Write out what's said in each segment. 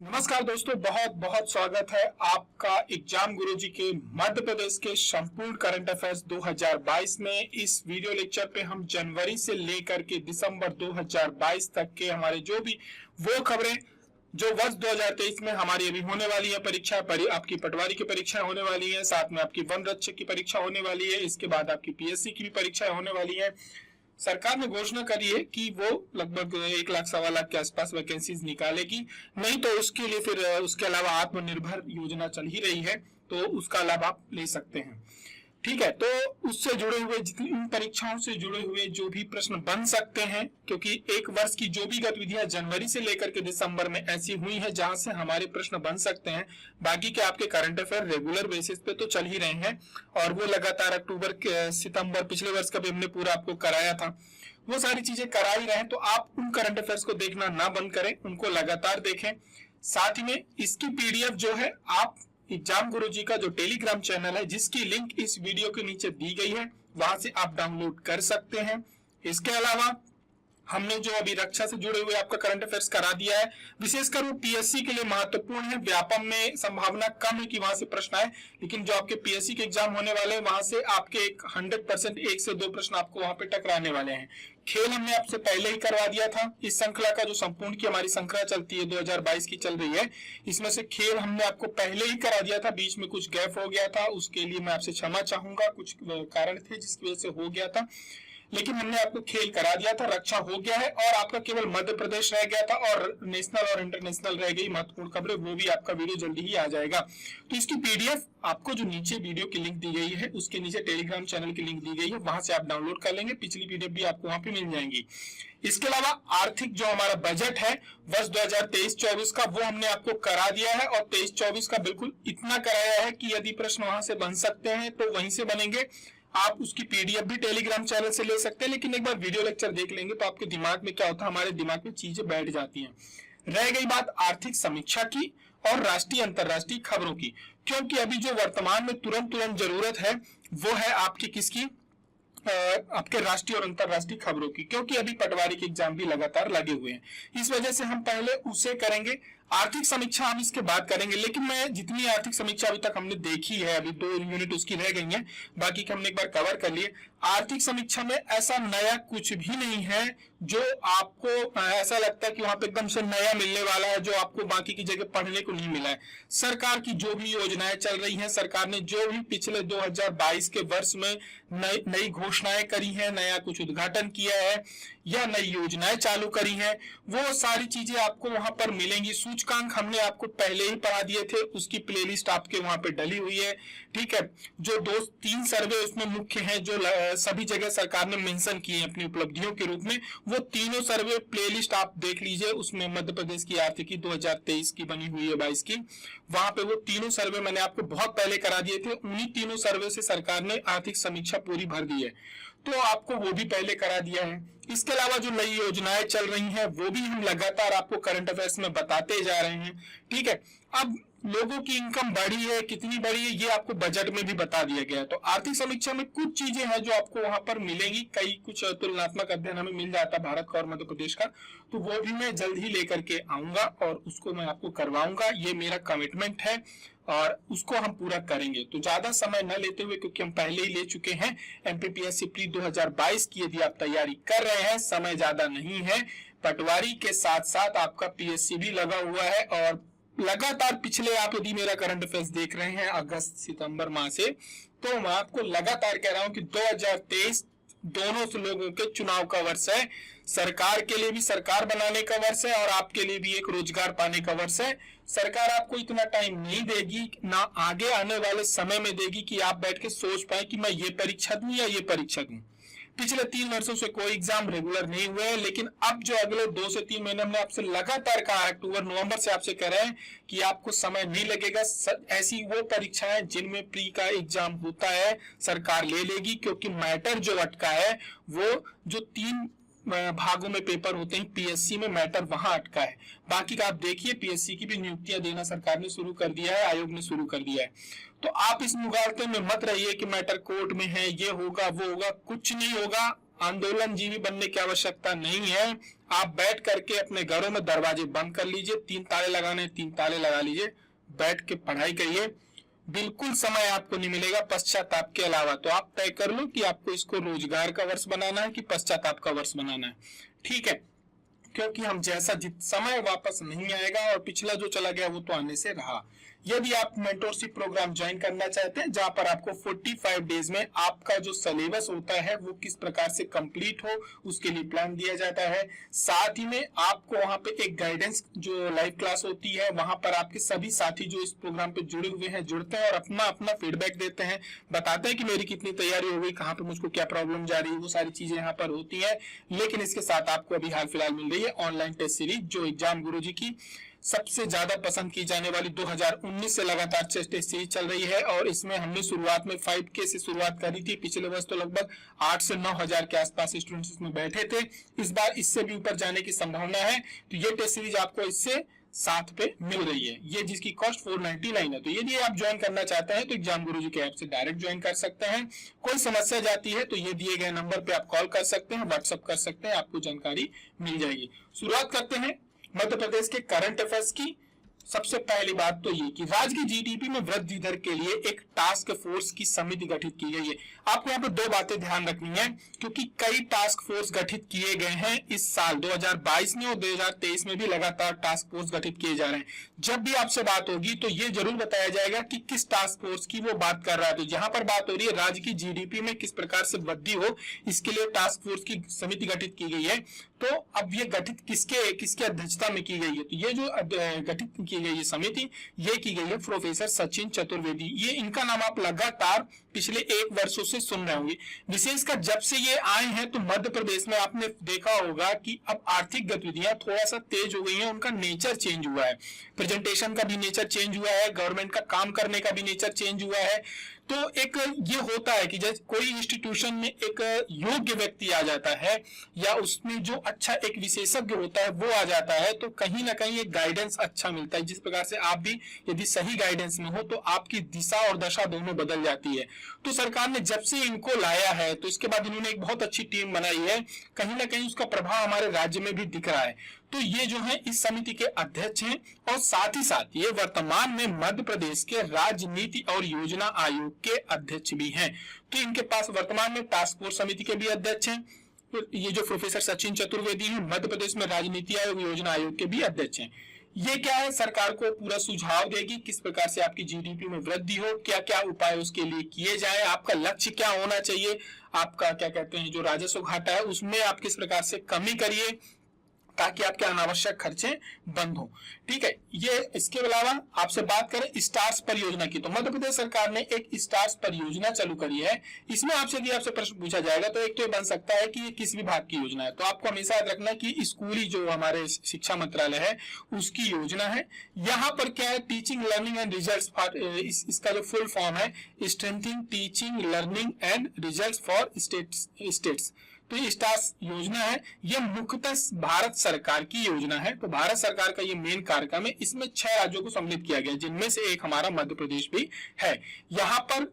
नमस्कार दोस्तों, बहुत बहुत स्वागत है आपका एग्जाम गुरुजी के मध्य प्रदेश के संपूर्ण करंट अफेयर्स 2022 में। इस वीडियो लेक्चर पे हम जनवरी से लेकर के दिसंबर 2022 तक के हमारे जो भी वो खबरें जो वर्ष 2023 में हमारी अभी होने वाली है परीक्षा, आपकी पटवारी की परीक्षा होने वाली है, साथ में आपकी वन रक्षक की परीक्षा होने वाली है, इसके बाद आपकी पीएससी की भी परीक्षा होने वाली है। सरकार ने घोषणा करी है कि वो लगभग 1 लाख सवा लाख के आसपास वैकेंसीज निकालेगी, नहीं तो उसके लिए फिर उसके अलावा आत्मनिर्भर योजना चल ही रही है, तो उसका लाभ आप ले सकते हैं। ठीक है, तो उससे जुड़े हुए जितनी इन परीक्षाओं से जुड़े हुए जो भी प्रश्न बन सकते हैं, क्योंकि एक वर्ष की जो भी गतिविधियां जनवरी से लेकर के दिसंबर में ऐसी हुई है जहां से हमारे प्रश्न बन सकते हैं। बाकी के आपके करंट अफेयर रेगुलर बेसिस पे तो चल ही रहे हैं, और वो लगातार अक्टूबर सितंबर पिछले वर्ष का भी हमने पूरा आपको कराया था, वो सारी चीजें करा ही रहे हैं। तो आप उन करंट अफेयर्स को देखना ना बंद करें, उनको लगातार देखें। साथ ही में इसकी पीडीएफ जो है आप एग्जाम गुरुजी का जो टेलीग्राम चैनल है, जिसकी लिंक इस वीडियो के नीचे दी गई है, वहां से आप डाउनलोड कर सकते हैं। इसके अलावा हमने जो अभी रक्षा से जुड़े हुए आपका करंट अफेयर्स करा दिया है, विशेषकर वो पीएससी के लिए महत्वपूर्ण है। व्यापम में संभावना कम है कि वहां से प्रश्न आए, लेकिन जो आपके पीएससी के एग्जाम होने वाले हैं वहां से आपके 100% 1 से 2 प्रश्न आपको वहां पे टकराने वाले हैं। खेल हमने आपसे पहले ही करवा दिया था। इस श्रृंखला का जो संपूर्ण की हमारी श्रृंखला चलती है 2022 की चल रही है, इसमें से खेल हमने आपको पहले ही करा दिया था, बीच में कुछ गैप हो गया था, उसके लिए मैं आपसे क्षमा चाहूंगा, कुछ कारण थे जिसकी वजह से हो गया था, लेकिन हमने आपको खेल करा दिया था। रक्षा हो गया है और आपका केवल मध्य प्रदेश रह गया था, और नेशनल और इंटरनेशनल रह गई महत्वपूर्ण खबरें, वो भी आपका वीडियो जल्दी ही आ जाएगा। तो इसकी पीडीएफ आपको जो नीचे वीडियो की लिंक दी गई है, उसके नीचे टेलीग्राम चैनल की लिंक दी गई है, वहां से आप डाउनलोड कर लेंगे। पिछली पीडीएफ भी आपको वहां पे मिल जाएंगी। इसके अलावा आर्थिक जो हमारा बजट है वर्ष 2023-24 का, वो हमने आपको करा दिया है, और 23-24 का बिल्कुल इतना कराया है कि यदि प्रश्न वहां से बन सकते हैं तो वहीं से बनेंगे। आप उसकी पीडीएफ भी टेलीग्राम चैनल से ले सकते हैं, लेकिन एक बार वीडियो लेक्चर देख लेंगे तो आपके दिमाग में क्या होता है, हमारे दिमाग में चीजें बैठ जाती हैं। रह गई बात आर्थिक समीक्षा की और राष्ट्रीय अंतरराष्ट्रीय खबरों की, क्योंकि अभी जो वर्तमान में तुरंत जरूरत है वो है आपकी किसकी, आपके राष्ट्रीय और अंतरराष्ट्रीय खबरों की, क्योंकि अभी पटवारी के एग्जाम भी लगातार लगे हुए हैं। इस वजह से हम पहले उसे करेंगे। आर्थिक समीक्षा हम इसके बाद करेंगे, लेकिन मैं जितनी आर्थिक समीक्षा अभी तक हमने देखी है, अभी 2 यूनिट उसकी रह गई है, बाकी के हमने एक बार कवर कर लिए। आर्थिक समीक्षा में ऐसा नया कुछ भी नहीं है जो आपको ऐसा लगता है कि वहां पे एकदम से नया मिलने वाला है, जो आपको बाकी की जगह पढ़ने को नहीं मिला है। सरकार की जो भी योजनाएं चल रही हैं, सरकार ने जो भी पिछले 2022 के वर्ष में नई घोषणाएं करी हैं, नया कुछ उद्घाटन किया है या नई योजनाएं चालू करी हैं, वो सारी चीजें आपको वहां पर मिलेंगी। सूचकांक हमने आपको पहले ही पढ़ा दिए थे, उसकी प्लेलिस्ट आपके वहां पे डली हुई है। ठीक है, जो 2-3 सर्वे उसमें मुख्य हैं, जो सभी जगह सरकार ने मेंशन किए अपनी उपलब्धियों के रूप में, वो तीनों सर्वे प्लेलिस्ट आप देख लीजिए। उसमें मध्य प्रदेश की आर्थिकी 2023 की बनी हुई है, 22 की, वहां पे वो तीनों सर्वे मैंने आपको बहुत पहले करा दिए थे। उन्हीं तीनों सर्वे से सरकार ने आर्थिक समीक्षा पूरी भर दी है, तो आपको वो भी पहले करा दिया है। इसके अलावा जो नई योजनाएं चल रही हैं वो भी हम लगातार आपको करंट अफेयर्स में बताते जा रहे हैं। ठीक है, अब लोगों की इनकम बढ़ी है, कितनी बढ़ी है, ये आपको बजट में भी बता दिया गया है। तो आर्थिक समीक्षा में कुछ चीजें हैं जो आपको वहां पर मिलेंगी, कई कुछ तुलनात्मक अध्ययन हमें मिल जाता है भारत का और मध्य प्रदेश का, तो वो भी मैं जल्द ही लेकर के आऊंगा और उसको मैं आपको करवाऊंगा। ये मेरा कमिटमेंट है और उसको हम पूरा करेंगे। तो ज्यादा समय न लेते हुए, क्योंकि हम पहले ही ले चुके हैं एमपीपीएससी प्री 2022 की, यदि आप तैयारी कर रहे हैं, समय ज्यादा नहीं है। पटवारी के साथ साथ आपका पीएससी भी लगा हुआ है, और लगातार पिछले आप यदि मेरा करंट अफेयर्स देख रहे हैं अगस्त सितंबर माह से, तो मैं आपको लगातार कह रहा हूं कि 2023 दोनों लोगों के चुनाव का वर्ष है। सरकार के लिए भी सरकार बनाने का वर्ष है, और आपके लिए भी एक रोजगार पाने का वर्ष है। सरकार आपको इतना टाइम नहीं देगी, ना आगे आने वाले समय में देगी कि आप बैठ के सोच पाए कि मैं ये परीक्षा दूं या ये परीक्षा दूं। पिछले 3 वर्षों से कोई एग्जाम रेगुलर नहीं हुए हैं, लेकिन अब जो अगले 2 से 3 महीने हमने आपसे लगातार कहा है, अक्टूबर नवंबर से आपसे कह रहे हैं कि आपको समय नहीं लगेगा। ऐसी वो परीक्षाएं जिनमें प्री का एग्जाम होता है सरकार ले लेगी, क्योंकि मैटर जो अटका है वो जो 3 भागों में पेपर होते हैं, पीएससी में मैटर वहां अटका है। बाकी का आप देखिए, पीएससी की भी नियुक्तियां देना सरकार ने शुरू कर दिया है, आयोग ने शुरू कर दिया है। तो आप इस मुगालते में मत रहिए कि मैटर कोर्ट में है, ये होगा वो होगा, कुछ नहीं होगा। आंदोलनजीवी बनने की आवश्यकता नहीं है। आप बैठ करके अपने घरों में दरवाजे बंद कर लीजिए, 3 ताले लगाने 3 ताले लगा लीजिए, बैठ के पढ़ाई करिए। बिल्कुल समय आपको नहीं मिलेगा पश्चाताप के अलावा। तो आप तय कर लो कि आपको इसको रोजगार का वर्ष बनाना है कि पश्चाताप का वर्ष बनाना है। ठीक है, क्योंकि हम जैसा समय वापस नहीं आएगा और पिछला जो चला गया वो तो आने से रहा। यदि आप मेंटोरशिप प्रोग्राम ज्वाइन करना चाहते हैं जहां पर आपको 45 डेज में आपका जो सिलेबस होता है वो किस प्रकार से कंप्लीट हो उसके लिए प्लान दिया जाता है। साथ ही में आपको वहां पे एक गाइडेंस जो लाइव क्लास होती है, वहां पर आपके सभी साथी जो इस प्रोग्राम पे जुड़े हुए हैं जुड़ते हैं और अपना अपना फीडबैक देते हैं, बताते हैं कि मेरी कितनी तैयारी हो गई, कहाँ पे मुझको क्या प्रॉब्लम जा रही है, वो सारी चीजें यहाँ पर होती है। लेकिन इसके साथ आपको अभी हाल फिलहाल मिल रही है ऑनलाइन टेस्ट सीरीज, जो एग्जाम गुरुजी की सबसे ज्यादा पसंद की जाने वाली 2019 से लगातार टेस्ट सीरीज चल रही है। और इसमें हमने शुरुआत में 5K से शुरुआत करी थी। पिछले वर्ष तो लगभग 8 से 9 हजार के आसपास स्टूडेंट्स इसमें बैठे थे। इस बार इससे भी ऊपर जाने की संभावना है। तो ये टेस्ट सीरीज आपको इससे साथ पे मिल रही है, ये जिसकी कॉस्ट 499 है। तो यदि आप ज्वाइन करना चाहते हैं तो एग्जाम गुरुजी के ऐप से डायरेक्ट ज्वाइन कर सकते हैं। कोई समस्या जाती है तो ये दिए गए नंबर पे आप कॉल कर सकते हैं, व्हाट्सएप कर सकते हैं, आपको जानकारी मिल जाएगी। शुरुआत करते हैं मध्य प्रदेश के करंट अफेयर्स की। सबसे पहली बात तो ये कि राज्य की जीडीपी में वृद्धि दर के लिए एक टास्क फोर्स की समिति गठित की गई है। आपको यहाँ पे 2 बातें ध्यान रखनी है, क्योंकि कई टास्क फोर्स गठित किए गए हैं इस साल 2022 में और 2023 में भी लगातार टास्क फोर्स गठित किए जा रहे हैं। जब भी आपसे बात होगी तो ये जरूर बताया जाएगा कि किस टास्क फोर्स की वो बात कर रहा है। तो जहां पर बात हो रही है राज्य की जीडीपी में किस प्रकार से वृद्धि हो, इसके लिए टास्क फोर्स की समिति गठित की गई है। तो अब ये गठित किसके अध्यक्षता में की गई है? तो ये जो गठित की गई है समिति, ये की गई है प्रोफेसर सचिन चतुर्वेदी। ये इनका नाम आप लगातार पिछले 1 वर्षों से सुन रहे होंगे। विशेषकर जब से ये आए हैं तो मध्य प्रदेश में आपने देखा होगा कि अब आर्थिक गतिविधियां थोड़ा सा तेज हो गई हैं, उनका नेचर चेंज हुआ है, प्रेजेंटेशन का भी नेचर चेंज हुआ है, गवर्नमेंट का काम करने का भी नेचर चेंज हुआ है। तो एक ये होता है कि जैसे कोई इंस्टीट्यूशन में एक योग्य व्यक्ति आ जाता है या उसमें जो अच्छा एक विशेषज्ञ होता है वो आ जाता है, तो कहीं ना कहीं एक गाइडेंस अच्छा मिलता है। जिस प्रकार से आप भी यदि सही गाइडेंस में हो तो आपकी दिशा और दशा दोनों बदल जाती है। तो सरकार ने जब से इनको लाया है तो इसके बाद इन्होंने एक बहुत अच्छी टीम बनाई है, कहीं ना कहीं उसका प्रभाव हमारे राज्य में भी दिख रहा है। तो ये जो है इस समिति के अध्यक्ष हैं और साथ ही साथ ये वर्तमान में मध्य प्रदेश के राजनीति और योजना आयोग के अध्यक्ष भी हैं। तो इनके पास वर्तमान में टास्क फोर्स समिति के भी अध्यक्ष हैं। तो ये जो प्रोफेसर सचिन चतुर्वेदी हैं मध्य प्रदेश में राजनीति आयोग योजना आयोग के भी अध्यक्ष हैं। ये क्या है, सरकार को पूरा सुझाव देगी किस प्रकार से आपकी जीडीपी में वृद्धि हो, क्या क्या उपाय उसके लिए किए जाए, आपका लक्ष्य क्या होना चाहिए, आपका क्या कहते हैं जो राजस्व घाटा है उसमें आप किस प्रकार से कमी करिए ताकि आपके अनावश्यक खर्चे बंद हो। ठीक है, ये इसके अलावा आपसे बात करें स्टार्स परियोजना की, तो मध्य प्रदेश सरकार ने एक स्टार्स परियोजना चालू करी है। इसमें आपसे प्रश्न पूछा जाएगा तो एक तो ये बन सकता है कि ये किस विभाग की योजना है। तो आपको हमेशा याद रखना कि स्कूली जो हमारे शिक्षा मंत्रालय है उसकी योजना है। यहाँ पर क्या है, teaching learning and result for, इसका जो फुल फॉर्म है strengthening teaching learning and result for states. तो ये स्टार्स योजना है, ये मुख्यतः भारत सरकार की योजना है। तो भारत सरकार का ये मेन कार्यक्रम है। इसमें 6 राज्यों को सम्मिलित किया गया, जिनमें से एक हमारा मध्य प्रदेश भी है। यहाँ पर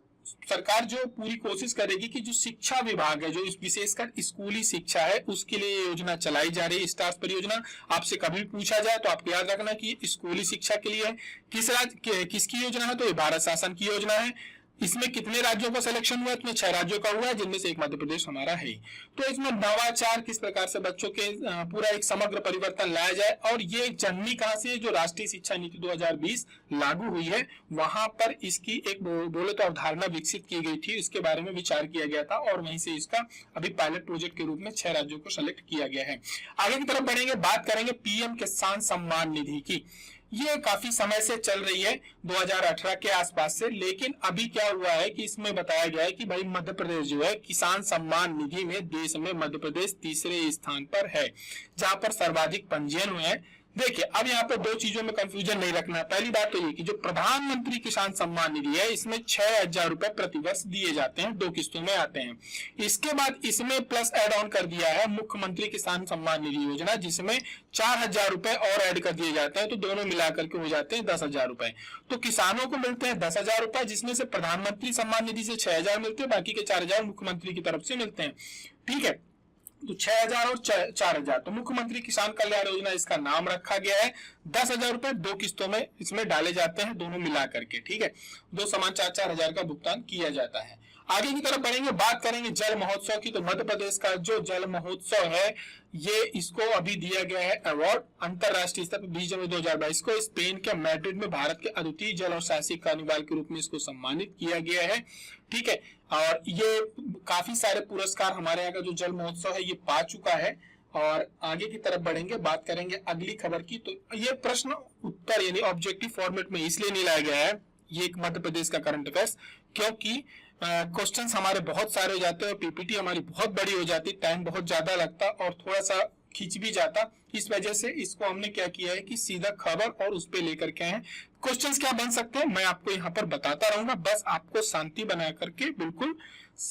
सरकार जो पूरी कोशिश करेगी कि जो शिक्षा विभाग है, जो विशेषकर स्कूली शिक्षा है, उसके लिए योजना चलाई जा रही है स्टार्स परियोजना। आपसे कभी पूछा जाए तो आपको याद रखना कि स्कूली शिक्षा के लिए किस राज्य किसकी योजना है, तो ये भारत शासन की योजना है। इसमें कितने राज्यों का सिलेक्शन हुआ है? इसमें 6 राज्यों का हुआ है, जिनमें से एक मध्य प्रदेश हमारा है। तो इसमें नवाचार किस प्रकार से बच्चों के पूरा एक समग्र परिवर्तन लाया जाए, और ये जन्मी कहां से, जो राष्ट्रीय शिक्षा नीति 2020 लागू हुई है वहां पर इसकी एक बोले तो अवधारणा विकसित की गई थी, इसके बारे में विचार किया गया था और वहीं से इसका अभी पायलट प्रोजेक्ट के रूप में 6 राज्यों को सेलेक्ट किया गया है। आगे की तरफ बढ़ेंगे, बात करेंगे पीएम किसान सम्मान निधि की। ये काफी समय से चल रही है 2018 के आसपास से, लेकिन अभी क्या हुआ है कि इसमें बताया गया है कि भाई मध्य प्रदेश जो है किसान सम्मान निधि में देश में मध्य प्रदेश तीसरे स्थान पर है, जहां पर सर्वाधिक पंजीयन हुए हैं। देखिए, अब यहाँ पे 2 चीजों में कंफ्यूजन नहीं रखना है। पहली बात तो ये कि जो प्रधानमंत्री किसान सम्मान निधि है इसमें 6,000 रुपए प्रतिवर्ष दिए जाते हैं, 2 किस्तों में आते हैं। इसके बाद इसमें प्लस एड ऑन कर दिया है मुख्यमंत्री किसान सम्मान निधि योजना, जिसमें 4,000 रुपए और ऐड कर दिए जाते हैं, तो दोनों मिलाकर के हो जाते हैं 10,000 रुपए। तो किसानों को मिलते हैं 10,000 रुपए, जिसमें से प्रधानमंत्री सम्मान निधि से 6,000 मिलते हैं, बाकी के 4,000 मुख्यमंत्री की तरफ से मिलते हैं। ठीक है, तो 6,000 और 4,000, तो मुख्यमंत्री किसान कल्याण योजना इसका नाम रखा गया है। 10,000 रुपए 2 किस्तों में इसमें डाले जाते हैं, दोनों मिला करके, ठीक है। 2 समान 4,000 का भुगतान किया जाता है। आगे की तरफ बढ़ेंगे, बात करेंगे जल महोत्सव की। तो मध्य प्रदेश का जो जल महोत्सव है, ये इसको अभी दिया गया है अवार्ड अंतरराष्ट्रीय स्तर पर 20 जनवरी 2022 को स्पेन के मैड्रिड में भारत के अद्वितीय जल और साहसिक कार्निवाल के रूप में इसको सम्मानित किया गया है, ठीक है। और ये काफी सारे पुरस्कार हमारे यहाँ का जो जल महोत्सव है ये पा चुका है। और आगे की तरफ बढ़ेंगे, बात करेंगे अगली खबर की। तो ये प्रश्न उत्तर यानी ऑब्जेक्टिव फॉर्मेट में इसलिए नहीं लाया गया है, ये एक मध्य प्रदेश का करंट अफेयर्स, क्योंकि क्वेश्चंस हमारे बहुत सारे हो जाते हैं, पीपीटी हमारी बहुत बड़ी हो जाती, टाइम बहुत ज्यादा लगता और थोड़ा सा खींच भी जाता। इस वजह से इसको हमने क्या किया है कि सीधा खबर और उस पे लेकर के हैं। क्वेश्चंस क्या बन सकते हैं मैं आपको यहाँ पर बताता रहूंगा, बस आपको शांति बना करके बिल्कुल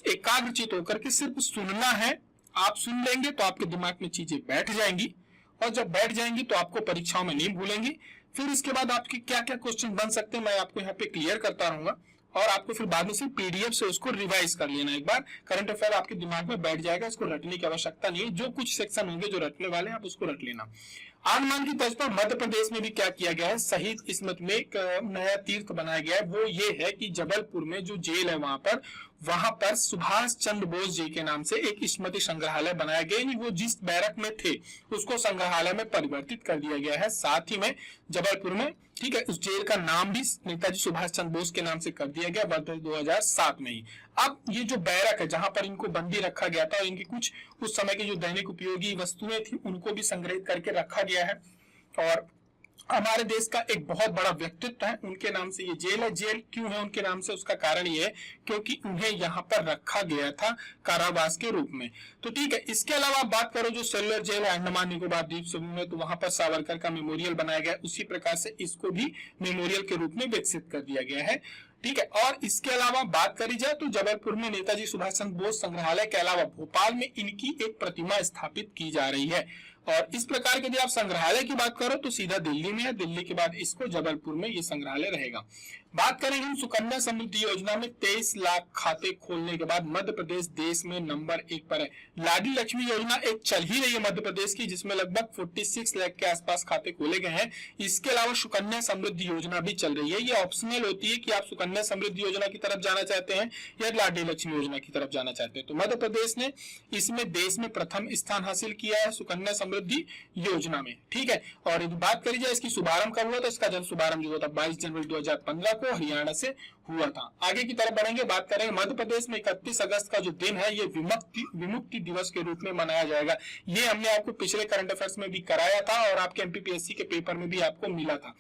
एकाग्रचित होकर के सिर्फ सुनना है। आप सुन लेंगे तो आपके दिमाग में चीजें बैठ जाएंगी, और जब बैठ जाएंगी तो आपको परीक्षाओं में नहीं भूलेंगी। फिर इसके बाद आपके क्या क्या क्वेश्चन बन सकते हैं मैं आपको यहाँ पे क्लियर करता रहूंगा, और आपको फिर बाद में से पीडीएफ से उसको रिवाइज कर लेना। एक बार करंट अफेयर आपके दिमाग में बैठ जाएगा, इसको रटने की आवश्यकता नहीं है। जो कुछ सेक्शन होंगे जो रटने वाले हैं आप उसको रट लेना। अनुमान की तर्ज पर मध्य प्रदेश में भी क्या किया गया है, शहीद स्मृति में एक नया तीर्थ बनाया गया है। वो ये है कि जबलपुर में जो जेल है वहां पर सुभाष चंद्र बोस जी के नाम से एक स्मृति संग्रहालय बनाया गया। वो जिस बैरक में थे उसको संग्रहालय में परिवर्तित कर दिया गया है। साथ ही में जबलपुर में, ठीक है, उस जेल का नाम भी नेताजी सुभाष चंद्र बोस के नाम से कर दिया गया वर्ष 2007 में ही। अब ये जो बैरक है जहां पर इनको बंदी रखा गया था, इनकी कुछ उस समय की जो दैनिक उपयोगी वस्तुएं थी उनको भी संग्रहित करके रखा गया है। और हमारे देश का एक बहुत बड़ा व्यक्तित्व है, उनके नाम से ये जेल है। जेल क्यों है उनके नाम से, उसका कारण ये है क्योंकि उन्हें यहाँ पर रखा गया था कारावास के रूप में। तो ठीक है, इसके अलावा आप बात करो जो सेलुलर जेल है अंडमान निकोबार द्वीप समूह में, तो वहां पर सावरकर का मेमोरियल बनाया गया, उसी प्रकार से इसको भी मेमोरियल के रूप में विकसित कर दिया गया है, ठीक है। और इसके अलावा बात करी जाए तो जबलपुर में नेताजी सुभाष चंद्र बोस संग्रहालय के अलावा भोपाल में इनकी एक प्रतिमा स्थापित की जा रही है। और इस प्रकार के यदि आप संग्रहालय की बात करो तो सीधा दिल्ली में है, दिल्ली के बाद इसको जबलपुर में ये संग्रहालय रहेगा। बात करेंगे हम सुकन्या समृद्धि योजना में 23 लाख खाते खोलने के बाद मध्य प्रदेश देश में नंबर 1 पर है। लाडली लक्ष्मी योजना एक चल ही रही है मध्य प्रदेश की, जिसमें लगभग 46 लाख के आसपास खाते खोले गए हैं। इसके अलावा सुकन्या समृद्धि योजना भी चल रही है। ये ऑप्शनल होती है कि आप सुकन्या समृद्धि योजना की तरफ जाना चाहते हैं या लाडली लक्ष्मी योजना की तरफ जाना चाहते हैं। तो मध्य प्रदेश ने इसमें देश में प्रथम स्थान हासिल किया है सुकन्या समृद्धि योजना में, ठीक है। और यदि बात करी जाए इसकी शुभारंभ कब हुआ, तो इसका जन शुभारंभ जो हुआ था 22 जनवरी 2015 को हरियाणा से हुआ था। आगे की तरफ बढ़ेंगे, बात करेंगे मध्य प्रदेश में 31 अगस्त का जो दिन है ये विमुक्ति दिवस के रूप में मनाया जाएगा। ये हमने आपको पिछले करंट अफेयर्स में भी कराया था और आपके एमपीपीएससी के पेपर में भी आपको मिला था।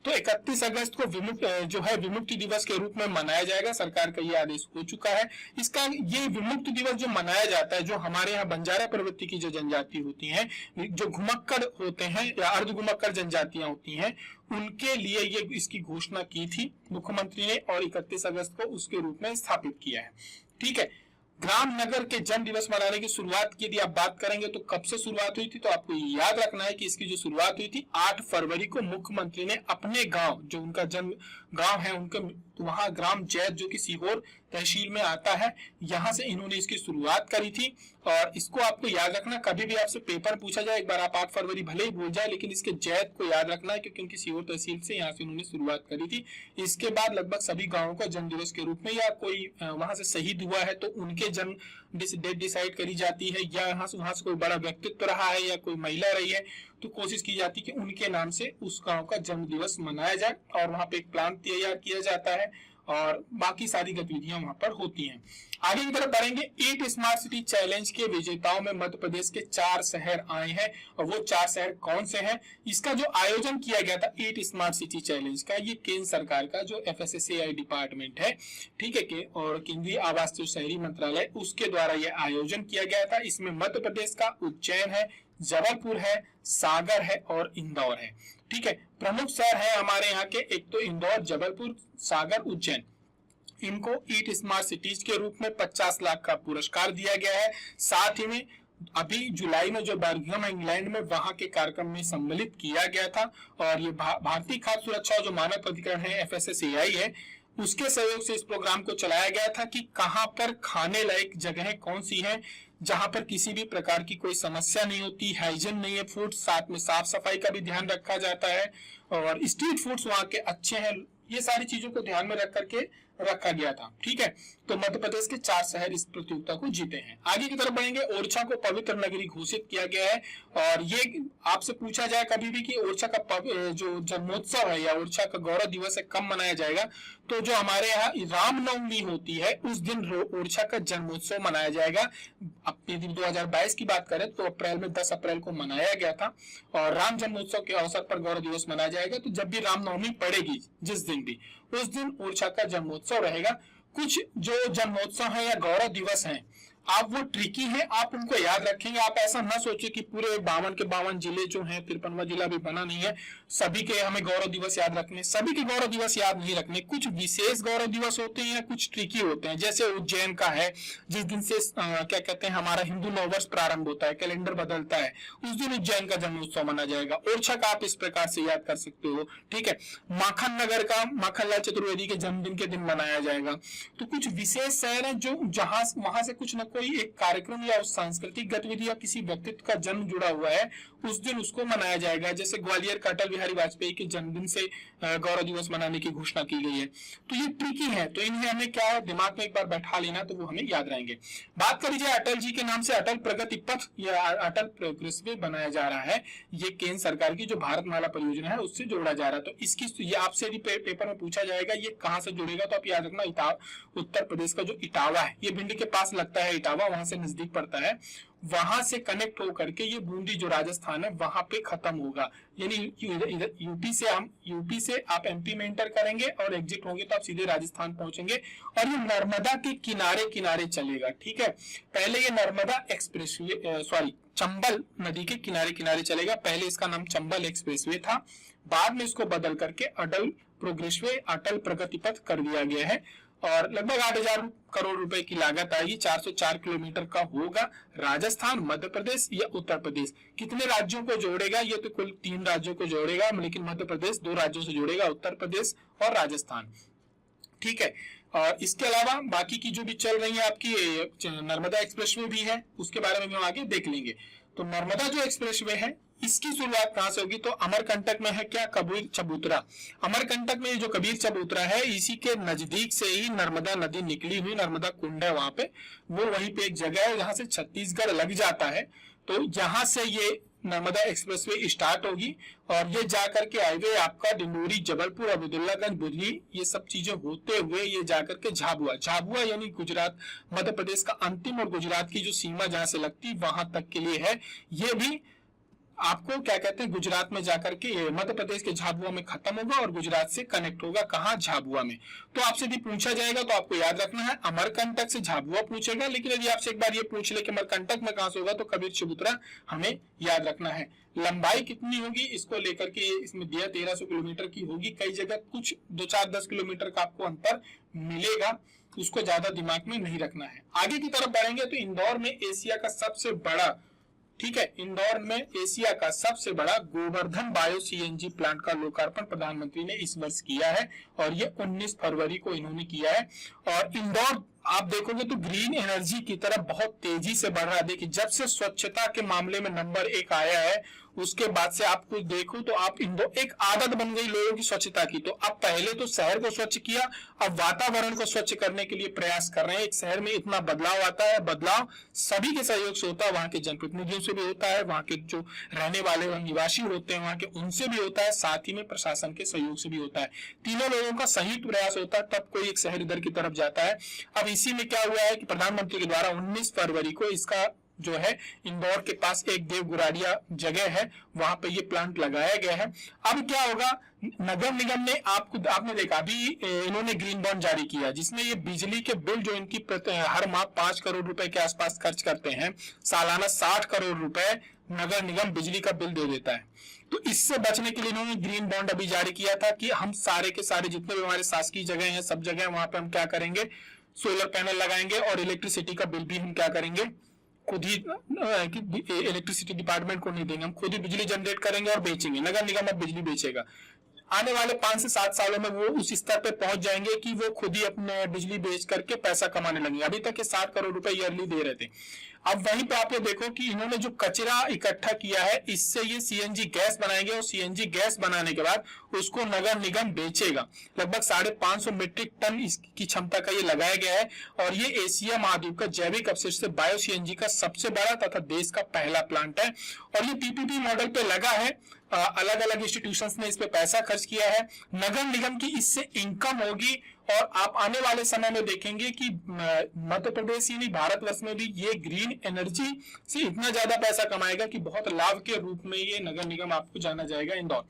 तो 31 अगस्त को विमुक्ति दिवस के रूप में मनाया जाएगा। सरकार का ये आदेश हो चुका है। इसका ये विमुक्ति दिवस जो मनाया जाता है, जो हमारे यहाँ बंजारा प्रवृत्ति की जो जनजाति होती है, जो घुमक्कड़ होते हैं या अर्ध घुमक्कड़ जनजातियां होती हैं, उनके लिए ये इसकी घोषणा की थी मुख्यमंत्री ने और 31 अगस्त को उसके रूप में स्थापित किया है, ठीक है। ग्राम नगर के जन्म दिवस मनाने की शुरुआत की यदि आप बात करेंगे तो कब से शुरुआत हुई थी, तो आपको याद रखना है कि इसकी जो शुरुआत हुई थी 8 फरवरी को मुख्यमंत्री ने अपने गांव, जो उनका जन्म गांव है उनके, तो वहां ग्राम जैत जो कि सीहोर तहसील में आता है, यहां से इन्होंने इसकी शुरुआत करी थी। और इसको आपको याद रखना, कभी भी आपसे पेपर पूछा जाए, एक बार आप 8 फरवरी भले ही भूल जाए लेकिन इसके जैत को याद रखना है क्योंकि उनकी सीहोर तहसील से यहाँ से उन्होंने शुरुआत करी थी। इसके बाद लगभग सभी गाँवों का जन्म दिवस के रूप में, या कोई वहां से शहीद हुआ है तो उनके जन्म डेट डिसाइड करी जाती है, या वहां से कोई बड़ा व्यक्तित्व रहा है या कोई महिला रही है तो कोशिश की जाती है कि उनके नाम से उस गांव का जन्म दिवस मनाया जाए और वहां पे एक प्लान तैयार किया जाता है और बाकी सारी गतिविधियां वहां पर होती हैं। आगे की तरफ बढ़ेंगे, 8 स्मार्ट सिटी चैलेंज के विजेताओं में मध्य प्रदेश के 4 शहर आए हैं और वो 4 शहर कौन से हैं। इसका जो आयोजन किया गया था 8 स्मार्ट सिटी चैलेंज का, ये केंद्र सरकार का जो FSSAI डिपार्टमेंट है, ठीक है, के और केंद्रीय आवास जो शहरी मंत्रालय उसके द्वारा ये आयोजन किया गया था। इसमें मध्य प्रदेश का उज्जैन है, जबलपुर है, सागर है और इंदौर है, ठीक है। प्रमुख शहर है हमारे यहाँ के, एक तो इंदौर, जबलपुर, सागर, उज्जैन। इनको 8 स्मार्ट सिटीज के रूप में 50 लाख का पुरस्कार दिया गया है। साथ ही में अभी जुलाई में जो बर्मिंघम इंग्लैंड में वहां के कार्यक्रम में सम्मिलित किया गया था और ये भारतीय खाद्य सुरक्षा जो मानक प्राधिकरण है FSSAI है, उसके सहयोग से इस प्रोग्राम को चलाया गया था कि कहां पर खाने लायक जगहें कौन सी हैं जहां पर किसी भी प्रकार की कोई समस्या नहीं होती, हाइजीन नहीं है फूड, साथ में साफ सफाई का भी ध्यान रखा जाता है और स्ट्रीट फूड्स वहां के अच्छे हैं। ये सारी चीजों को ध्यान में रख करके रखा गया था। ठीक है, तो मध्य प्रदेश के 4 शहर इस प्रतियोगिता को जीते हैं। आगे की तरफ बढ़ेंगे। ओरछा को पवित्र नगरी घोषित किया गया है और ये आपसे पूछा जाए कभी भी कि ओरछा का जो जन्मोत्सव है या ओरछा का गौरव दिवस है कब मनाया जाएगा, तो जो हमारे यहाँ रामनवमी होती है उस दिन ओरछा का जन्मोत्सव मनाया जाएगा। यदि 2022 की बात करें तो अप्रैल में 10 अप्रैल को मनाया गया था और राम जन्मोत्सव के अवसर पर गौरव दिवस मनाया जाएगा। तो जब भी रामनवमी पड़ेगी जिस दिन भी, उस दिन ओरछा का जन्मोत्सव रहेगा। कुछ जो जन्मोत्सव है या गौरव दिवस है आप वो ट्रिकी है, आप उनको याद रखेंगे। आप ऐसा ना सोचिए कि पूरे 52 के 52 जिले जो हैं, 53वां जिला भी बना नहीं है, सभी के हमें गौरव दिवस याद रखने। सभी के गौरव दिवस याद नहीं रखने, कुछ विशेष गौरव दिवस होते हैं या कुछ ट्रिकी होते हैं। जैसे उज्जैन का है, जिस दिन से क्या कहते हैं हमारा हिंदू नववर्ष प्रारंभ होता है, कैलेंडर बदलता है, उस दिन उज्जैन का जन्मोत्सव मनाया जाएगा। ओरछा का आप इस प्रकार से याद कर सकते हो। ठीक है, माखन नगर का माखनलाल चतुर्वेदी के जन्मदिन के दिन मनाया जाएगा। तो कुछ विशेष शहर है जो जहां वहां से कुछ न कोई एक कार्यक्रम या सांस्कृतिक गतिविधि या किसी व्यक्तित्व का जन्म जुड़ा हुआ है, उस दिन उसको मनाया जाएगा। जैसे ग्वालियर का अटल बिहारी वाजपेयी के जन्मदिन से गौरव दिवस मनाने की घोषणा की गई है। तो ये ट्रिकी है, तो इन्हें हमें क्या दिमाग में एक बार बैठा लेना, तो वो हमें याद रहेंगे। बात करी जाए अटल जी के नाम से अटल प्रगति पथ या अटल प्रोग्रेसवे बनाया जा रहा है। ये केंद्र सरकार की जो भारतमाला परियोजना है उससे जोड़ा जा रहा है। तो इसकी ये आपसे यदि पेपर में पूछा जाएगा ये कहां से जुड़ेगा, तो आप याद रखना उत्तर प्रदेश का जो इटावा है, ये भिंडी के पास लगता है इटावा, वहां से नजदीक पड़ता है, वहां से कनेक्ट होकर के ये बूंदी जो राजस्थान है वहां पे खत्म होगा। यानी यूपी से आप एमपी में एंटर करेंगे और एग्जिट होंगे तो आप सीधे राजस्थान पहुंचेंगे और ये नर्मदा के किनारे किनारे चलेगा। ठीक है, पहले ये नर्मदा एक्सप्रेसवे चंबल नदी के किनारे किनारे चलेगा। पहले इसका नाम चंबल एक्सप्रेसवे था, बाद में इसको बदल करके अटल प्रोग्रेसवे अटल प्रगति पथ कर दिया गया है और लगभग 8,000 करोड़ रुपए की लागत आएगी। 404 किलोमीटर का होगा। राजस्थान, मध्य प्रदेश या उत्तर प्रदेश कितने राज्यों को जोड़ेगा, ये तो कुल 3 राज्यों को जोड़ेगा, लेकिन मध्य प्रदेश 2 राज्यों से जोड़ेगा, उत्तर प्रदेश और राजस्थान। ठीक है, और इसके अलावा बाकी की जो भी चल रही है आपकी नर्मदा एक्सप्रेसवे भी है, उसके बारे में भी हम आगे देख लेंगे। तो नर्मदा जो एक्सप्रेसवे है इसकी शुरुआत कहां से होगी, तो अमरकंटक में है क्या, कबीर चबूतरा। अमरकंटक में जो कबीर चबूतरा है इसी के नजदीक से ही नर्मदा नदी निकली हुई नर्मदा कुंड है, वहां पे वो वहीं पे एक जगह है जहां से छत्तीसगढ़ लग जाता है। तो जहां से ये नर्मदा एक्सप्रेसवे स्टार्ट होगी और ये जाकर के हाईवे आपका डिंडोरी, जबलपुर, अब्दुल्लागंज, बुधनी, ये सब चीजें होते हुए ये जाकर के झाबुआ यानी गुजरात, मध्य प्रदेश का अंतिम और गुजरात की जो सीमा जहां से लगती वहां तक के लिए है। ये भी आपको क्या कहते हैं गुजरात में जाकर के मध्य प्रदेश के झाबुआ में खत्म होगा और गुजरात से कनेक्ट होगा, कहां, झाबुआ में। तो आपसे भी पूछा जाएगा तो आपको याद रखना है अमरकंटक से झाबुआ पूछेगा, लेकिन यदि आपसे एक बार ये पूछ ले कि अमरकंटक में कहां से होगा तो कबीर चबूतरा हमें याद रखना है। लंबाई कितनी होगी इसको लेकर के इसमें दिया 1300 किलोमीटर की होगी। कई जगह कुछ 2-4-10 किलोमीटर का आपको अंतर मिलेगा, उसको ज्यादा दिमाग में नहीं रखना है। आगे की तरफ बढ़ेंगे तो इंदौर में एशिया का सबसे बड़ा, ठीक है, इंदौर में एशिया का सबसे बड़ा गोवर्धन बायो सीएनजी प्लांट का लोकार्पण प्रधानमंत्री ने इस वर्ष किया है और ये 19 फरवरी को इन्होंने किया है। और इंदौर आप देखोगे तो ग्रीन एनर्जी की तरफ बहुत तेजी से बढ़ रहा है। देखिए जब से स्वच्छता के मामले में नंबर 1 आया है उसके बाद से आपको देखो तो आप इंदौर एक आदत बन गई लोगों की स्वच्छता की। तो अब पहले तो शहर को स्वच्छ किया, अब वातावरण को स्वच्छ करने के लिए प्रयास कर रहे हैं। एक शहर में इतना बदलाव आता है, बदलाव सभी के सहयोग से होता है, वहां के जनप्रतिनिधियों से भी होता है, वहां के जो रहने वाले निवासी होते हैं वहां के उनसे भी होता है, साथ ही में प्रशासन के सहयोग से भी होता है। तीनों लोगों का संयुक्त प्रयास होता है तब कोई एक शहर इधर की तरफ जाता है। अब इसी में क्या हुआ है कि प्रधानमंत्री के द्वारा 19 फरवरी को इसका जो है इंदौर के पास एक देव गुराड़िया जगह है वहां पे ये प्लांट लगाया गया है। अब क्या होगा, नगर निगम ने आपने देखा अभी इन्होंने ग्रीन बॉन्ड जारी किया जिसमें ये बिजली के बिल जो इनकी हर माह 5 करोड़ रुपए के आसपास खर्च करते हैं, सालाना 60 करोड़ रुपए नगर निगम बिजली का बिल दे देता है। तो इससे बचने के लिए इन्होंने ग्रीन बॉन्ड अभी जारी किया था कि हम सारे के सारे जितने भी हमारे शासकीय जगह हैं सब जगह वहां पे हम क्या करेंगे, सोलर पैनल लगाएंगे और इलेक्ट्रिसिटी का बिल भी हम क्या करेंगे, खुद ही इलेक्ट्रिसिटी डिपार्टमेंट को नहीं देंगे, हम खुद ही बिजली जनरेट करेंगे और बेचेंगे। नगर निगम अब बिजली बेचेगा। आने वाले 5 से 7 सालों में वो उस स्तर पे पहुंच जाएंगे कि वो खुद ही अपने बिजली बेच करके पैसा कमाने लगेंगे। अभी तक ये 60 करोड़ रुपए ईयरली दे रहे थे। अब वहीं पे आप ये देखो कि इन्होंने जो कचरा इकट्ठा किया है, इससे ये सीएनजी गैस बनाएंगे और सीएनजी गैस बनाने के बाद उसको नगर निगम बेचेगा। लगभग 550 मीट्रिक टन इसकी क्षमता का ये लगाया गया है और ये एशिया महाद्वीप का जैविक अपशिष्ट से बायो सीएनजी का सबसे बड़ा तथा देश का पहला प्लांट है और ये पीपीपी मॉडल पे लगा है। अलग अलग इंस्टीट्यूशंस ने इस पे पैसा खर्च किया है। नगर निगम की इससे इनकम होगी और आप आने वाले समय में देखेंगे कि मध्य प्रदेश यानी भारतवर्ष में भी ये ग्रीन एनर्जी से इतना ज्यादा पैसा कमाएगा कि बहुत लाभ के रूप में ये नगर निगम आपको जाना जाएगा इंदौर।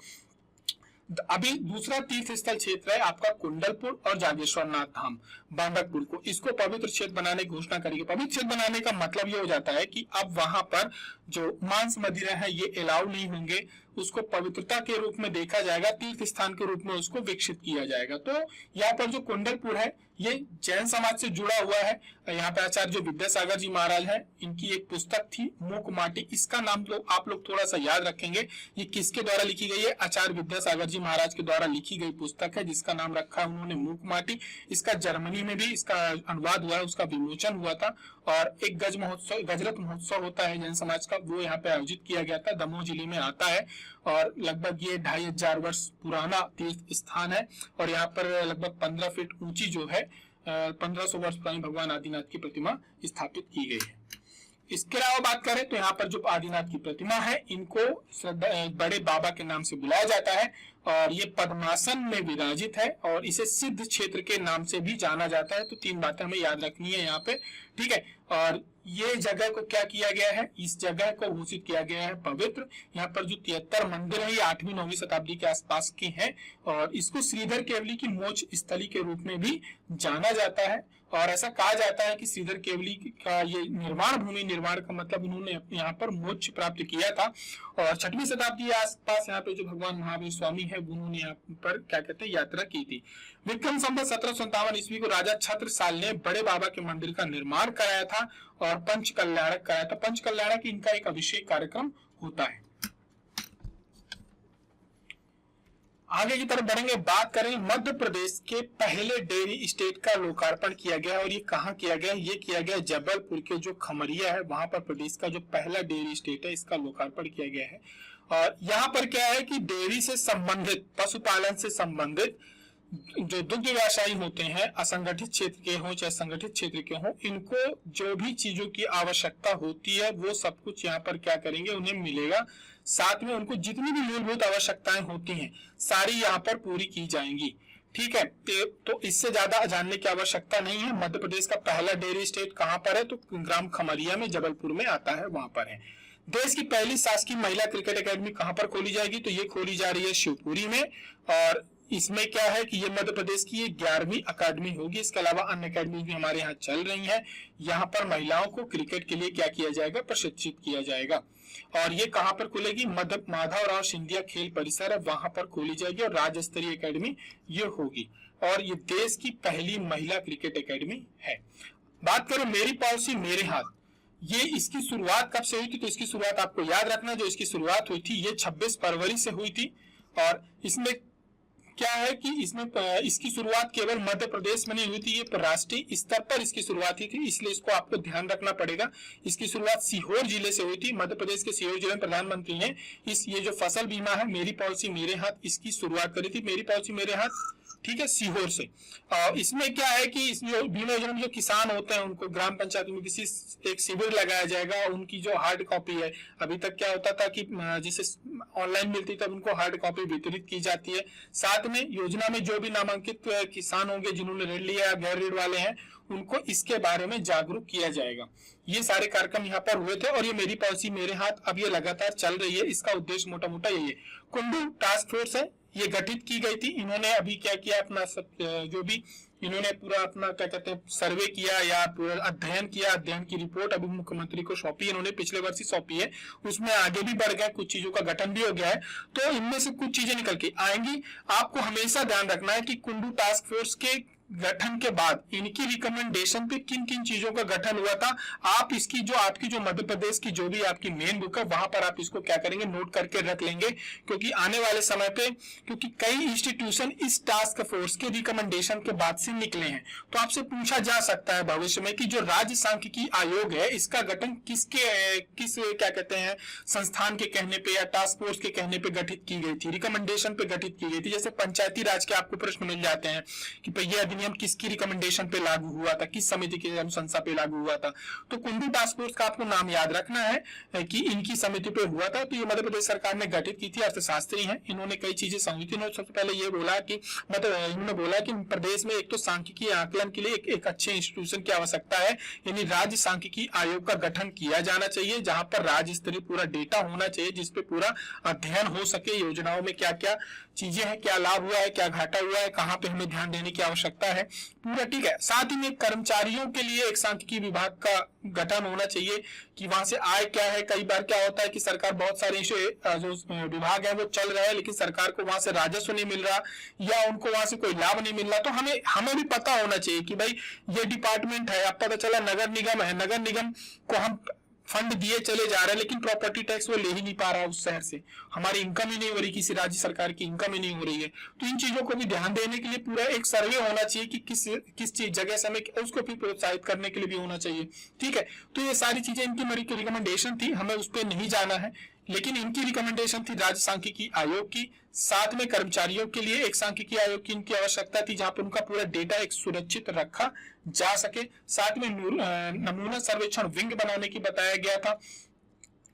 अभी दूसरा तीर्थ स्थल क्षेत्र है आपका कुंडलपुर और जागेश्वर नाथ धाम बांडकपुर को, इसको पवित्र क्षेत्र बनाने की घोषणा करेगी। पवित्र क्षेत्र बनाने का मतलब ये हो जाता है कि अब वहां पर जो मांस मदिरा है ये अलाउ नहीं होंगे, उसको पवित्रता के रूप में देखा जाएगा, तीर्थ स्थान के रूप में उसको विकसित किया जाएगा। तो यहाँ पर जो कुंडलपुर है ये जैन समाज से जुड़ा हुआ है। यहाँ पे आचार्य जो विद्यासागर जी महाराज हैं, इनकी एक पुस्तक थी मूक माटी, इसका नाम तो आप लोग थोड़ा सा याद रखेंगे। ये किसके द्वारा लिखी गई है? आचार्य विद्यासागर जी महाराज के द्वारा लिखी गई पुस्तक है जिसका नाम रखा है उन्होंने मूक माटी। इसका जर्मनी में भी इसका अनुवाद हुआ है, उसका विमोचन हुआ था और एक गजरत महोत्सव होता है जैन समाज का, वो यहाँ पे आयोजित किया गया था, दमोह जिले में आता है और लगभग ये 2500 वर्ष पुराना तीर्थ स्थान है और यहाँ पर लगभग 15 फीट ऊंची जो है 1500 वर्ष पुरानी भगवान आदिनाथ की प्रतिमा स्थापित की गई है। इसके अलावा बात करें तो यहाँ पर जो आदिनाथ की प्रतिमा है इनको बड़े बाबा के नाम से बुलाया जाता है और ये पद्मासन में विराजित है और इसे सिद्ध क्षेत्र के नाम से भी जाना जाता है। तो 3 बातें हमें याद रखनी है यहाँ पे, ठीक है। और ये जगह को क्या किया गया है? इस जगह को घोषित किया गया है पवित्र। यहाँ पर जो 73 मंदिर है ये 8वीं-9वीं शताब्दी के आसपास के हैं और इसको श्रीधर केवली की मोक्ष स्थली के रूप में भी जाना जाता है और ऐसा कहा जाता है कि श्रीधर केवली का ये निर्माण भूमि, निर्माण का मतलब उन्होंने यहाँ पर मोक्ष प्राप्त किया था और 6वीं शताब्दी के आसपास यहाँ पे जो भगवान महावीर स्वामी है उन्होंने यहाँ पर क्या कहते हैं यात्रा की थी। विक्रम संवत 1757 ईस्वी को राजा छत्रसाल ने बड़े बाबा के मंदिर का निर्माण कराया था और पंच कल्याणक कराया था। पंच कल्याणक इनका एक अभिषेक कार्यक्रम होता है। आगे की तरफ बढ़ेंगे, बात करें मध्य प्रदेश के पहले डेयरी स्टेट का लोकार्पण किया गया और ये कहाँ किया गया? ये किया गया जबलपुर के जो खमरिया है वहां पर प्रदेश का जो पहला डेयरी स्टेट है इसका लोकार्पण किया गया है। और यहाँ पर क्या है कि डेयरी से संबंधित, पशुपालन से संबंधित जो दुग्ध व्यवसायी होते हैं, असंगठित क्षेत्र के हों चाहे संगठित क्षेत्र के हों, इनको जो भी चीजों की आवश्यकता होती है वो सब कुछ यहाँ पर क्या करेंगे, उन्हें मिलेगा। साथ में उनको जितनी भी मूलभूत आवश्यकताएं होती हैं सारी यहाँ पर पूरी की जाएंगी, ठीक है। तो इससे ज्यादा जानने की आवश्यकता नहीं है। मध्य प्रदेश का पहला डेयरी स्टेट कहाँ पर है? तो ग्राम खमरिया में जबलपुर में आता है, वहां पर है। देश की पहली शासकीय महिला क्रिकेट एकेडमी कहां पर खोली जाएगी? तो ये खोली जा रही है शिवपुरी में और इसमें क्या है कि ये मध्य प्रदेश की 11वीं अकादमी होगी। इसके अलावा अन्य अकादमी भी हमारे यहाँ चल रही हैं। यहाँ पर महिलाओं को क्रिकेट के लिए क्या किया जाएगा? प्रशिक्षित किया जाएगा। और ये कहां पर खुलेगी? माधवराव सिंधिया खेल परिसर है, वहां पर खोली जाएगी और राज्य स्तरीय अकेडमी ये होगी और ये देश की पहली महिला क्रिकेट एकेडमी है। बात करें मेरी पॉलिसी मेरे हाथ, ये इसकी शुरुआत कब से हुई थी? तो इसकी शुरुआत आपको याद रखना, जो इसकी शुरुआत हुई थी ये 26 फरवरी से हुई थी और इसमें क्या है कि इसमें इसकी शुरुआत केवल मध्य प्रदेश में नहीं हुई थी, ये राष्ट्रीय स्तर पर इसकी शुरुआत हुई थी, इसलिए इसको आपको ध्यान रखना पड़ेगा। इसकी शुरुआत सीहोर जिले से हुई थी। मध्य प्रदेश के सीहोर जिले में प्रधानमंत्री ने ये जो फसल बीमा है मेरी पॉलिसी मेरे हाथ, इसकी शुरुआत करी थी। मेरी पॉलिसी मेरे हाथ, ठीक है, सीहोर से। इसमें क्या है कि इस बीमा योजना में जो किसान होते हैं उनको ग्राम पंचायत में किसी एक शिविर लगाया जाएगा। उनकी जो हार्ड कॉपी है, अभी तक क्या होता था कि जिसे ऑनलाइन मिलती तब उनको हार्ड कॉपी वितरित की जाती है। साथ में योजना में जो भी नामांकित किसान होंगे जिन्होंने ऋण लिया या गैर ऋण वाले हैं उनको इसके बारे में जागरूक किया जाएगा। ये सारे कार्यक्रम यहाँ पर हुए थे और ये मेरी पॉलिसी मेरे हाथ अब ये लगातार चल रही है। इसका उद्देश्य मोटा मोटा यही है। कुंडू टास्क फोर्स है, ये गठित की गई थी। इन्होंने अभी क्या किया, अपना जो भी इन्होंने पूरा अपना क्या कहते हैं सर्वे किया या पूरा अध्ययन किया, अध्ययन की रिपोर्ट अभी मुख्यमंत्री को सौंपी, इन्होंने पिछले वर्ष ही सौंपी है। उसमें आगे भी बढ़ गया, कुछ चीजों का गठन भी हो गया है, तो इनमें से कुछ चीजें निकल के आएंगी। आपको हमेशा ध्यान रखना है कि कुंडू टास्क फोर्स के गठन के बाद इनकी रिकमेंडेशन पे किन किन चीजों का गठन हुआ था, आप इसकी जो आपकी जो मध्य प्रदेश की जो भी आपकी मेन बुक है वहां पर आप इसको क्या करेंगे, नोट करके रख लेंगे, क्योंकि आने वाले समय पे क्योंकि कई इंस्टीट्यूशन इस टास्क फोर्स के रिकमेंडेशन के बाद से निकले हैं, तो आपसे पूछा जा सकता है भविष्य में कि जो राज्य सांख्यिकी आयोग है इसका गठन किस क्या कहते हैं संस्थान के कहने पे या टास्क फोर्स के कहने पे गठित की गई थी, रिकमेंडेशन पे गठित की गई थी। जैसे पंचायती राज के आपको प्रश्न मिल जाते हैं कि ये अधिनियम किसकी रिकमेंडेशन पे लागू हुआ था, किस समिति की अनुशंसा पे लागू हुआ था, तो कुंडू टास्क फोर्स का आपको नाम याद रखना है कि इनकी समिति पे हुआ था। तो ये मध्य प्रदेश सरकार ने गठित की थी, अर्थशास्त्री हैं, इन्होंने कई चीजें समझी थी। इन्होंने सबसे पहले ये बोला कि इन्होंने बोला कि प्रदेश में एक तो सांख्यिकी आकलन के लिए एक अच्छे इंस्टीट्यूशन की आवश्यकता है, यानी राज्य सांख्यिकी आयोग का गठन किया जाना चाहिए, जहां पर राज्य स्तरीय पूरा डेटा होना चाहिए, जिसपे पूरा अध्ययन हो सके, योजनाओं में क्या क्या चीजें हैं, क्या लाभ हुआ है, क्या घाटा हुआ है, कहां पे हमें ध्यान देने की आवश्यकता है, पूरा ठीक है। साथ ही में कर्मचारियों के लिए एक सांख्यिकी विभाग का गठन होना चाहिए कि वहां से आय क्या है। कई बार क्या होता है कि सरकार बहुत सारे जो विभाग है वो चल रहा है, लेकिन सरकार को वहां से राजस्व नहीं मिल रहा या उनको वहां से कोई लाभ नहीं मिल रहा, तो हमें भी पता होना चाहिए कि भाई ये डिपार्टमेंट है, अब पता चला नगर निगम है, नगर निगम को हम फंड दिए चले जा रहे हैं लेकिन प्रॉपर्टी टैक्स वो ले ही नहीं पा रहा उस शहर से, हमारी इनकम ही नहीं हो रही, किसी राज्य सरकार की इनकम ही नहीं हो रही है। तो इन चीजों को भी ध्यान देने के लिए पूरा एक सर्वे होना चाहिए कि किस चीज जगह से हमें उसको भी प्रोत्साहित करने के लिए भी होना चाहिए, ठीक है। तो ये सारी चीजें इनकी रिकमेंडेशन थी, हमें उस पर नहीं जाना है, लेकिन इनकी रिकमेंडेशन थी राज्य सांख्यिकी आयोग की। साथ में कर्मचारियों के लिए एक सांख्यिकी आयोग की इनकी आवश्यकता थी, जहां पर उनका पूरा डेटा एक सुरक्षित रखा जा सके। साथ में नमूना सर्वेक्षण विंग बनाने की बताया गया था,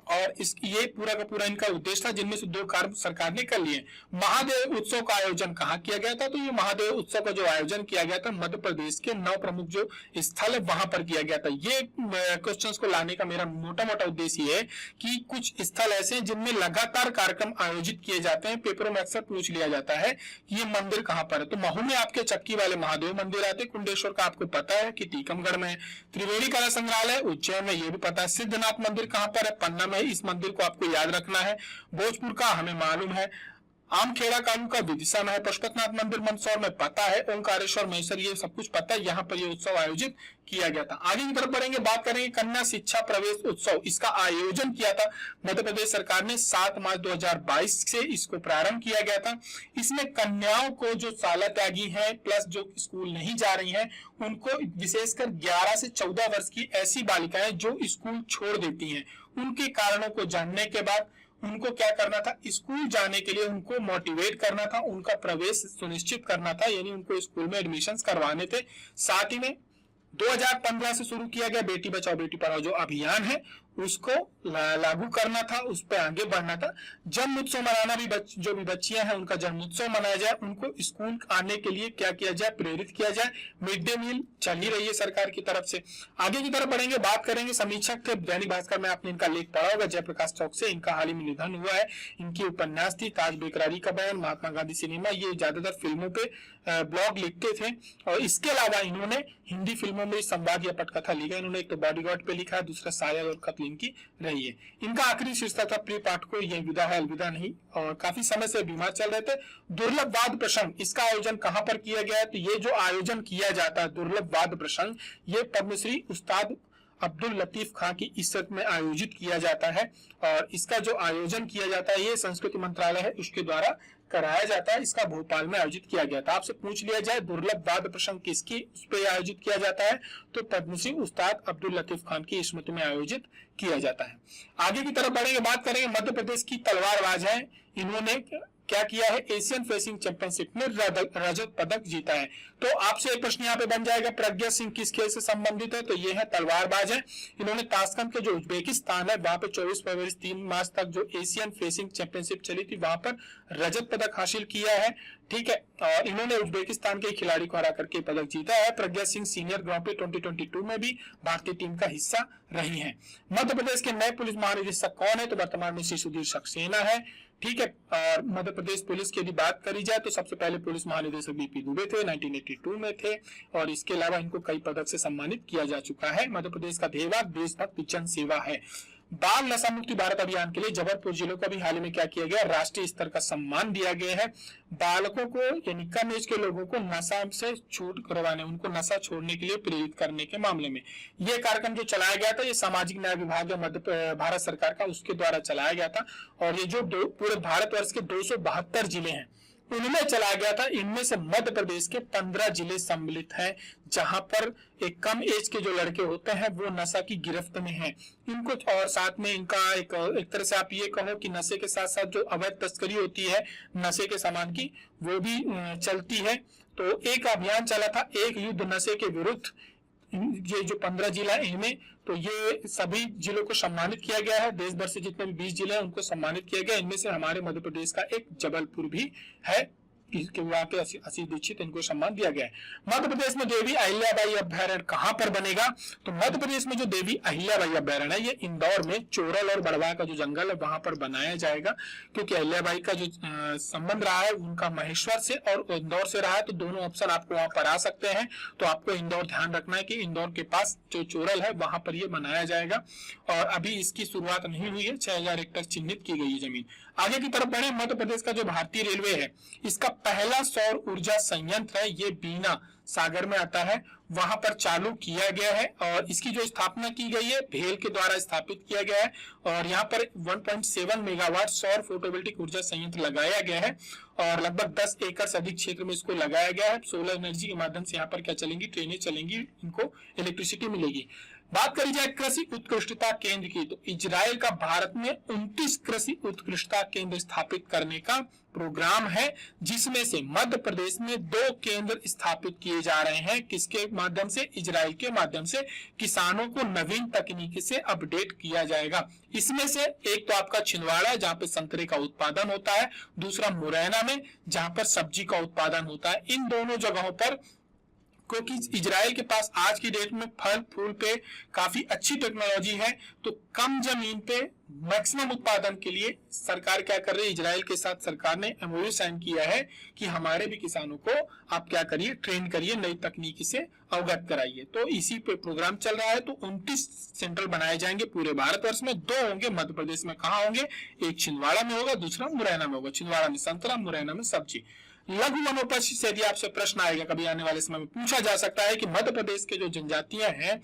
और ये पूरा का पूरा इनका उद्देश्य था, जिनमें से 2 कार्य सरकार ने कर लिए। महादेव उत्सव का आयोजन कहाँ किया गया था, तो ये महादेव उत्सव का जो आयोजन किया गया था मध्य प्रदेश के 9 प्रमुख जो स्थल है वहां पर किया गया था। ये क्वेश्चंस को लाने का मेरा मोटा मोटा उद्देश्य ये है कि कुछ स्थल ऐसे हैं जिनमें लगातार कार्यक्रम आयोजित किए जाते हैं, पेपरों में अक्सर पूछ लिया जाता है कि ये मंदिर कहाँ पर है। तो महू में आपके चक्की वाले महादेव मंदिर आते, कुंडेश्वर का आपको पता है कि टीकमगढ़ में, त्रिवेणी कला संग्रहालय उज्जैन में, ये भी पता है। सिद्धनाथ मंदिर कहाँ पर है, पन्ना में, इस मंदिर को आपको याद रखना है। भोजपुर का हमें मालूम है, आमखेड़ा कानू का विदिशा में है, पशुपतनाथ मंदिर मंदसौर में पता है, ओंकारेश्वर मैसर ये सब कुछ पता है, यहाँ पर ये उत्सव आयोजित किया गया था। आगे की तरफ बढ़ेंगे, बात करेंगे कन्या शिक्षा प्रवेश उत्सव। इसका आयोजन किया था मध्य प्रदेश सरकार ने 7 मार्च 2022 से इसको प्रारंभ किया गया था। इसमें कन्याओं को जो शाला त्यागी है प्लस जो स्कूल नहीं जा रही हैं, उनको विशेषकर 11 से 14 वर्ष की ऐसी बालिकाएं जो स्कूल छोड़ देती हैं, उनके कारणों को जानने के बाद उनको क्या करना था, स्कूल जाने के लिए उनको मोटिवेट करना था, उनका प्रवेश सुनिश्चित करना था, यानी उनको स्कूल में एडमिशंस करवाने थे। साथ ही में 2015 से शुरू किया गया बेटी बचाओ बेटी पढ़ाओ जो अभियान है उसको लागू करना था, उस पर आगे बढ़ना था। जन्म उत्सव मनाना भी जो भी बच्चियां हैं उनका जन्म उत्सव मनाया जाए, उनको स्कूल आने के लिए क्या किया जाए, प्रेरित किया जाए। मिड डे मील चल ही रही है सरकार की तरफ से। आगे की तरफ बढ़ेंगे, बात करेंगे समीक्षक थे दैनिक भास्कर में, आपने इनका लेख पढ़ा होगा, जयप्रकाश चौकसे। इनका हाल ही में निधन हुआ है। इनकी उपन्यास थी ताज बेकरारी का बयान, महात्मा गांधी सिनेमा, ये ज्यादातर फिल्मों पे ब्लॉग लिखते थे। और इसके अलावा इन्होंने हिंदी फिल्मों में संवाद या पटकथा लिखा। इन्होंने एक तो बॉडीगार्ड पे लिखा है, दूसरा साया और कत्ल इनकी रही है। इनका आखिरी शीर्षक था प्रिय पाठकों ये विदा है अलविदा नहीं, और काफी समय से बीमार चल रहे थे। दुर्लभ वाद प्रसंग, इसका आयोजन कहां पर किया गया है, तो ये जो आयोजन किया जाता है दुर्लभ वाद प्रसंग, ये पद्मश्री उस्ताद अब्दुल लतीफ खां की इज्जत में आयोजित किया जाता है। और इसका जो आयोजन किया जाता है ये संस्कृति मंत्रालय है उसके द्वारा कराया जाता है। इसका भोपाल में आयोजित किया गया था। आपसे पूछ लिया जाए दुर्लभ वाद प्रसंग किसकी उस पर आयोजित किया जाता है, तो पद्मश्री उस्ताद अब्दुल लतीफ खान की स्मृति में आयोजित किया जाता है। आगे की तरफ बढ़ेंगे, बात करेंगे मध्य प्रदेश की तलवारबाज है। इन्होंने क्या किया है, एशियन फेंसिंग चैंपियनशिप में रजत पदक जीता है। तो आपसे एक प्रश्न यहाँ पे बन जाएगा, प्रज्ञा सिंह किस खेल से संबंधित है, तो ये है तलवारबाज है। इन्होंने ताशकंद के जो उज्बेकिस्तान है वहां पे 24 फरवरी 3 मार्च तक जो एशियन फेंसिंग चैंपियनशिप चली थी वहां पर रजत पदक हासिल किया है, ठीक है। और इन्होंने उज्बेकिस्तान के खिलाड़ी को हरा करके पदक जीता है। प्रज्ञा सिंह सीनियर ग्रां प्री 2022 में भी भारतीय टीम का हिस्सा रही है। मध्य प्रदेश के नए पुलिस महानिदेशक कौन है, तो वर्तमान में श्री सुधीर सक्सेना है, ठीक है। और मध्य प्रदेश पुलिस की यदि बात करी जाए तो सबसे पहले पुलिस महानिदेशक बीपी दुबे थे, 1982 में थे। और इसके अलावा इनको कई पदक से सम्मानित किया जा चुका है। मध्य प्रदेश का ध्येयवाक्य देशभक्ति जन सेवा है। बाल नशा मुक्ति भारत अभियान के लिए जबलपुर जिले को भी हाल ही में क्या किया गया, राष्ट्रीय स्तर का सम्मान दिया गया है। बालकों को यानी कम एज के लोगों को नशा से छूट करवाने, उनको नशा छोड़ने के लिए प्रेरित करने के मामले में ये कार्यक्रम जो चलाया गया था, ये सामाजिक न्याय विभाग भारत सरकार का उसके द्वारा चलाया गया था। और ये जो पूरे भारतवर्ष के 272 जिले हैं उनमें चलाया गया था। इनमें से मध्य प्रदेश के 15 जिले सम्मिलित हैं, जहां पर एक कम एज के जो लड़के होते हैं वो नशा की गिरफ्त में हैं। इनको और साथ में इनका एक तरह से आप ये कहो कि नशे के साथ साथ जो अवैध तस्करी होती है नशे के सामान की, वो भी चलती है। तो एक अभियान चला था, एक युद्ध नशे के विरुद्ध। ये जो 15 जिला इनमें, तो ये सभी जिलों को सम्मानित किया गया है। देश भर से जितने भी 20 जिले हैं उनको सम्मानित किया गया। इनमें से हमारे मध्य प्रदेश का एक जबलपुर भी है, इसके वहां पे आशीष दीक्षित, इनको सम्मान दिया गया है। मध्य प्रदेश में देवी अहिल्याबाई अभ्यारण्य कहां पर बनेगा, तो मध्य प्रदेश में जो देवी अहिल्याबाई अभ्यारण्य है ये इंदौर में चोरल और बड़वा का जो जंगल है वहां पर बनाया जाएगा। क्योंकि अहिल्याबाई का जो संबंध रहा है उनका महेश्वर से और इंदौर से रहा है, तो दोनों ऑप्शन आपको वहां पर आ सकते हैं। तो आपको इंदौर ध्यान रखना है कि इंदौर के पास जो चोरल है वहां पर ये बनाया जाएगा। और अभी इसकी शुरुआत नहीं हुई है, 6000 हेक्टेयर चिन्हित की गई है जमीन। आगे की तरफ बढ़े, मध्य प्रदेश का जो भारतीय रेलवे है इसका पहला सौर ऊर्जा संयंत्र है, ये बीना सागर में आता है, वहां पर चालू किया गया है। और इसकी जो स्थापना की गई है भेल के द्वारा स्थापित किया गया है। और यहाँ पर 1.7 मेगावाट सौर फोटोवोल्टिक ऊर्जा संयंत्र लगाया गया है और लगभग 10 एकड़ से अधिक क्षेत्र में इसको लगाया गया है। सोलर एनर्जी के माध्यम से यहाँ पर क्या चलेंगी, ट्रेनें चलेंगी, इनको इलेक्ट्रिसिटी मिलेगी। बात करी जाए कृषि उत्कृष्टता केंद्र की, तो इजराइल का भारत में 29 कृषि उत्कृष्टता केंद्र स्थापित करने का प्रोग्राम है, जिसमें से मध्य प्रदेश में 2 केंद्र स्थापित किए जा रहे हैं। किसके माध्यम से, इजराइल के माध्यम से किसानों को नवीन तकनीकी से अपडेट किया जाएगा। इसमें से एक तो आपका छिंदवाड़ा है जहां पे संतरे का उत्पादन होता है, दूसरा मुरैना में जहां पर सब्जी का उत्पादन होता है। इन दोनों जगहों पर, क्योंकि इजराइल के पास आज की डेट में फल फूल पे काफी अच्छी टेक्नोलॉजी है, तो कम जमीन पे मैक्सिमम उत्पादन के लिए सरकार क्या कर रही है, इजराइल के साथ सरकार ने एमओयू साइन किया है कि हमारे भी किसानों को आप क्या करिए, ट्रेन करिए, नई तकनीकी से अवगत कराइए। तो इसी पे प्रोग्राम चल रहा है। तो 29 सेंटर बनाए जाएंगे पूरे भारतवर्ष में, 2 होंगे मध्य प्रदेश में। कहाँ होंगे, एक छिंदवाड़ा में होगा, दूसरा मुरैना में होगा। छिंदवाड़ा में संतरा, मुरैना में सब्जी। लघु वनोपज से यदि आपसे प्रश्न आएगा कभी आने वाले समय में, पूछा जा सकता है कि मध्य प्रदेश के जो जनजातियां हैं,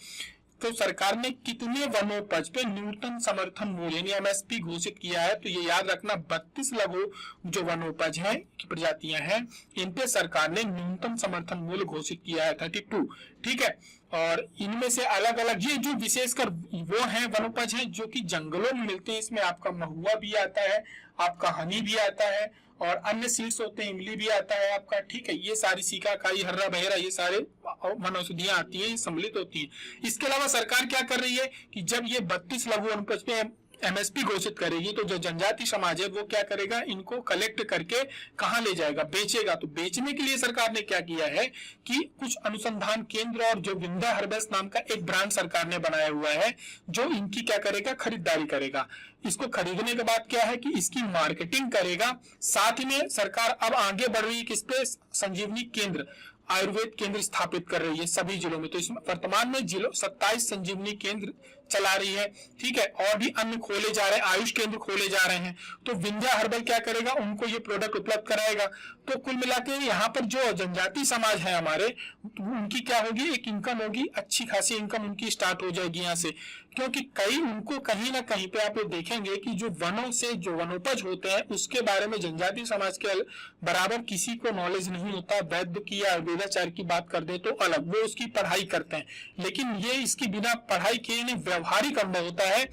तो सरकार ने कितने वनोपज पे न्यूनतम समर्थन मूल्य यानी एमएसपी घोषित किया है। तो ये याद रखना, 32 लघु जो वनोपज है की प्रजातियां हैं, इन पे सरकार ने न्यूनतम समर्थन मूल्य घोषित किया है 32। ठीक है, और इनमें से अलग अलग ये जो विशेषकर वो हैं वनोपज हैं जो कि जंगलों में मिलते हैं। इसमें आपका महुआ भी आता है, आपका हनी भी आता है और अन्य सीड्स होते हैं, इमली भी आता है आपका। ठीक है, ये सारी सीकाकाई, हर्रा बहेरा, ये सारे वनौषधियां आती हैं, सम्मिलित होती हैं। इसके अलावा सरकार क्या कर रही है कि जब ये 32 लघु वनोपज पे एमएसपी घोषित करेगी, तो जो जनजाति समाज है वो क्या करेगा, इनको कलेक्ट करके कहाँ ले जाएगा, बेचेगा। तो बेचने के लिए सरकार ने क्या किया है कि कुछ अनुसंधान केंद्र और जो विंध्या हार्वेस्ट नाम का एक ब्रांड सरकार ने बनाया हुआ है, जो इनकी क्या करेगा, खरीदारी करेगा। इसको खरीदने के बाद क्या है कि इसकी मार्केटिंग करेगा। साथ ही में सरकार अब आगे बढ़ रही है किस पे, संजीवनी केंद्र, आयुर्वेद केंद्र स्थापित कर रही है सभी जिलों में। तो इसमें वर्तमान में जिलों 27 संजीवनी केंद्र चला रही है। ठीक है, और भी अन्य खोले जा रहे हैं, आयुष केंद्र खोले जा रहे हैं। तो विंध्या हर्बल क्या करेगा, उनको ये प्रोडक्ट उपलब्ध कराएगा। तो कुल मिलाकर यहाँ पर जो जनजाति समाज है हमारे, उनकी क्या होगी, एक इनकम होगी, अच्छी खासी इनकम उनकी स्टार्ट हो जाएगी यहाँ से। क्योंकि उनको कहीं ना कहीं पे आप ये देखेंगे कि जो वनों से जो वनोपज होते हैं उसके बारे में जनजाति समाज के बराबर किसी को नॉलेज नहीं होता। वैद्य की या आयुर्वेदाचार्य की बात कर दे तो अलग, वो उसकी पढ़ाई करते हैं, लेकिन ये इसकी बिना पढ़ाई किए नहीं व्यवहारिक अनुभव होता है।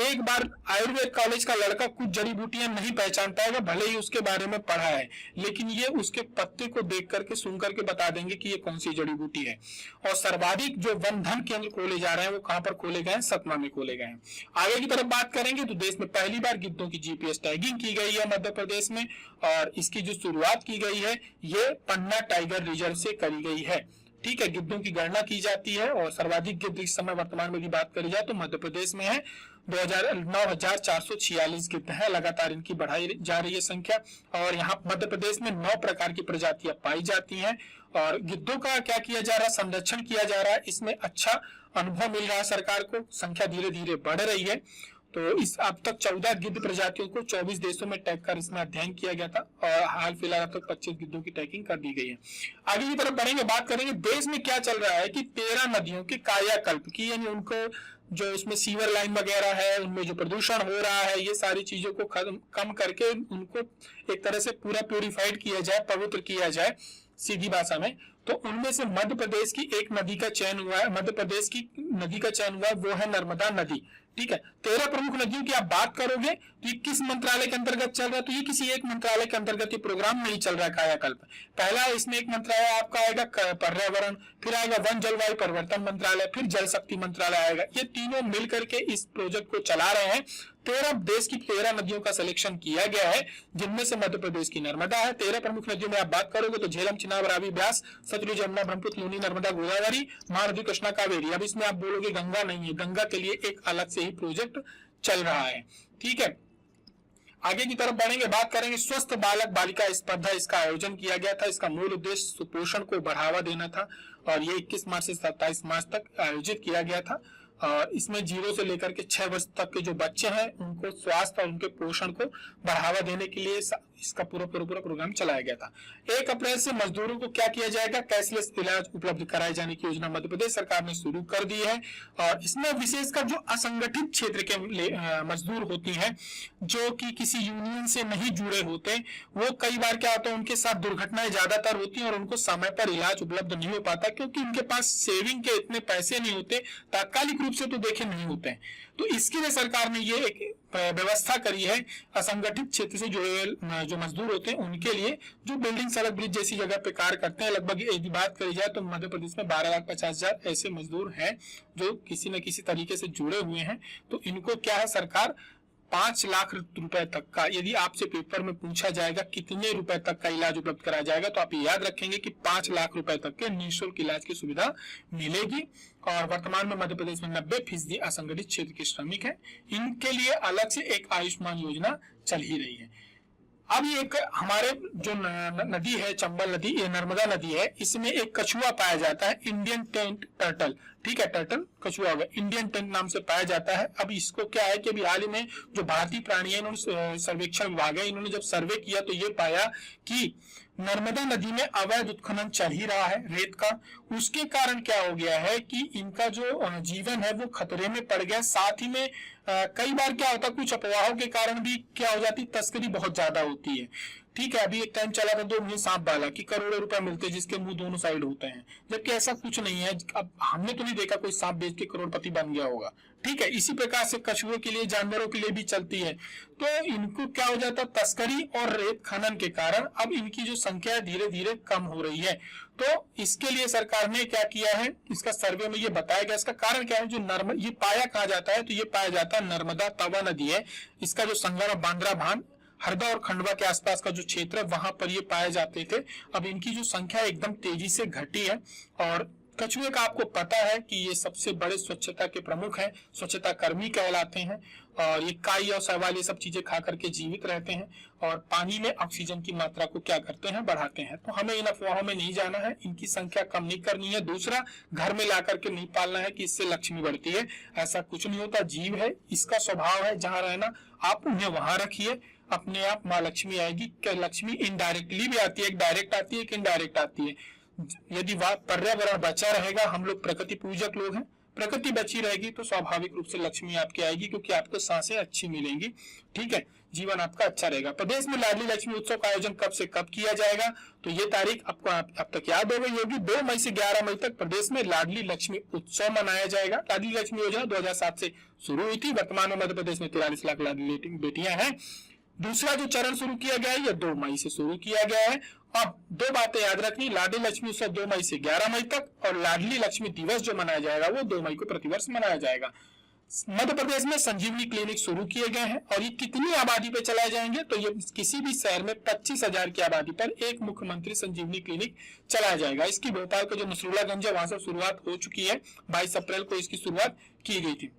एक बार आयुर्वेद कॉलेज का लड़का कुछ जड़ी बूटियां नहीं पहचान पाएगा, भले ही उसके बारे में पढ़ा है, लेकिन ये उसके पत्ते को देख करके सुन करके बता देंगे कि ये कौन सी जड़ी बूटी है। और सर्वाधिक जो वन धन केंद्र खोले जा रहे हैं वो कहां पर खोले गए हैं, सतना में खोले गए हैं। आगे की तरफ बात करेंगे तो देश में पहली बार गिद्धों की जीपीएस टैगिंग की गई है मध्य प्रदेश में, और इसकी जो शुरुआत की गई है ये पन्ना टाइगर रिजर्व से करी गई है। ठीक है, गिद्धों की गणना की जाती है और सर्वाधिक गिद्ध इस समय वर्तमान में की बात करी जाए तो मध्य प्रदेश में है। 9446 गिद्ध है, लगातार इनकी बढ़ाई जा रही है संख्या। और यहाँ मध्य प्रदेश में 9 प्रकार की प्रजातियां पाई जाती हैं। और गिद्धों का क्या किया जा रहा है, संरक्षण किया जा रहा है, इसमें अच्छा अनुभव मिल रहा है सरकार को, संख्या धीरे धीरे बढ़ रही है। तो इस अब तक 14 गिद्ध प्रजातियों को 24 देशों में टैग कर इसमें अध्ययन किया गया था और हाल फिलहाल अब तक 25 गिद्धों की टैगिंग कर दी गई है। आगे की तरफ बढ़ेंगे, बात करेंगे देश में क्या चल रहा है कि 13 नदियों के कायाकल्प की, यानी उनको जो इसमें सीवर लाइन वगैरह है, उनमें जो प्रदूषण हो रहा है, ये सारी चीजों को कम करके उनको एक तरह से पूरा प्यूरिफाइड किया जाए, पवित्र किया जाए सीधी भाषा में। तो उनमें से मध्य प्रदेश की एक नदी का चयन हुआ है, मध्य प्रदेश की नदी का चयन हुआ है, वो है नर्मदा नदी। ठीक है, 13 प्रमुख नदियों की आप बात करोगे तो ये किस मंत्रालय के अंतर्गत चल रहा है, तो ये किसी एक मंत्रालय के अंतर्गत ये प्रोग्राम नहीं चल रहा है कायाकल्प। पहला इसमें एक मंत्रालय आपका आएगा पर्यावरण, फिर आएगा वन जलवायु परिवर्तन मंत्रालय, फिर जल शक्ति मंत्रालय आएगा। ये तीनों मिलकर के इस प्रोजेक्ट को चला रहे हैं। 13 देश की 13 नदियों का सिलेक्शन किया गया है, जिनमें से मध्य प्रदेश की नर्मदा है। 13 प्रमुख नदियों में आप बात करोगे तो झेलम, चिनाब, रावी, ब्यास, सतलुज, यमुना, ब्रह्मपुत्र, लूनी, नर्मदा, गोदावरी, महानदी, कृष्णा, कावेरी। अब इसमें आप बोलोगे गंगा नहीं है, गंगा के लिए एक अलग से ही प्रोजेक्ट चल रहा है। ठीक है, आगे की तरफ बढ़ेंगे, बात करेंगे स्वस्थ बालक बालिका स्पर्धा, इसका आयोजन किया गया था। इसका मूल उद्देश्य सुपोषण को बढ़ावा देना था और ये 21 मार्च से 27 मार्च तक आयोजित किया गया था। और इसमें 0 से लेकर के 6 वर्ष तक के जो बच्चे हैं उनको स्वास्थ्य और उनके पोषण को बढ़ावा देने के लिए इसका पूरा प्रोग्राम चलाया गया था। 1 अप्रैल से मजदूरों को क्या किया जाएगा, कैशलेस इलाज उपलब्ध कराए जाने की योजना मध्य प्रदेश सरकार ने शुरू कर दी है। और इसमें विशेषकर जो असंगठित क्षेत्र के मजदूर होती हैं, जो कि किसी यूनियन से नहीं जुड़े होते, वो कई बार क्या होता है उनके साथ दुर्घटनाएं ज्यादातर होती हैं और उनको समय पर इलाज उपलब्ध नहीं हो पाता, क्योंकि उनके पास सेविंग के इतने पैसे नहीं होते, तात्कालिक रूप से तो देखे नहीं होते हैं। तो इसके लिए सरकार ने ये एक व्यवस्था करी है असंगठित क्षेत्र से जुड़े जो मजदूर होते हैं उनके लिए, जो बिल्डिंग, सड़क, ब्रिज जैसी जगह पे कार्य करते हैं। लगभग यदि बात करी जाए तो मध्य प्रदेश में 12,50,000 ऐसे मजदूर हैं जो किसी न किसी तरीके से जुड़े हुए हैं। तो इनको क्या है, सरकार 5 लाख रुपए तक का, यदि आपसे पेपर में पूछा जाएगा कितने रुपए तक का इलाज उपलब्ध कराया जाएगा, तो आप याद रखेंगे कि 5 लाख रुपए तक के निःशुल्क इलाज की सुविधा मिलेगी। और वर्तमान में मध्य प्रदेश में 90% असंगठित क्षेत्र के श्रमिक हैं, इनके लिए अलग से एक आयुष्मान योजना चल ही रही है। अब ये एक हमारे जो नदी है, चंबल नदी, ये नर्मदा नदी है, इसमें एक कछुआ पाया जाता है, इंडियन टेंट टर्टल। ठीक है, टर्टल कछुआ हो गया, इंडियन टेंट नाम से पाया जाता है। अब इसको क्या है कि अभी हाल ही में जो भारतीय प्राणी है, इन्होंने सर्वेक्षण विभाग है, इन्होंने जब सर्वे किया तो ये पाया कि नर्मदा नदी में अवैध उत्खनन चल ही रहा है रेत का। उसके कारण क्या हो गया है कि इनका जो जीवन है वो खतरे में पड़ गया। साथ ही में कई बार क्या होता है, कुछ अफवाहों के कारण भी क्या हो जाती, तस्करी बहुत ज्यादा होती है। ठीक है, अभी एक टाइम चला था 2 मुंह सांप वाला कि करोड़ों रुपए मिलते हैं जिसके मुंह दोनों साइड होते हैं, जबकि ऐसा कुछ नहीं है। अब हमने तो नहीं देखा कोई सांप बेच के करोड़पति बन गया होगा। ठीक है, इसी प्रकार से कछुओं के लिए, जानवरों के लिए भी चलती है। तो इनको क्या हो जाता, तस्करी और रेत खनन के कारण अब इनकी जो संख्या धीरे धीरे कम हो रही है। तो इसके लिए सरकार ने क्या किया है, इसका सर्वे में ये बताया गया। इसका कारण क्या है, जो ये पाया कहा जाता है, तो ये पाया जाता है नर्मदा तवा नदी है, इसका जो संगम बांद्रा भान, हरदा और खंडवा के आसपास का जो क्षेत्र है वहां पर ये पाए जाते थे। अब इनकी जो संख्या एकदम तेजी से घटी है। और कछुए का आपको पता है कि ये सबसे बड़े स्वच्छता के प्रमुख हैं, स्वच्छता कर्मी कहलाते हैं। और ये काई और शैवाल ये सब चीजें खा करके जीवित रहते हैं और पानी में ऑक्सीजन की मात्रा को क्या करते हैं, बढ़ाते हैं। तो हमें इन अफवाहों में नहीं जाना है, इनकी संख्या कम नहीं करनी है। दूसरा, घर में ला करके नहीं पालना है कि इससे लक्ष्मी बढ़ती है, ऐसा कुछ नहीं होता। जीव है, इसका स्वभाव है जहां रहना, आप उन्हें वहां रखिए, अपने आप माँ लक्ष्मी आएगी। क्या लक्ष्मी इनडायरेक्टली भी आती है, एक डायरेक्ट आती है, एक इनडायरेक्ट आती है। यदि पर्यावरण बचा रहेगा, हम लोग प्रकृति पूजक लोग हैं, प्रकृति बची रहेगी तो स्वाभाविक रूप से लक्ष्मी आपकी आएगी, क्योंकि आपको सांसें अच्छी मिलेंगी। ठीक है, जीवन आपका अच्छा रहेगा। प्रदेश में लाडली लक्ष्मी उत्सव का आयोजन कब से कब किया जाएगा, तो ये तारीख आपको अब तक याद हो गई होगी। 2 मई से 11 मई तक प्रदेश में लाडली लक्ष्मी उत्सव मनाया जाएगा। लाडली लक्ष्मी योजना 2007 से शुरू हुई थी। वर्तमान में मध्य प्रदेश में 43 लाख लाडली बेटियां हैं। दूसरा जो चरण शुरू किया गया है, यह 2 मई से शुरू किया गया है। अब 2 बातें याद रखनी, लाडली लक्ष्मी उत्सव 2 मई से 11 मई तक, और लाडली लक्ष्मी दिवस जो मनाया जाएगा वो 2 मई को प्रतिवर्ष मनाया जाएगा। मध्य प्रदेश में संजीवनी क्लिनिक शुरू किए गए हैं। और ये कितनी आबादी पे चलाए जाएंगे, तो ये किसी भी शहर में 25,000 की आबादी पर एक मुख्यमंत्री संजीवनी क्लिनिक चलाया जाएगा। इसकी भोपाल का जो नसरुल्लागंज है वहां से शुरुआत हो चुकी है, 22 अप्रैल को इसकी शुरुआत की गई थी।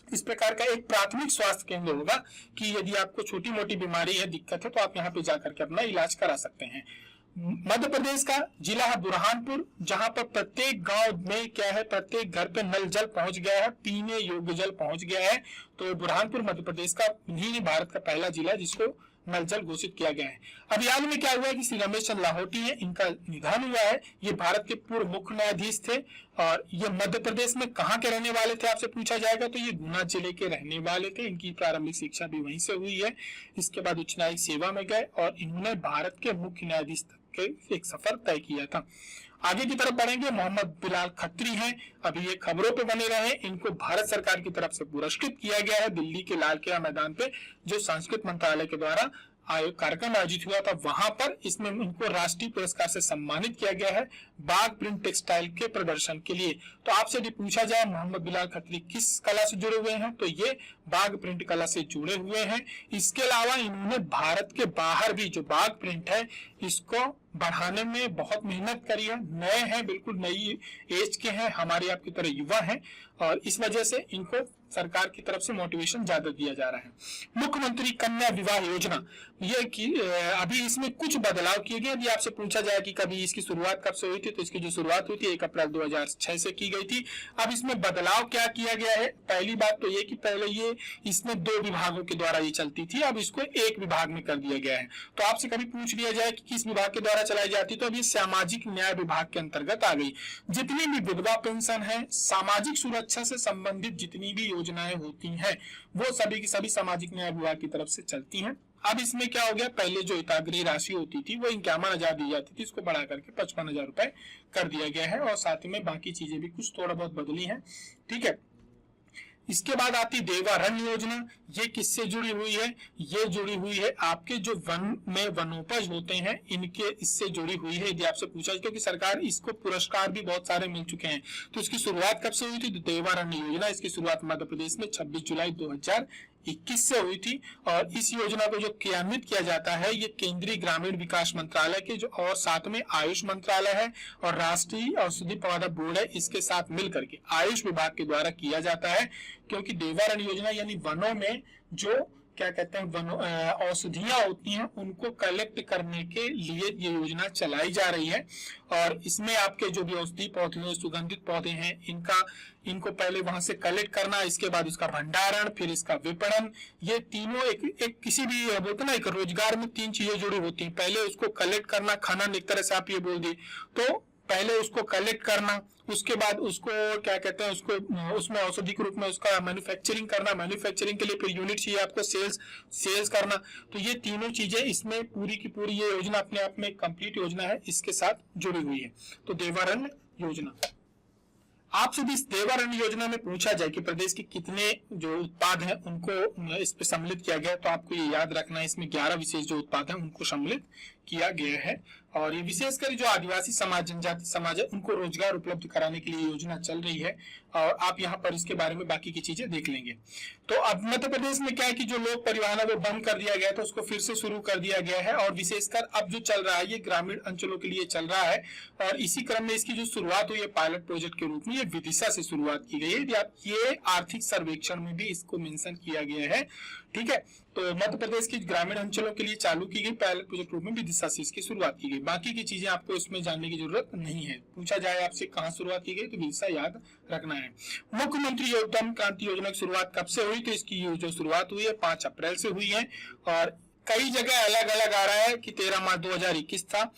इस प्रकार का एक प्राथमिक स्वास्थ्य केंद्र होगा कि यदि आपको छोटी मोटी बीमारी है, दिक्कत है, तो आप यहाँ पे जाकर के अपना इलाज करा सकते हैं। मध्य प्रदेश का जिला है बुरहानपुर, जहां पर प्रत्येक गांव में क्या है, प्रत्येक घर पे नल जल पहुंच गया है, पीने योग्य जल पहुंच गया है। तो बुरहानपुर मध्य प्रदेश का ही भारत का पहला जिला जिसको नल जल घोषित किया गया है। अभी हाल में क्या हुआ है कि श्री रमेश चंद्र लाहौटी है, इनका निधन हुआ है। ये भारत के पूर्व मुख्य न्यायाधीश थे और ये मध्य प्रदेश में कहाँ के रहने वाले थे आपसे पूछा जाएगा तो ये गुना जिले के रहने वाले थे। इनकी प्रारंभिक शिक्षा भी वहीं से हुई है। इसके बाद उच्च न्यायिक सेवा में गए और इन्होंने भारत के मुख्य न्यायाधीश तक के एक सफर तय किया था। आगे की तरफ बढ़ेंगे, मोहम्मद बिलाल खत्री हैं, अभी ये खबरों पे बने रहे। इनको भारत सरकार की तरफ से पुरस्कृत किया गया है दिल्ली के लाल किला मैदान पे, जो संस्कृत मंत्रालय के द्वारा कार्यक्रम आयोजित हुआ था, वहां पर इसमें उनको राष्ट्रीय पुरस्कार से सम्मानित किया गया है बाग प्रिंट टेक्सटाइल के प्रदर्शन के लिए। तो आपसे यदि पूछा जाए मोहम्मद बिलाल खत्री किस कला से जुड़े हुए हैं तो ये बाग प्रिंट कला से जुड़े हुए हैं। इसके अलावा इन्होंने भारत के बाहर भी जो बाग प्रिंट है इसको बढ़ाने में बहुत मेहनत करी है। नए हैं, बिल्कुल नई एज के हैं, हमारे आपकी तरह युवा हैं और इस वजह से इनको सरकार की तरफ से मोटिवेशन ज्यादा दिया जा रहा है। मुख्यमंत्री कन्या विवाह योजना, ये कि अभी इसमें कुछ बदलाव किए गए। यदि आपसे पूछा जाए कि कभी इसकी शुरुआत कब से हुई थी तो इसकी जो शुरुआत हुई थी 1 अप्रैल 2006 से की गई थी। अब इसमें बदलाव क्या किया गया है, पहली बात तो ये कि पहले ये इसमें 2 विभागों के द्वारा ये चलती थी, अब इसको 1 विभाग में कर दिया गया है। तो आपसे कभी पूछ लिया जाए कि किस विभाग के द्वारा चलाई जाती तो अब ये सामाजिक न्याय विभाग के अंतर्गत आ गई। जितनी भी विधवा पेंशन है, सामाजिक सुरक्षा से संबंधित जितनी भी योजनाएं होती हैं वो सभी की सभी सामाजिक न्याय विभाग की तरफ से चलती हैं। अब इसमें क्या हो गया, पहले जो इताग्री राशि होती थी वो 51,000 दी जाती थी, इसको बढ़ा करके 55,000 रुपए कर दिया गया है और साथ में बाकी चीजें भी कुछ थोड़ा बहुत बदली हैं। ठीक है, इसके बाद आती देवारण्य योजना। ये किससे जुड़ी हुई है, ये जुड़ी हुई है आपके जो वन में वनोपज होते हैं इनके, इससे जुड़ी हुई है। यदि आपसे पूछा क्योंकि सरकार इसको पुरस्कार भी बहुत सारे मिल चुके हैं। तो इसकी शुरुआत कब से हुई थी, देवारण्य योजना, इसकी शुरुआत मध्य प्रदेश में 26 जुलाई 2021 से हुई थी और इस योजना को जो क्रियान्वित किया जाता है ये केंद्रीय ग्रामीण विकास मंत्रालय के जो और साथ में आयुष मंत्रालय है और राष्ट्रीय औषधि पौधा बोर्ड है, इसके साथ मिलकर के आयुष विभाग के द्वारा किया जाता है। क्योंकि देवारण्य योजना यानी वनों में जो क्या कहते हैं औषधियां होती हैं उनको कलेक्ट करने के लिए ये योजना चलाई जा रही है और इसमें आपके जो भी औषधि पौधे, सुगंधित पौधे हैं इनको पहले वहां से कलेक्ट करना, इसके बाद उसका भंडारण, फिर इसका विपणन, ये तीनों एक किसी भी बोलते ना एक रोजगार में 3 चीजें जुड़ी होती हैं। पहले उसको कलेक्ट करना, खनन एक तरह से आप ये बोल दी, तो पहले उसको कलेक्ट करना, उसके बाद उसको क्या कहते हैं उसमें औषधि के रूप में उसका मैन्युफैक्चरिंग करना, मैन्युफैक्चरिंग के लिए फिर यूनिट चाहिए आपको सेल्स करना। तो ये तीनों चीजें इसमें पूरी की पूरी ये योजना अपने आप में एक कंप्लीट योजना है, इसके साथ जुड़ी हुई है। तो देवारण्य योजना, आपसे भी इस देवारण्य योजना में पूछा जाए कि प्रदेश के कितने जो उत्पाद हैं उनको इस पे सम्मिलित किया गया, तो आपको ये याद रखना है इसमें 11 विशेष जो उत्पाद हैं उनको सम्मिलित किया गया है और ये विशेषकर जो आदिवासी समाज, जनजाति समाज है उनको रोजगार उपलब्ध कराने के लिए योजना चल रही है और आप यहाँ पर इसके बारे में बाकी की चीजें देख लेंगे। तो अब मध्य प्रदेश में क्या है कि जो लोक परिवहन है वो बंद कर दिया गया था, उसको फिर से शुरू कर दिया गया है और विशेषकर अब जो चल रहा है ये ग्रामीण अंचलों के लिए चल रहा है और इसी क्रम में इसकी जो शुरुआत हुई है पायलट प्रोजेक्ट के रूप में ये विदिशा से शुरुआत की गई है। ये आर्थिक सर्वेक्षण में भी इसको मेंशन किया गया है। ठीक है, तो मध्य प्रदेश के ग्रामीण अंचलों के लिए चालू की गई पायलट प्रोजेक्ट रूप में विदिशा से इसकी शुरुआत की गई। बाकी की चीजें आपको इसमें जानने की जरूरत नहीं है। पूछा जाए आपसे कहाँ शुरुआत की गई तो विदिशा याद रखना है। मुख्यमंत्री योगदान क्रांति योजना की शुरुआत कब से हुई, तो इसकी जो शुरुआत हुई है 5 अप्रैल से हुई है और कई जगह अलग अलग आ रहा है कि 13 मार्च 2021 था।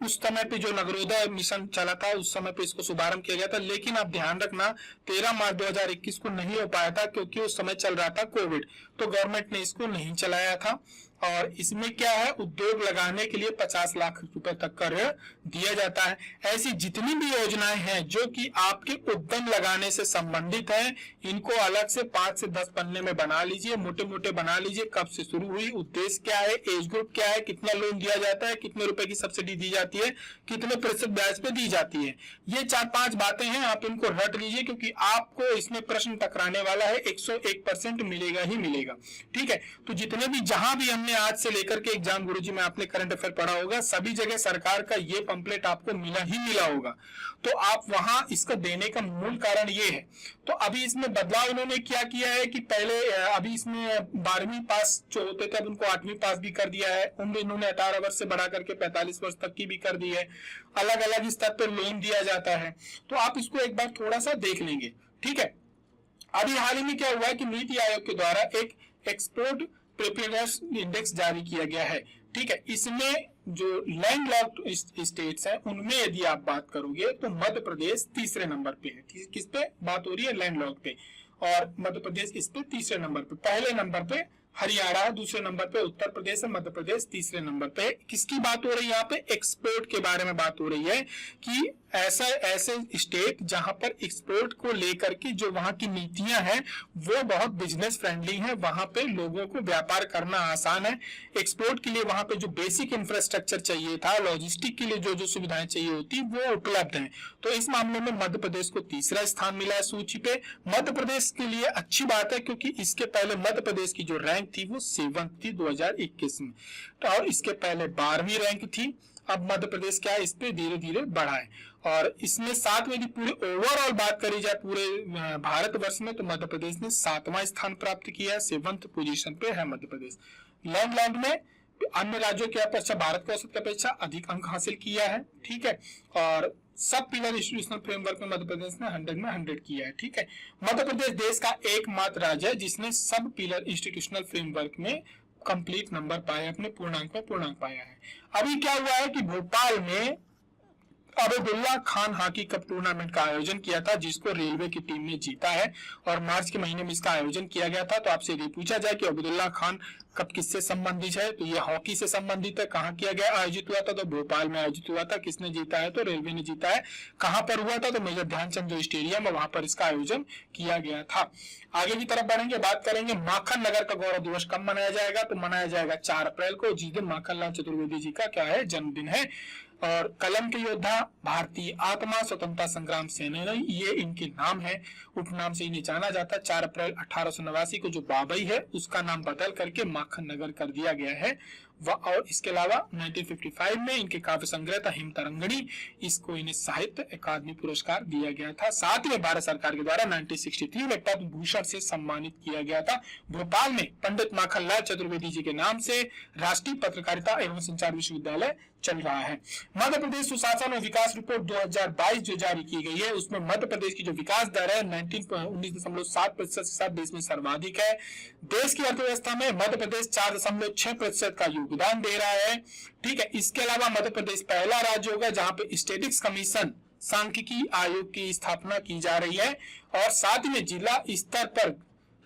उस समय पे जो नगरोदय मिशन चला था उस समय पे इसको शुभारंभ किया गया था, लेकिन आप ध्यान रखना 13 मार्च 2021 को नहीं हो पाया था क्योंकि उस समय चल रहा था कोविड, तो गवर्नमेंट ने इसको नहीं चलाया था। और इसमें क्या है, उद्योग लगाने के लिए 50 लाख रुपए तक का ऋण दिया जाता है। ऐसी जितनी भी योजनाएं हैं जो कि आपके उद्यम लगाने से संबंधित है, इनको अलग से 5 से 10 पन्ने में बना लीजिए, मोटे मोटे बना लीजिए। कब से शुरू हुई, उद्देश्य क्या है, एज ग्रुप क्या है, कितना लोन दिया जाता है, कितने रुपए की सब्सिडी दी जाती है, कितने प्रतिशत ब्याज पे दी जाती है, ये 4-5 बातें हैं, आप इनको रट लीजिए क्योंकि आपको इसमें प्रश्न टकराने वाला है, 101% मिलेगा ही मिलेगा। जाएगा। ठीक है, तो जितने भी जहां भी हमने आज से लेकर के एग्जाम गुरुजी में आपने करंट अफेयर पढ़ा होगा, सभी जगह सरकार का ये पंपलेट आपको मिला होगा। तो आप वहां इसको देने का मूल कारण ये है। तो अभी इसमें बदलाव इन्होंने क्या किया है कि पहले अभी इसमें 12वीं पास जो होते थे अब उनको 8वीं पास भी कर दिया है। उम्र इन्होंने 18 वर्ष से बढ़ा करके 45 वर्ष तक की भी कर दी है। अलग अलग स्तर पर लोन दिया जाता है, तो आप इसको एक बार थोड़ा सा देख लेंगे। ठीक है, अभी हाल ही में क्या हुआ है कि नीति आयोग के द्वारा एक एक्सपोर्ट प्रिपेयरनेस इंडेक्स जारी किया गया है। ठीक है, इसमें जो लैंडलॉक्ड स्टेट्स हैं उनमें यदि आप बात करोगे तो मध्य प्रदेश तीसरे नंबर पे है। किस पे बात हो रही है? लैंडलॉक्ड पे, और मध्य प्रदेश इस पे तीसरे नंबर पे। पहले नंबर पे हरियाणा, दूसरे नंबर पे उत्तर प्रदेश है, मध्य प्रदेश तीसरे नंबर पे। किसकी बात हो रही है यहाँ पे? एक्सपोर्ट के बारे में बात हो रही है कि ऐसे स्टेट जहां पर एक्सपोर्ट को लेकर के जो वहां की नीतियां हैं वो बहुत बिजनेस फ्रेंडली हैं, वहां पे लोगों को व्यापार करना आसान है। एक्सपोर्ट के लिए वहां पे जो बेसिक इंफ्रास्ट्रक्चर चाहिए था, लॉजिस्टिक के लिए जो जो सुविधाएं चाहिए होती वो उपलब्ध हैं। तो इस मामले में मध्य प्रदेश को तीसरा स्थान मिला है सूची पे। मध्य प्रदेश के लिए अच्छी बात है क्योंकि इसके पहले मध्य प्रदेश की जो रैंक थी वो 7th थी 2021 में, तो और इसके पहले 12वीं रैंक थी। अब मध्य प्रदेश क्या है, इस पे धीरे धीरे बढ़ा है। और इसमें साथ में पूरे ओवरऑल बात करी जाए पूरे भारतवर्ष में तो मध्य प्रदेश ने 7वां स्थान प्राप्त किया है, 7th पोजीशन पे है मध्य प्रदेश। लैंड में अन्य राज्यों की अपेक्षा, भारत के औसत की अपेक्षा अधिक अंक हासिल किया है। ठीक है, और सब पिलर इंस्टीट्यूशनल फ्रेमवर्क में मध्य प्रदेश ने 100 में 100 किया है। ठीक है, मध्य प्रदेश देश का एकमात्र राज्य है जिसने सब पिलर इंस्टीट्यूशनल फ्रेमवर्क में कंप्लीट नंबर पाए, अपने पूर्णांक में पूर्णांक पाया है। अभी क्या हुआ है कि भोपाल में Abdullah Khan hockey cup tournament का आयोजन किया था जिसको रेलवे की टीम ने जीता है, और मार्च के महीने में इसका आयोजन किया गया था। तो आपसे ये पूछा जाए कि अब्दुल्ला खान कप किससे संबंधित है, तो ये हॉकी से संबंधित है। कहाँ किया गया, आयोजित हुआ था? तो भोपाल में आयोजित हुआ था। किसने जीता है? तो रेलवे ने जीता है। कहाँ पर हुआ था? तो मेजर ध्यानचंद जो स्टेडियम है वहां पर इसका आयोजन किया गया था। आगे की तरफ बढ़ेंगे, बात करेंगे माखन नगर का गौरव दिवस कब मनाया जाएगा, तो मनाया जाएगा 4 अप्रैल को, जिस दिन माखनलाल चतुर्वेदी जी का क्या है, जन्मदिन है। और कलम के योद्धा, भारतीय आत्मा, स्वतंत्रता संग्राम सेनानी, ये इनके नाम है। उपनाम से इन्हें जाना जाता है। 4 अप्रैल 1889 को जो बाबई है उसका नाम बदल करके माखन नगर कर दिया गया है। और इसके अलावा 1955 में इनके काव्य संग्रह था हिमतरंगिणी, इसको इन्हें साहित्य अकादमी पुरस्कार दिया गया था। साथ में भारत सरकार के द्वारा 1963 में पद्म भूषण से सम्मानित किया गया था। भोपाल में पंडित माखनलाल चतुर्वेदी जी के नाम से राष्ट्रीय पत्रकारिता एवं संचार विश्वविद्यालय चल रहा है। मध्य प्रदेश सुशासन और विकास रिपोर्ट 2022 जो जारी की गई है उसमें मध्य प्रदेश की जो विकास दर है 19.7% से देश में सर्वाधिक है। देश की अर्थव्यवस्था में मध्य प्रदेश 4.6% का योगदान दे रहा है। ठीक है, इसके अलावा मध्य प्रदेश पहला राज्य होगा जहां पे स्टैटिस्टिक्स कमीशन सांख्यिकी आयोग की स्थापना की जा रही है, और साथ में जिला स्तर पर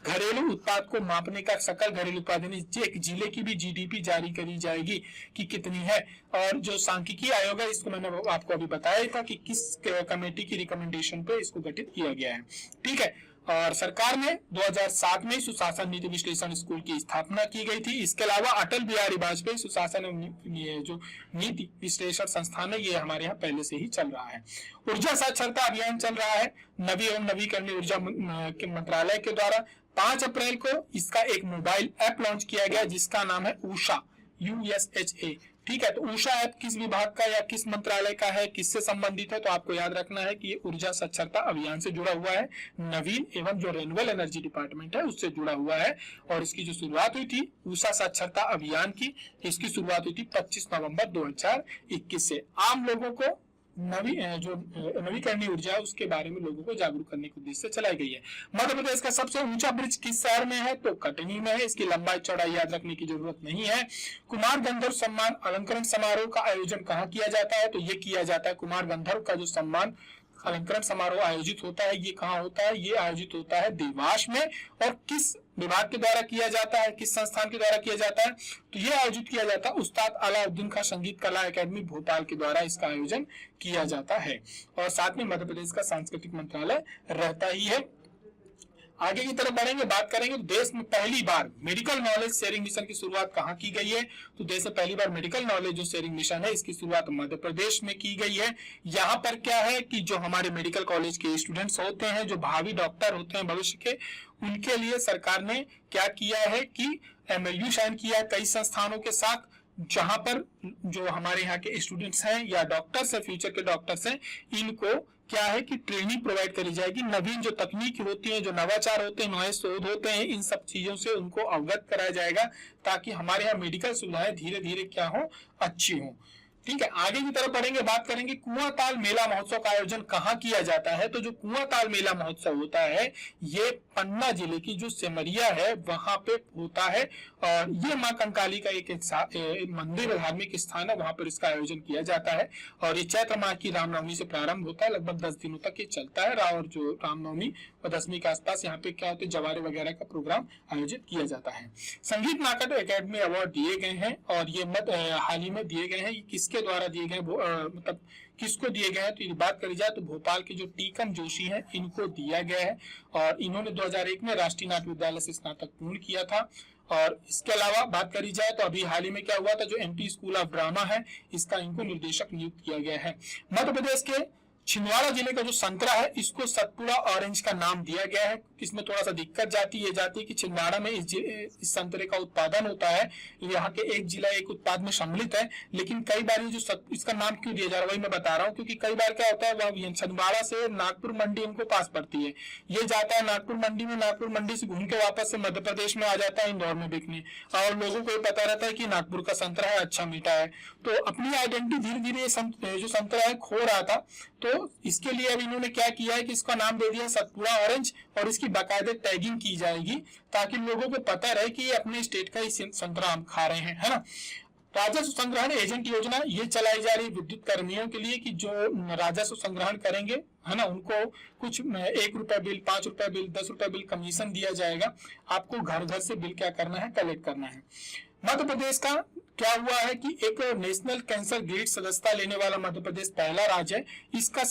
घरेलू उत्पाद को मापने का सकल घरेलू उत्पाद एक जिले की भी जीडीपी जारी करी जाएगी कि कितनी है। और जो सांख्यिकी आयोग है इसको मैंने आपको अभी बताया था कि किस कमेटी की रिकमेंडेशन पे इसको गठित किया गया है। ठीक है, और सरकार ने 2007 में सुशासन नीति विश्लेषण स्कूल की स्थापना की गई थी। इसके अलावा अटल बिहारी वाजपेयी सुशासन ये जो नीति विश्लेषण संस्थान है ये हमारे यहाँ पहले से ही चल रहा है। ऊर्जा साक्षरता अभियान चल रहा है नवी एवं नवीकरणीय ऊर्जा के मंत्रालय के द्वारा। 5 अप्रैल को इसका एक मोबाइल ऐप लॉन्च किया गया जिसका नाम है ऊषा, USHA। ठीक है, तो ऊषा ऐप किस विभाग का या किस मंत्रालय का है, किससे संबंधित है, तो आपको याद रखना है कि ये ऊर्जा साक्षरता अभियान से जुड़ा हुआ है, नवीन एवं जो रिन्यूएबल एनर्जी डिपार्टमेंट है उससे जुड़ा हुआ है। और इसकी जो शुरुआत हुई थी ऊषा साक्षरता अभियान की, इसकी शुरुआत हुई थी 25 नवंबर 2021 से। आम लोगों को नवीकरणीय ऊर्जा उसके बारे में लोगों को जागरूक करने के उद्देश्य से चलाई गई है। मध्य प्रदेश का सबसे ऊंचा ब्रिज किस शहर में है, तो कटनी में है। इसकी लंबाई चौड़ाई याद रखने की जरूरत नहीं है। कुमार गंधर्व सम्मान अलंकरण समारोह का आयोजन कहाँ किया जाता है, तो ये किया जाता है कुमार गंधर्व का जो सम्मान अलंकरण समारोह आयोजित होता है ये कहाँ होता है, ये आयोजित होता है देवास में। और किस विभाग के द्वारा किया जाता है, किस संस्थान के द्वारा किया जाता है, तो ये आयोजित किया जाता है उस्ताद अलाउद्दीन खां संगीत कला एकेडमी भोपाल के द्वारा इसका आयोजन किया जाता है। और साथ में मध्य प्रदेश का सांस्कृतिक मंत्रालय रहता ही है। आगे की तरफ बढ़ेंगे, बात करेंगे तो देश में पहली बार मेडिकल नॉलेज शेयरिंग मिशन की शुरुआत कहाँ की गई है? तो देश में पहली बार मेडिकल नॉलेज जो शेयरिंग मिशन है इसकी शुरुआत मध्य प्रदेश में की गई है। यहाँ पर क्या है कि जो हमारे मेडिकल कॉलेज के स्टूडेंट्स होते हैं, जो भावी डॉक्टर होते हैं भविष्य के, उनके लिए सरकार ने क्या किया है कि MOU साइन किया है कई संस्थानों के साथ, जहां पर जो हमारे यहाँ के स्टूडेंट्स हैं या डॉक्टर्स हैं, फ्यूचर के डॉक्टर्स हैं, इनको क्या है कि ट्रेनिंग प्रोवाइड करी जाएगी। नवीन जो तकनीक होती है, जो नवाचार होते हैं, नए शोध होते हैं, इन सब चीजों से उनको अवगत कराया जाएगा ताकि हमारे यहाँ मेडिकल सुविधाएं धीरे धीरे क्या हो, अच्छी हो। ठीक है, आगे की तरफ बढ़ेंगे, बात करेंगे कुआंताल मेला महोत्सव का आयोजन कहाँ किया जाता है? तो जो कुआंताल मेला महोत्सव होता है ये पन्ना जिले की जो सिमरिया है वहां पे होता है, और ये मां कंकाली का एक मंदिर, धार्मिक स्थान है, वहां पर इसका आयोजन किया जाता है। और ये चैत्र माह की रामनवमी से प्रारंभ होता है, लगभग 10 दिनों तक ये चलता है। और जो रामनवमी और दशमी के आसपास यहाँ पे क्या होते हैं, जवारे वगैरह का प्रोग्राम आयोजित किया जाता है। संगीत नाटक एकेडमी अवार्ड दिए गए हैं, और ये हाल ही में दिए गए हैं। किसके द्वारा दिए गए, मतलब किसको दिए गए हैं? तो ये बात करी जाए तो भोपाल के जो टीकम जोशी हैं इनको दिया गया है, और इन्होंने 2001 में राष्ट्रीय नाट्य विद्यालय से स्नातक पूर्ण किया था। और इसके अलावा बात करी जाए तो अभी हाल ही में क्या हुआ था, जो MP स्कूल ऑफ ड्रामा है इसका इनको निर्देशक नियुक्त किया गया है। मध्य प्रदेश के छिंदवाड़ा जिले का जो संतरा है इसको सतपुड़ा ऑरेंज का नाम दिया गया है। इसमें थोड़ा सा दिक्कत जाती है कि छिंदवाड़ा में इस संतरे का उत्पादन होता है, यहाँ के एक जिला एक उत्पाद में सम्मिलित है, लेकिन कई बार ये जो इसका नाम क्यों दिया जा रहा है वही मैं बता रहा हूँ, क्योंकि कई बार क्या होता है वह छिंदवाड़ा से नागपुर मंडी इनको पास पड़ती है, ये जाता है नागपुर मंडी में, नागपुर मंडी से घूम के वापस से मध्य प्रदेश में आ जाता है इंदौर में बिकने, और लोगों को ये पता रहता है कि नागपुर का संतरा है, अच्छा मीठा है। तो अपनी आइडेंटिटी धीरे धीरे जो संतरा है खो रहा था, तो इसके लिए अब इन्होंने क्या किया है कि इसका नाम दे दिया सतपुड़ा ऑरेंज, और इसकी बाकायदे टैगिंग की जाएगी ताकि लोगों को पता रहे कि ये अपने स्टेट का ही संतरा हम खा रहे हैं, है ना। राजस्व संग्रहण एजेंट योजना ये चलाई जा रही विद्युत कर्मियों के लिए कि जो राजस्व संग्रहण करेंगे, है ना, उनको कुछ 1 रुपया बिल, 5 रुपया बिल, 10 रुपया बिल कमीशन दिया जाएगा। आपको घर घर से बिल क्या करना है, कलेक्ट करना है। मध्य प्रदेश का क्या हुआ है कि एक नेशनल कैंसर ग्रिड सदस्यता लेने वाला मध्य प्रदेश पहला राज्य है। इसका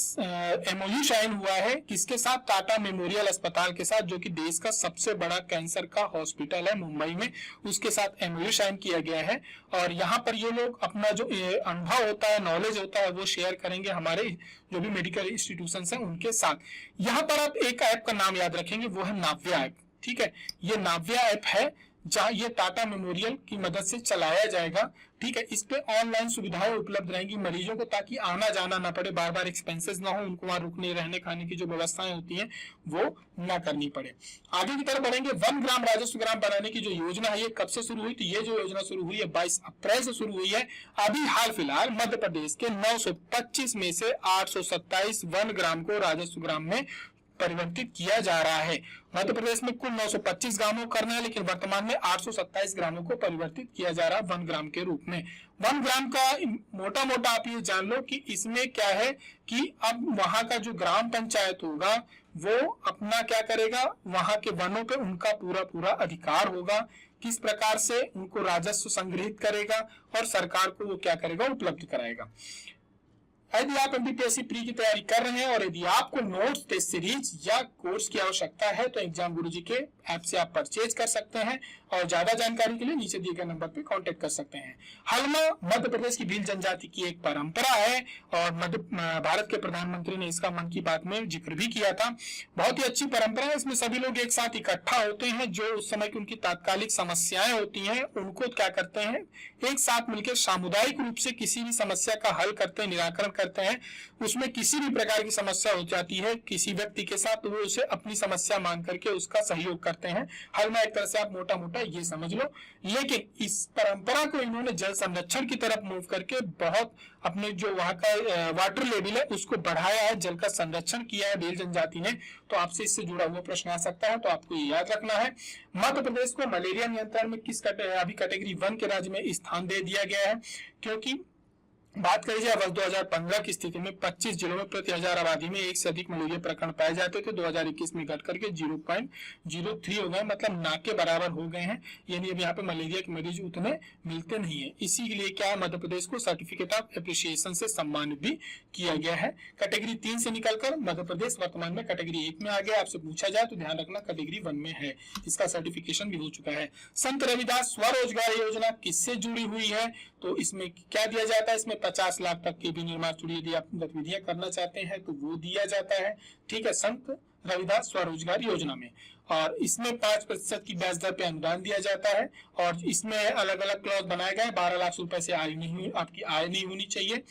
MOU साइन हुआ है किसके साथ? टाटा मेमोरियल अस्पताल के साथ, जो कि देश का सबसे बड़ा कैंसर का हॉस्पिटल है मुंबई में, उसके साथ MOU साइन किया गया है। और यहाँ पर ये लोग अपना जो अनुभव होता है, नॉलेज होता है, वो शेयर करेंगे हमारे जो भी मेडिकल इंस्टीट्यूशन है उनके साथ। यहाँ पर आप एक ऐप का नाम याद रखेंगे, वो है नाव्या ऐप। ठीक है, ये नाव्या ऐप है जहां ये टाटा मेमोरियल की मदद से चलाया जाएगा। ठीक है, इस पे ऑनलाइन सुविधाएं उपलब्ध रहेंगी मरीजों को, ताकि आना जाना ना पड़े, बार बार एक्सपेंसेस ना हो, उनको वहां रुकने रहने खाने की जो व्यवस्थाएं होती हैं वो ना करनी पड़े। आगे की तरफ बढ़ेंगे, 1 ग्राम राजस्व ग्राम बनाने की जो योजना है ये कब से शुरू हुई? तो ये जो योजना शुरू हुई है 22 अप्रैल से शुरू हुई है। अभी हाल फिलहाल मध्य प्रदेश के 925 में से 827 1 ग्राम को राजस्व ग्राम में परिवर्तित किया जा रहा है। मध्य प्रदेश में कुल 925 ग्रामों को करना है, लेकिन वर्तमान में 827 ग्रामों को परिवर्तित किया जा रहा है 1 ग्राम के रूप में। 1 ग्राम का मोटा मोटा आप ये जान लो कि इसमें क्या है कि अब वहां का जो ग्राम पंचायत होगा वो अपना क्या करेगा, वहां के वनों पे उनका पूरा अधिकार होगा, किस प्रकार से उनको राजस्व संग्रहित करेगा और सरकार को वो क्या करेगा, उपलब्ध कराएगा। यदि आप MPPSC प्री की तैयारी कर रहे हैं और यदि आपको नोट्स, टेस्ट सीरीज या कोर्स की आवश्यकता है तो एग्जाम गुरुजी के ऐप से आप परचेज कर सकते हैं, और ज्यादा जानकारी के लिए नीचे दिए गए नंबर पे कांटेक्ट कर सकते हैं। हलमा मध्य प्रदेश की भील जनजाति की एक परंपरा है, और भारत के प्रधानमंत्री ने इसका मन की बात में जिक्र भी किया था। बहुत ही अच्छी परंपरा है, इसमें सभी लोग एक साथ इकट्ठा होते हैं, जो उस समय की उनकी तात्कालिक समस्याएं होती हैं उनको क्या करते हैं, एक साथ मिलकर सामुदायिक रूप से किसी भी समस्या का हल करते हैं, निराकरण करते हैं। उसमें किसी भी प्रकार की समस्या हो जाती है किसी व्यक्ति के साथ, तो वो उसे अपनी समस्या मान करके उसका सहयोग करते हैं। हलमा एक तरह से आप मोटा मोटा ये समझ लो। लेकिन इस परंपरा को इन्होंने जल संरक्षण की तरफ मूव करके बहुत अपने जो वहां का वाटर लेवल है उसको बढ़ाया है, जल का संरक्षण किया है भील जनजाति ने। तो आपसे इससे जुड़ा हुआ प्रश्न आ सकता है, तो आपको ये याद रखना है। मध्य प्रदेश को मलेरिया नियंत्रण में किस अभी कैटेगरी 1 के राज्य में स्थान दे दिया गया है, क्योंकि बात करी जाए वर्ष 2015 की स्थिति में 25 जिलों में प्रति 1000 आबादी में एक से अधिक मलेरिया प्रकरण पाए जाते थे। 2021 में घट करके 0.03 हो गए, मतलब ना के बराबर हो गए हैं। यानी अब यहाँ पे मलेरिया के मरीज उतने मिलते नहीं है। इसी के लिए क्या मध्य प्रदेश को सर्टिफिकेट ऑफ एप्रिसिएशन से सम्मानित भी किया गया है। कैटेगरी 3 से निकलकर मध्य प्रदेश वर्तमान में कैटेगरी 1 में आ गया। आपसे पूछा जाए तो ध्यान रखना कैटेगरी 1 में है, इसका सर्टिफिकेशन भी हो चुका है। संत रविदास स्वरोजगार योजना किससे जुड़ी हुई है? तो इसमें क्या दिया जाता है? इसमें 50 लाख तक के भी निर्माण जुड़ी यदि आप गतिविधियां करना चाहते हैं तो वो दिया जाता है। ठीक है, संत रविदास स्वरोजगार योजना में। और इसमें 5% की ब्याज दर पे अनुदान दिया जाता है। और इसमें अलग अलग क्लॉज बनाए गए। 12 लाख रुपए से आपकी आय नहीं होनी चाहिए।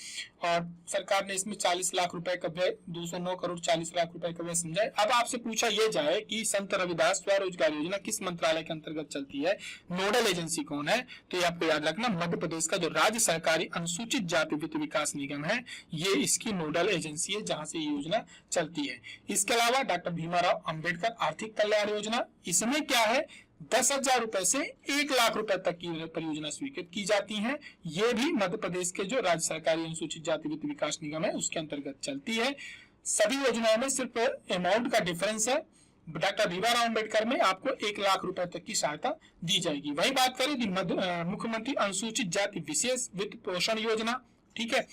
और सरकार ने इसमें 40 लाख रुपए का व्यय, 209 करोड़ 40 लाख रुपए का व्यय समझाए। अब आपसे पूछा यह जाए कि संत रविदास स्वरोजगार योजना किस मंत्रालय के अंतर्गत चलती है, नोडल एजेंसी कौन है? तो ये आपको याद रखना, मध्य प्रदेश का जो राज्य सरकारी अनुसूचित जाति वित्त विकास निगम है, ये इसकी नोडल एजेंसी है जहां से ये योजना चलती है। इसके अलावा डॉक्टर भीमराव अंबेडकर आर्थिक कल्याण योजना, इसमें क्या है, 10,000 रुपए से 1 लाख रुपए तक की परियोजना स्वीकृत की जाती हैं। ये भी मध्य प्रदेश के जो राज्य सरकारी अनुसूचित जाति वित्त विकास निगम है उसके अंतर्गत चलती है। सभी योजनाओं में सिर्फ अमाउंट का डिफरेंस है। डॉक्टर भीमराव अंबेडकर में आपको 1 लाख रुपए तक की सहायता दी जाएगी। वही बात करें मुख्यमंत्री अनुसूचित जाति विशेष वित्त पोषण योजना, ठीक है,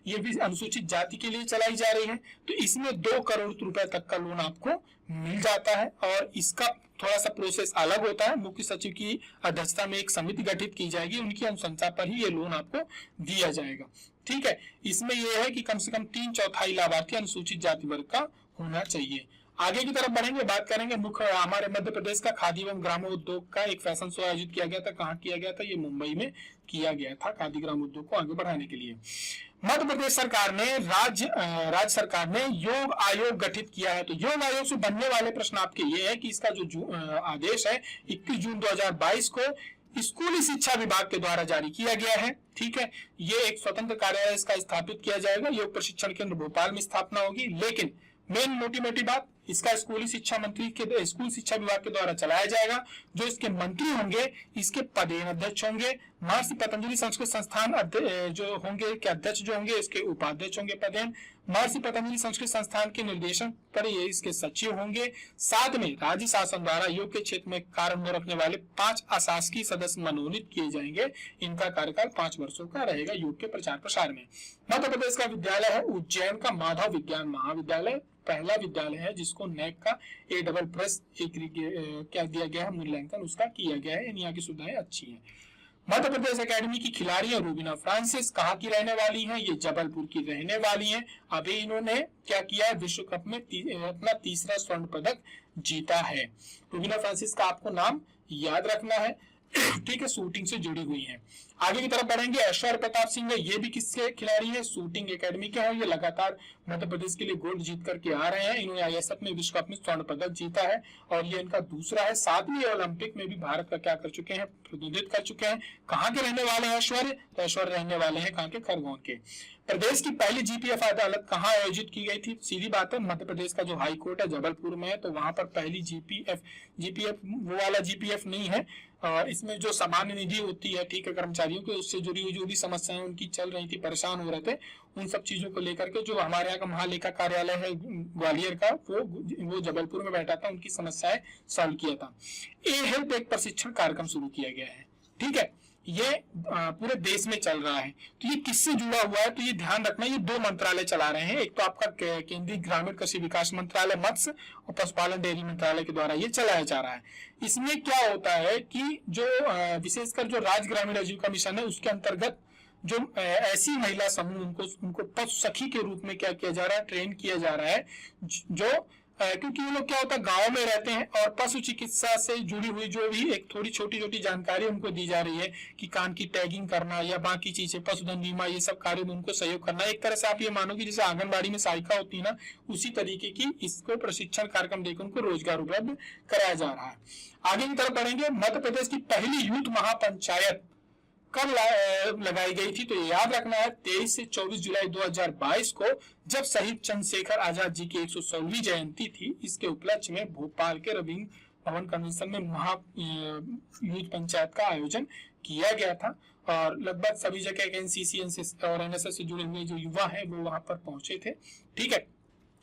ये भी अनुसूचित जाति के लिए चलाई जा रही है। तो इसमें 2 करोड़ रुपए तक का लोन आपको मिल जाता है। और इसका थोड़ा सा प्रोसेस अलग होता है। मुख्य सचिव की अध्यक्षता में एक समिति गठित की जाएगी, उनकी अनुशंसा पर ही ये लोन आपको दिया जाएगा। ठीक है, इसमें यह है कि कम से कम 3/4 लाभार्थी अनुसूचित जाति वर्ग का होना चाहिए। आगे की तरफ बढ़ेंगे, बात करेंगे मुख्य हमारे मध्य प्रदेश का खादी एवं ग्रामोद्योग का एक फैशन शो आयोजित किया गया था। कहाँ किया गया था? ये मुंबई में किया गया था, खादी ग्राम उद्योग को आगे बढ़ाने के लिए। मध्य प्रदेश सरकार ने राज्य सरकार ने योग आयोग गठित किया है। तो योग आयोग से बनने वाले प्रश्न आपके ये है कि इसका जो आदेश है 21 जून 2022 को स्कूली शिक्षा विभाग के द्वारा जारी किया गया है। ठीक है, ये एक स्वतंत्र कार्यालय इसका स्थापित किया जाएगा। योग प्रशिक्षण केंद्र भोपाल में स्थापना होगी। लेकिन मेन मोटी बात, इसका स्कूली शिक्षा मंत्री के स्कूल शिक्षा विभाग के द्वारा चलाया जाएगा। जो इसके मंत्री होंगे, इसके पदेन अध्यक्ष होंगे। महर्षि पतंजलि संस्कृत संस्थान जो होंगे के अध्यक्ष जो होंगे, इसके उपाध्यक्ष होंगे पदेन। महर्षि पतंजलि संस्कृत संस्थान के निर्देशन पर ये इसके सचिव होंगे। साथ में राज्य शासन द्वारा योग के क्षेत्र में कार्य रखने वाले 5 अशासकीय सदस्य मनोनीत किए जाएंगे। इनका कार्यकाल 5 वर्षों का रहेगा योग के प्रचार प्रसार में। मध्य प्रदेश का विद्यालय है उज्जैन का माधव विज्ञान महाविद्यालय, पहला विद्यालय है जिसको नेक का A++ क्या दिया गया है, मूल्यांकन उसका किया गया है। यहाँ की सुविधाएं अच्छी हैं। मध्य प्रदेश एकेडमी की खिलाड़ी है रूबीना फ्रांसिस, कहाँ की रहने वाली हैं? ये जबलपुर की रहने वाली हैं। अभी इन्होंने क्या किया है, विश्व कप में अपना तीसरा स्वर्ण पदक जीता है। रूबीना फ्रांसिस का आपको नाम याद रखना है। ठीक है, शूटिंग से जुड़ी हुई है। आगे की तरफ बढ़ेंगे, ऐश्वर्य प्रताप सिंह है, ये भी किसके खिलाड़ी है? शूटिंग एकेडमी के हैं। ये लगातार मध्य प्रदेश के लिए गोल्ड जीत करके आ रहे हैं। इन्होंने ISF में विश्व कप में स्वर्ण पदक जीता है और ये इनका दूसरा है। 7वीं ओलंपिक में भी भारत का क्या कर चुके हैं, प्रतिनिधित्व कर चुके हैं। कहाँ के रहने वाले हैं ऐश्वर्य? तो ऐश्वर्य रहने वाले हैं कहाँ के, खरगोन के। प्रदेश की पहली GPF अदालत कहाँ आयोजित की गई थी? सीधी बात है, मध्य प्रदेश का जो हाई कोर्ट है जबलपुर में है। तो वहां पर पहली GPF वो वाला GPF नहीं है। इसमें जो सामान्य निधि होती है, ठीक है, कर्मचारियों के, उससे जुड़ी हुई जो भी समस्याएं उनकी चल रही थी, परेशान हो रहे थे, उन सब चीजों को लेकर के जो हमारे यहाँ का महालेखा कार्यालय है ग्वालियर का, वो जबलपुर में बैठा था, उनकी समस्याएं सॉल्व किया था। हेल्थ एक प्रशिक्षण कार्यक्रम शुरू किया गया है। ठीक है, ये पूरे देश में चल रहा है। तो ये किससे जुड़ा हुआ है? तो ये ध्यान रखना, ये 2 मंत्रालय चला रहे हैं। एक तो आपका केंद्रीय ग्रामीण कृषि विकास मंत्रालय, मत्स्य और पशुपालन डेयरी मंत्रालय के द्वारा ये चलाया जा रहा है। इसमें क्या होता है कि जो विशेषकर जो राज्य ग्रामीण आजीविका मिशन है उसके अंतर्गत जो ऐसी महिला समूह उनको पशु सखी के रूप में क्या किया जा रहा है, ट्रेन किया जा रहा है। जो क्योंकि ये लोग क्या होता है, गांव में रहते हैं और पशु चिकित्सा से जुड़ी हुई जो भी एक थोड़ी छोटी जानकारी उनको दी जा रही है कि कान की टैगिंग करना या बाकी चीजें, पशुधन बीमा, ये सब कार्य में उनको सहयोग करना। एक तरह से आप ये मानो कि जैसे आंगनबाड़ी में सहायिका होती है ना, उसी तरीके की इसको प्रशिक्षण कार्यक्रम देकर उनको रोजगार उपलब्ध कराया जा रहा है। आगे की तरफ बढ़ेंगे, मध्य प्रदेश की पहली यूथ महापंचायत कब लगाई गई थी? तो याद रखना है 23 से 24 जुलाई 2022 को, जब शहीद चंद्रशेखर आजाद जी की 116वीं जयंती थी। इसके उपलक्ष्य में भोपाल के रविंद्र भवन कन्वेंशन में महा यूथ पंचायत का आयोजन किया गया था। और लगभग सभी जगह एनसीसी और एनएसएस से जुड़े हुए जो युवा हैं वो वहां पर पहुंचे थे। ठीक है,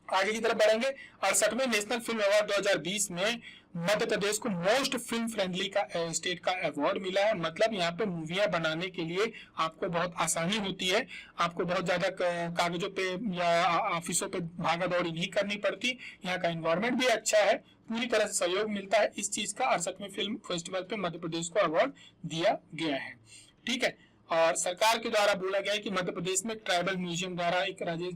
आगे की तरफ बढ़ेंगे। 68वें नेशनल फिल्म अवार्ड 2020 में मध्य प्रदेश को मोस्ट फिल्म फ्रेंडली का स्टेट का अवार्ड मिला है। मतलब यहाँ पे मूवियां बनाने के लिए आपको बहुत आसानी होती है, आपको बहुत ज्यादा कागजों पे या ऑफिसों पे भागा दौड़ी नहीं करनी पड़ती। यहाँ का एनवायरमेंट भी अच्छा है, पूरी तरह से सहयोग मिलता है इस चीज का। 68वें फिल्म फेस्टिवल पे मध्य प्रदेश को अवार्ड दिया गया है। ठीक है, और सरकार के द्वारा बोला गया है कि मध्य प्रदेश में ट्राइबल म्यूजियम द्वारा एक राज्य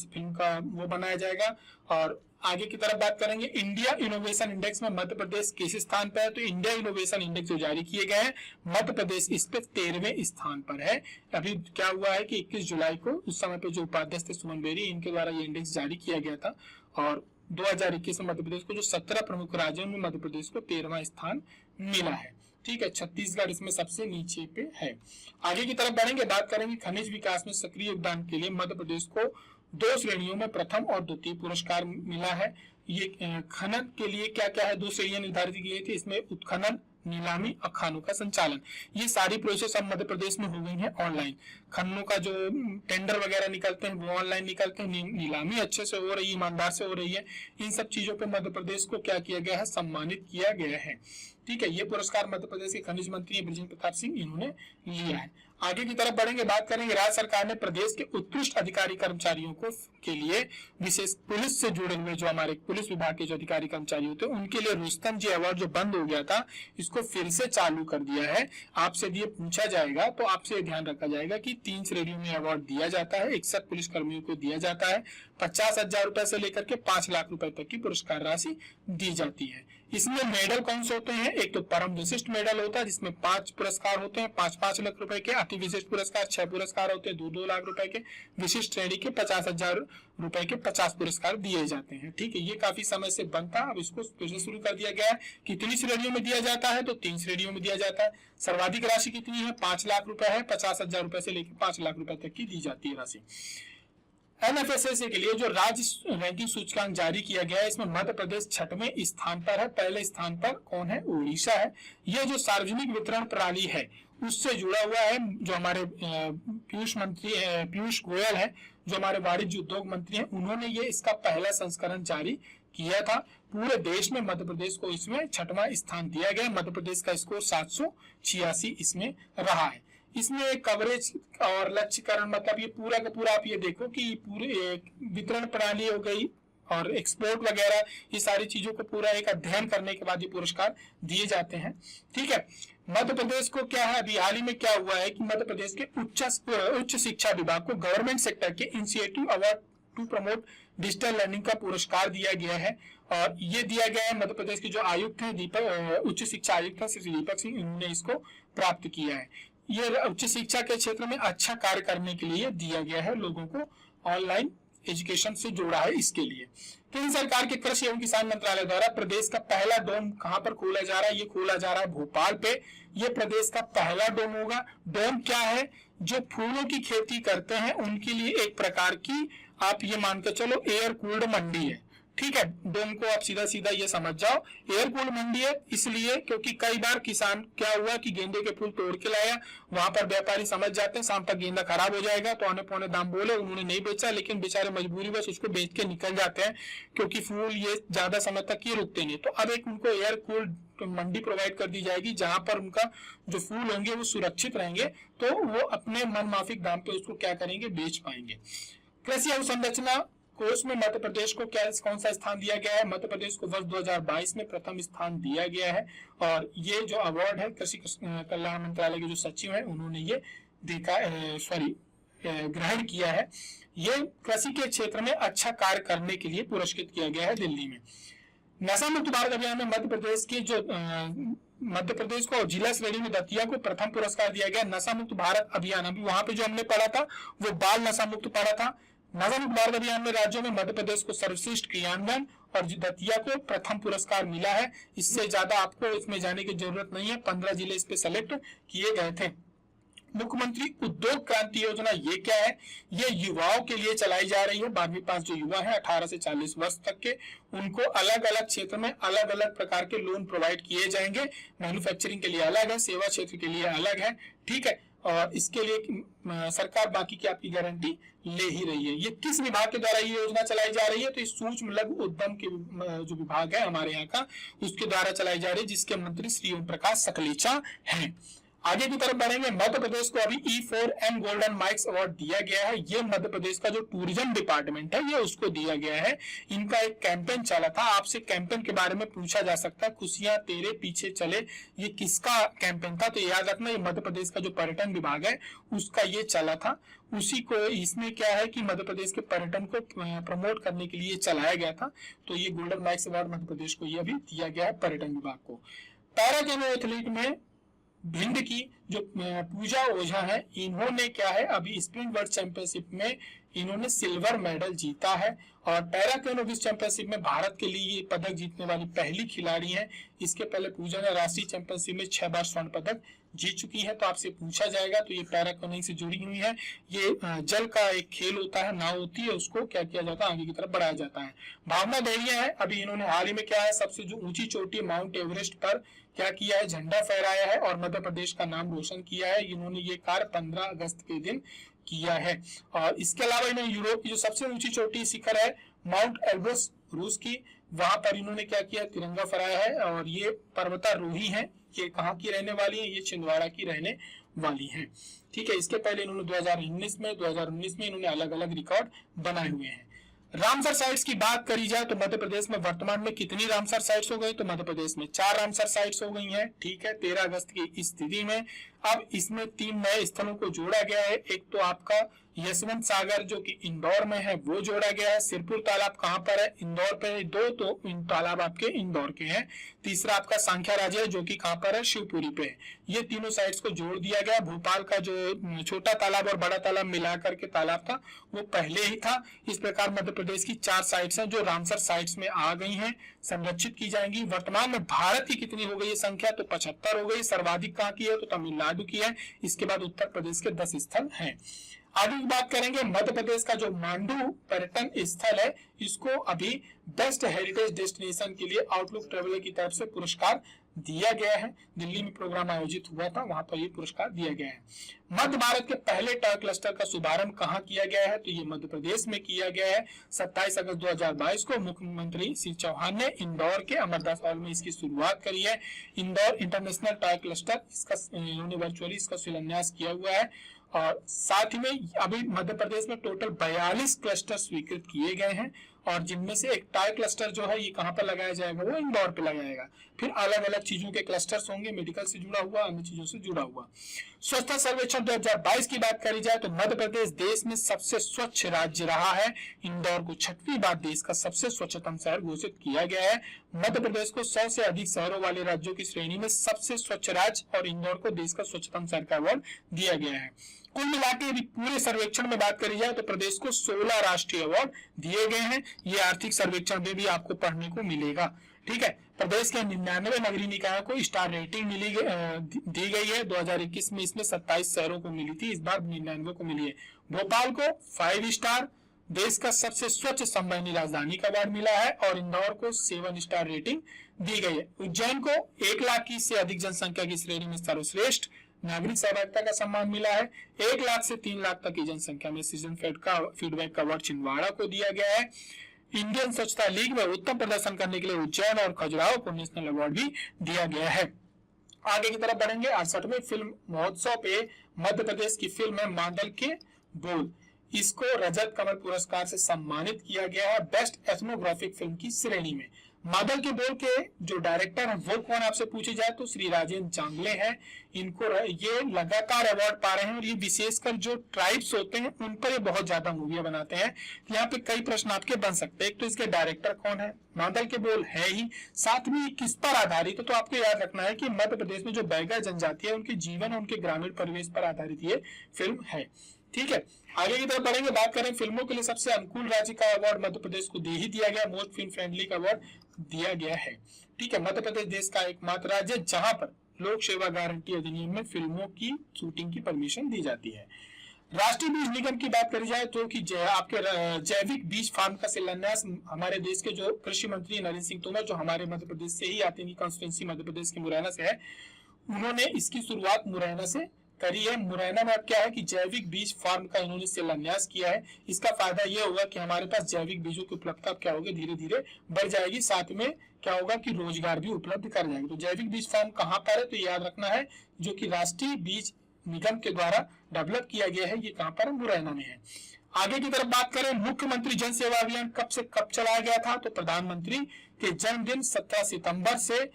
फिल्म का वो बनाया जाएगा। और आगे की तरफ बात करेंगे, इंडिया इनोवेशन इंडेक्स में मध्य प्रदेश किस स्थान पर है? तो इंडिया इनोवेशन इंडेक्स जो जारी किए गए हैं, मध्य प्रदेश इस पे 13वें स्थान पर है। अभी क्या हुआ है कि 21 जुलाई को उस समय पे जो उपाध्यक्ष थे सुमन बेरी, इनके द्वारा ये इंडेक्स जारी किया गया था। और 2021 में मध्य प्रदेश को जो 17 प्रमुख राज्यों में मध्य प्रदेश को 13वां स्थान मिला है। ठीक है, छत्तीसगढ़ इसमें सबसे नीचे पे है। आगे की तरफ बढ़ेंगे, बात करेंगे खनिज विकास में सक्रिय योगदान के लिए मध्य प्रदेश को 2 श्रेणियों में प्रथम और द्वितीय पुरस्कार मिला है। ये खनन के लिए क्या क्या है, 2 श्रेणियां निर्धारित की गई थी, इसमें उत्खनन, नीलामी और खानों का संचालन। ये सारी प्रोसेस अब मध्य प्रदेश में हो गई है ऑनलाइन। खननों का जो टेंडर वगैरह निकलते हैं वो ऑनलाइन निकलते हैं, नीलामी अच्छे से हो रही है, ईमानदार से हो रही है। इन सब चीजों पे मध्य प्रदेश को क्या किया गया है, सम्मानित किया गया है। ठीक है, ये पुरस्कार मध्य प्रदेश के खनिज मंत्री बृजेंद्र प्रताप सिंह इन्होंने लिया है। आगे की तरफ बढ़ेंगे, बात करेंगे राज्य सरकार ने प्रदेश के उत्कृष्ट अधिकारी कर्मचारियों को के लिए विशेष पुलिस से जुड़े हुए जो हमारे पुलिस विभाग के जो अधिकारी कर्मचारी होते हैं उनके लिए रुस्तम जी अवार्ड जो बंद हो गया था, इसको फिर से चालू कर दिया है। आपसे ये पूछा जाएगा तो आपसे ध्यान रखा जाएगा कि 3 श्रेणियों में अवार्ड दिया जाता है। 61 पुलिस कर्मियों को दिया जाता है। 50,000 रुपए से लेकर के 5 लाख रुपए तक की पुरस्कार राशि दी जाती है। इसमें मेडल कौन से होते हैं? एक तो परम विशिष्ट मेडल होता है जिसमें 5 पुरस्कार होते हैं, 5-5 लाख रुपए के। अति विशिष्ट पुरस्कार 6 पुरस्कार होते हैं, 2-2 लाख रुपए के। विशिष्ट श्रेणी के 50,000 रुपए के 50 पुरस्कार दिए जाते हैं। ठीक है, ये काफी समय से बंद था, अब इसको फिर से शुरू कर दिया गया है। कितनी श्रेणियों में दिया जाता है? तो 3 श्रेणियों में दिया जाता है। सर्वाधिक राशि कितनी है? 5 लाख रुपए है। 50,000 रुपए से लेकर 5 लाख रुपए तक की दी जाती है राशि। एनएफएसए के लिए जो राज्य रैंकिंग सूचकांक जारी किया गया है, इसमें मध्य प्रदेश 6वें स्थान पर है। पहले स्थान पर कौन है? उड़ीसा है। यह जो सार्वजनिक वितरण प्रणाली है उससे जुड़ा हुआ है। जो हमारे पीयूष गोयल है, जो हमारे वाणिज्य उद्योग मंत्री हैं, उन्होंने ये इसका पहला संस्करण जारी किया था। पूरे देश में मध्य प्रदेश को इसमें 6वां स्थान दिया गया। मध्य प्रदेश का स्कोर 786 इसमें रहा है। इसमें कवरेज और लक्ष्यकरण, मतलब ये पूरा का पूरा आप ये देखो कि पूरे वितरण प्रणाली हो गई और एक्सपोर्ट वगैरह, ये सारी चीजों को पूरा एक अध्ययन करने के बाद ये पुरस्कार दिए जाते हैं। ठीक है, मध्य प्रदेश को क्या है, अभी हाल ही में क्या हुआ है कि मध्य प्रदेश के उच्च शिक्षा विभाग को गवर्नमेंट सेक्टर के initiative award to promote digital learning का पुरस्कार दिया गया है। और ये दिया गया है मध्य प्रदेश के जो आयुक्त हैं, उच्च शिक्षा आयुक्त श्री दीपक सिंह, इन्होंने इसको प्राप्त किया है। ये उच्च शिक्षा के क्षेत्र में अच्छा कार्य करने के लिए दिया गया है, लोगों को ऑनलाइन एजुकेशन से जोड़ा है इसके लिए। केंद्र सरकार के कृषि एवं किसान मंत्रालय द्वारा प्रदेश का पहला डोम कहां पर खोला जा रहा है? ये खोला जा रहा है भोपाल पे। ये प्रदेश का पहला डोम होगा। डोम क्या है? जो फूलों की खेती करते हैं उनके लिए एक प्रकार की, आप ये मान के चलो, एयर कूल्ड मंडी है। ठीक है, डोम को आप सीधा सीधा ये समझ जाओ, एयर कूल्ड मंडी है इसलिए क्योंकि कई बार किसान क्या हुआ कि गेंदे के फूल तोड़ के लाया, वहां पर व्यापारी समझ जाते हैं शाम तक गेंदा खराब हो जाएगा, तो औने पौने दाम बोले, उन्होंने नहीं बेचा, लेकिन बेचारे मजबूरी बस उसको बेच के निकल जाते हैं क्योंकि फूल ये ज्यादा समय तक ये रुकते नहीं। तो अब एक उनको एयर कूल्ड मंडी प्रोवाइड कर दी जाएगी जहां पर उनका जो फूल होंगे वो सुरक्षित रहेंगे, तो वो अपने मन माफिक दाम पे उसको क्या करेंगे, बेच पाएंगे। कृषि अवसंरचना कोर्स में मध्य प्रदेश को कौन सा स्थान दिया गया है? मध्य प्रदेश को वर्ष 2022 में प्रथम स्थान दिया गया है। और ये जो अवार्ड है कृषि कल्याण मंत्रालय के जो सचिव हैं उन्होंने ये ग्रहण किया है। ये कृषि के क्षेत्र में अच्छा कार्य करने के लिए पुरस्कृत किया गया है दिल्ली में। नशा मुक्त भारत अभियान में मध्य प्रदेश को जिला श्रेणी में दतिया को प्रथम पुरस्कार दिया गया। नशा मुक्त भारत अभियान, अभी वहां पे जो हमने पढ़ा था वो बाल नशा मुक्त पढ़ा था। नशा मुक्त भारत अभियान में राज्यों में मध्य प्रदेश को सर्वश्रेष्ठ क्रियान्वयन और दतिया को प्रथम पुरस्कार मिला है। इससे ज्यादा आपको इसमें जाने की जरूरत नहीं है, 15 जिले इस पे सेलेक्ट किए गए थे। मुख्यमंत्री उद्योग क्रांति योजना ये क्या है? ये युवाओं के लिए चलाई जा रही है। 12वीं पास जो युवा है 18 से 40 वर्ष तक के, उनको अलग अलग क्षेत्र में अलग अलग प्रकार के लोन प्रोवाइड किए जाएंगे। मैन्युफैक्चरिंग के लिए अलग है, सेवा क्षेत्र के लिए अलग है। ठीक है, और इसके लिए सरकार बाकी की आपकी गारंटी ले ही रही है। ये किस विभाग के द्वारा ये योजना चलाई जा रही है? तो इस सूक्ष्म लघु उद्यम के जो विभाग है हमारे यहाँ का, उसके द्वारा चलाई जा रही है, जिसके मंत्री श्री ओम प्रकाश सकलेचा हैं। आगे की तरफ बढ़ेंगे। मध्य प्रदेश को अभी E4M गोल्डन माइक्स अवार्ड दिया गया है। ये मध्य प्रदेश का जो टूरिज्म डिपार्टमेंट है ये उसको दिया गया है। इनका एक कैंपेन चला था, आपसे कैंपेन के बारे में पूछा जा सकता है, खुशियां तेरे पीछे चले, ये किसका कैंपेन था? तो याद रखना ये मध्य प्रदेश का जो पर्यटन विभाग है उसका ये चला था। उसी को इसमें क्या है कि मध्य प्रदेश के पर्यटन को प्रमोट करने के लिए चलाया गया था। तो ये golden mics award Madhya Pradesh को ये अभी दिया गया है पर्यटन विभाग को। पैरा कैनो एथलीट में भिंड की जो पूजा ओझा है, इन्होंने क्या है अभी स्प्रिंट वर्ल्ड चैंपियनशिप में इन्होंने सिल्वर मेडल जीता है। और पैरा कैनो विश्व चैंपियनशिप में भारत के लिए ये पदक जीतने वाली पहली खिलाड़ी है। इसके पहले पूजा ने राष्ट्रीय चैंपियनशिप में 6 बार स्वर्ण पदक जीत चुकी है। तो आपसे पूछा जाएगा तो ये पैरा कैनो से जुड़ी हुई है। ये जल का एक खेल होता है, नाव होती है, उसको क्या किया जाता है आगे की तरफ बढ़ाया जाता है। भावना देहिया है, अभी इन्होंने हाल ही में क्या है सबसे जो ऊंची चोटी माउंट एवरेस्ट पर क्या किया है, झंडा फहराया है और मध्य प्रदेश का नाम रोशन किया है। इन्होंने ये कार्य 15 अगस्त के दिन किया है। और इसके अलावा इन्होंने यूरोप की जो सबसे ऊंची चोटी शिखर है माउंट एल्ब्रस रूस की, वहां पर इन्होंने क्या किया, तिरंगा फहराया है। और ये पर्वतारोही है, ये कहाँ की रहने वाली है, ये छिंदवाड़ा की रहने वाली है। ठीक है, इसके पहले इन्होंने 2019 में इन्होंने अलग अलग रिकॉर्ड बनाए हुए हैं। रामसर साइट्स की बात करी जाए तो मध्य प्रदेश में वर्तमान में कितनी रामसर साइट्स हो गई? तो मध्य प्रदेश में 4 रामसर साइट्स हो गई हैं। ठीक है, 13 अगस्त की स्थिति में अब इसमें 3 नए स्थलों को जोड़ा गया है। एक तो आपका यशवंत सागर जो कि इंदौर में है वो जोड़ा गया है। सिरपुर तालाब कहाँ पर है? इंदौर पे है। 2 तो इन तालाब आपके इंदौर के हैं। तीसरा आपका सांख्या राजा है जो कि कहाँ पर है? शिवपुरी पे है। ये तीनों साइट्स को जोड़ दिया गया। भोपाल का जो छोटा तालाब और बड़ा तालाब मिलाकर के तालाब था वो पहले ही था। इस प्रकार मध्य प्रदेश की 4 साइट्स हैं जो रामसर साइट्स में आ गई हैं, संरक्षित की जाएंगी। वर्तमान में भारत की कितनी हो गई है संख्या? तो 75 हो गई। सर्वाधिक कहाँ की है? तो तमिलनाडु की है। इसके बाद उत्तर प्रदेश के 10 स्थल हैं। आगे की बात करेंगे, मध्य प्रदेश का जो मांडू पर्यटन स्थल है इसको अभी बेस्ट हेरिटेज डेस्टिनेशन के लिए आउटलुक ट्रेवलर की तरफ से पुरस्कार दिया गया है। दिल्ली में प्रोग्राम आयोजित हुआ था, वहां पर ये पुरस्कार दिया गया है। मध्य भारत के पहले टॉय क्लस्टर का शुभारंभ कहाँ किया गया है? तो ये मध्य प्रदेश में किया गया है। 27 अगस्त 2022 को मुख्यमंत्री श्री चौहान ने इंदौर के अमरदास हॉल में इसकी शुरुआत करी है। इंदौर इंटरनेशनल टॉय क्लस्टर, इसका इन्होंने वर्चुअली इसका शिलान्यास किया हुआ है। और साथ ही में अभी मध्य प्रदेश में टोटल 42 क्लस्टर स्वीकृत किए गए हैं। और जिनमें से एक टॉय क्लस्टर जो है ये कहाँ पर लगाया जाएगा? वो इंदौर पे लगाएगा। फिर अलग अलग चीजों के क्लस्टर्स होंगे, मेडिकल से जुड़ा हुआ, अन्य चीजों से जुड़ा हुआ। स्वच्छता सर्वेक्षण 2022 की बात करी जाए तो मध्य प्रदेश देश में सबसे स्वच्छ राज्य रहा है। इंदौर को 6वीं बार देश का सबसे स्वच्छतम शहर घोषित किया गया है। मध्य प्रदेश को 100 से अधिक शहरों वाले राज्यों की श्रेणी में सबसे स्वच्छ राज्य और इंदौर को देश का स्वच्छतम शहर का अवार्ड दिया गया है। कुल मिलाकर यदि पूरे सर्वेक्षण में बात करी जाए तो प्रदेश को 16 राष्ट्रीय अवार्ड दिए गए हैं। ये आर्थिक सर्वेक्षण में भी आपको पढ़ने को मिलेगा। ठीक है, प्रदेश के 99 नगरीय निकायों को स्टार रेटिंग दी गई है। 2021 में इसमें 27 शहरों को मिली थी, इस बार 99 को मिली है। भोपाल को 5 स्टार, देश का सबसे स्वच्छ संवहनी राजधानी का अवार्ड मिला है। और इंदौर को 7 स्टार रेटिंग दी गई है। उज्जैन को 1 लाख की से अधिक जनसंख्या की श्रेणी में सर्वश्रेष्ठ नागरिक सहभागिता का सम्मान मिला है। 1 लाख से 3 लाख तक की जनसंख्या में सीजन फीडबैक का अवार्ड छिंदवाड़ा को दिया गया है। इंडियन स्वच्छता लीग में उत्तम प्रदर्शन करने के लिए उज्जैन और खजुराहो को नेशनल अवार्ड भी दिया गया है। आगे की तरफ बढ़ेंगे। 68वें फिल्म महोत्सव पे मध्य प्रदेश की फिल्म है मादल के बोल, इसको रजत कमल पुरस्कार से सम्मानित किया गया है बेस्ट एथनोग्राफिक फिल्म की श्रेणी में। मादल के बोल के जो डायरेक्टर है वो कौन आपसे पूछे जाए तो श्री राजेंद्र चांगले हैं। इनको ये लगातार अवार्ड पा रहे हैं और ये विशेषकर जो ट्राइब्स होते हैं उन पर ये बहुत ज्यादा मूवियां बनाते हैं। यहाँ पे कई प्रश्न आपके बन सकते हैं। एक तो इसके डायरेक्टर कौन है, मादल के बोल है ही, साथ में किस पर आधारित है? तो आपको याद रखना है कि मध्य प्रदेश में जो बैगा जनजाति है उनके जीवन और उनके ग्रामीण परिवेश पर आधारित ये फिल्म है। ठीक है, आगे की तरफ बढ़ेंगे। बात करें फिल्मों के लिए सबसे अनुकूल राज्य का अवार्ड मध्य प्रदेश को दे ही दिया गया, मोस्ट फिल्म फ्रेंडली का अवार्ड दिया गया है। ठीक है, मध्य प्रदेश देश का एकमात्र राज्य जहां पर लोक सेवा गारंटी अधिनियम में फिल्मों की शूटिंग की परमिशन दी जाती है। राष्ट्रीय बीज निगम की बात करी जाए तो कि आपके जैविक बीज फार्म का शिलान्यास हमारे देश के जो कृषि मंत्री नरेंद्र सिंह तोमर, जो हमारे मध्य प्रदेश से ही आते हैं, कॉन्स्टिट्यूंसी मध्य प्रदेश की मुरैना से है, उन्होंने इसकी शुरुआत मुरैना से करी है। मुरैना में अब क्या है कि जैविक बीज फार्म का इन्होंने शिलान्यास किया है। इसका फायदा ये होगा कि हमारे पास जैविक बीजों की उपलब्धता क्या होगी, धीरे धीरे बढ़ जाएगी। साथ में क्या होगा कि रोजगार भी उपलब्ध कर जाएंगे। तो जैविक बीज फार्म कहाँ पर है, तो याद रखना है जो कि राष्ट्रीय बीज निगम के द्वारा डेवलप किया गया है, ये कहाँ पर है, मुरैना में है। आगे की तरफ बात करें, मुख्यमंत्री जन सेवा अभियान कब से कब चलाया गया था, तो प्रधानमंत्री के जन्मदिन 17 सितंबर से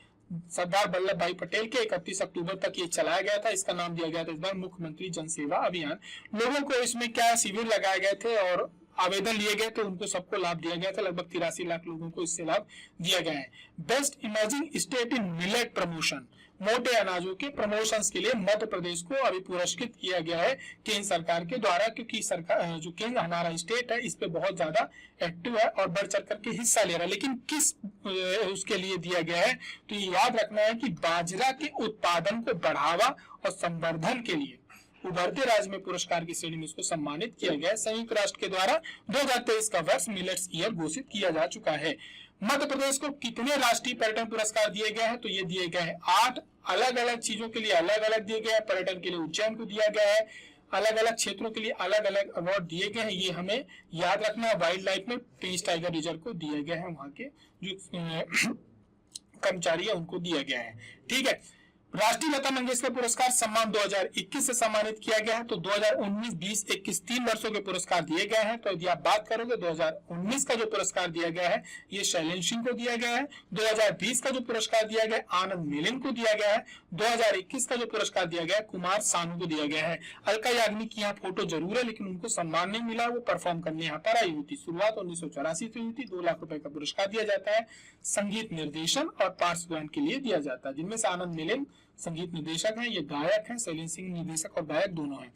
सरदार वल्लभ भाई पटेल के 31 अक्टूबर तक ये चलाया गया था। इसका नाम दिया गया था इस बार मुख्यमंत्री जन सेवा अभियान। लोगों को इसमें क्या शिविर लगाए गए थे और आवेदन लिए गए थे, उनको सबको लाभ दिया गया था। लगभग 83 लाख लोगों को इससे लाभ दिया गया है। Best emerging state in millet promotion, मोटे अनाजों के प्रमोशंस के लिए मध्य प्रदेश को अभी पुरस्कृत किया गया है केंद्र सरकार के द्वारा, क्योंकि सरकार जो केंद्र हमारा स्टेट है इस पे बहुत ज्यादा एक्टिव है और बढ़ चढ़ करके हिस्सा ले रहा है। लेकिन किस उसके लिए दिया गया है, तो ये याद रखना है कि बाजरा के उत्पादन को बढ़ावा और संवर्धन के लिए उभरते राज्य में पुरस्कार की श्रेणी में इसको सम्मानित किया गया है। संयुक्त राष्ट्र के द्वारा 2023 का वर्ष मिलेट्स ईयर घोषित किया जा चुका है। मध्य प्रदेश को कितने राष्ट्रीय पर्यटन पुरस्कार दिए गए हैं, तो ये दिए गए हैं 8 अलग अलग चीजों के लिए अलग अलग दिए गए हैं। पर्यटन के लिए उज्जैन को दिया गया है, अलग अलग क्षेत्रों के लिए अलग अलग अवार्ड दिए गए हैं। ये हमें याद रखना है। वाइल्ड लाइफ में पेंच टाइगर रिजर्व को दिए गए हैं, वहां के जो कर्मचारी है उनको दिया गया है। ठीक है। राष्ट्रीय लता मंगेशकर पुरस्कार सम्मान 2021 से सम्मानित किया गया है। तो 2019, 20, 21 3 वर्षों के पुरस्कार दिए गए हैं। तो यदि आप बात करोगे 2019 का जो पुरस्कार दिया गया है ये शैलेंद्र सिंह को दिया गया है। 2020 का जो पुरस्कार दिया गया है आनंद मिलिंद को दिया गया है। 2021 का जो पुरस्कार दिया गया है कुमार सानू को दिया गया है। अलका याग्निक की यहाँ फोटो जरूर है, लेकिन उनको सम्मान नहीं मिला, वो परफॉर्म करने यहाँ पर आई हुई थी। शुरुआत 1984 से हुई थी। 2 लाख रुपए का पुरस्कार दिया जाता है। संगीत निर्देशन और पार्श्व गायन के लिए दिया जाता है, जिनमें से आनंद मिलिंद संगीत निर्देशक हैं, ये गायक हैं, शैलेंद्र सिंह निर्देशक और गायक दोनों हैं।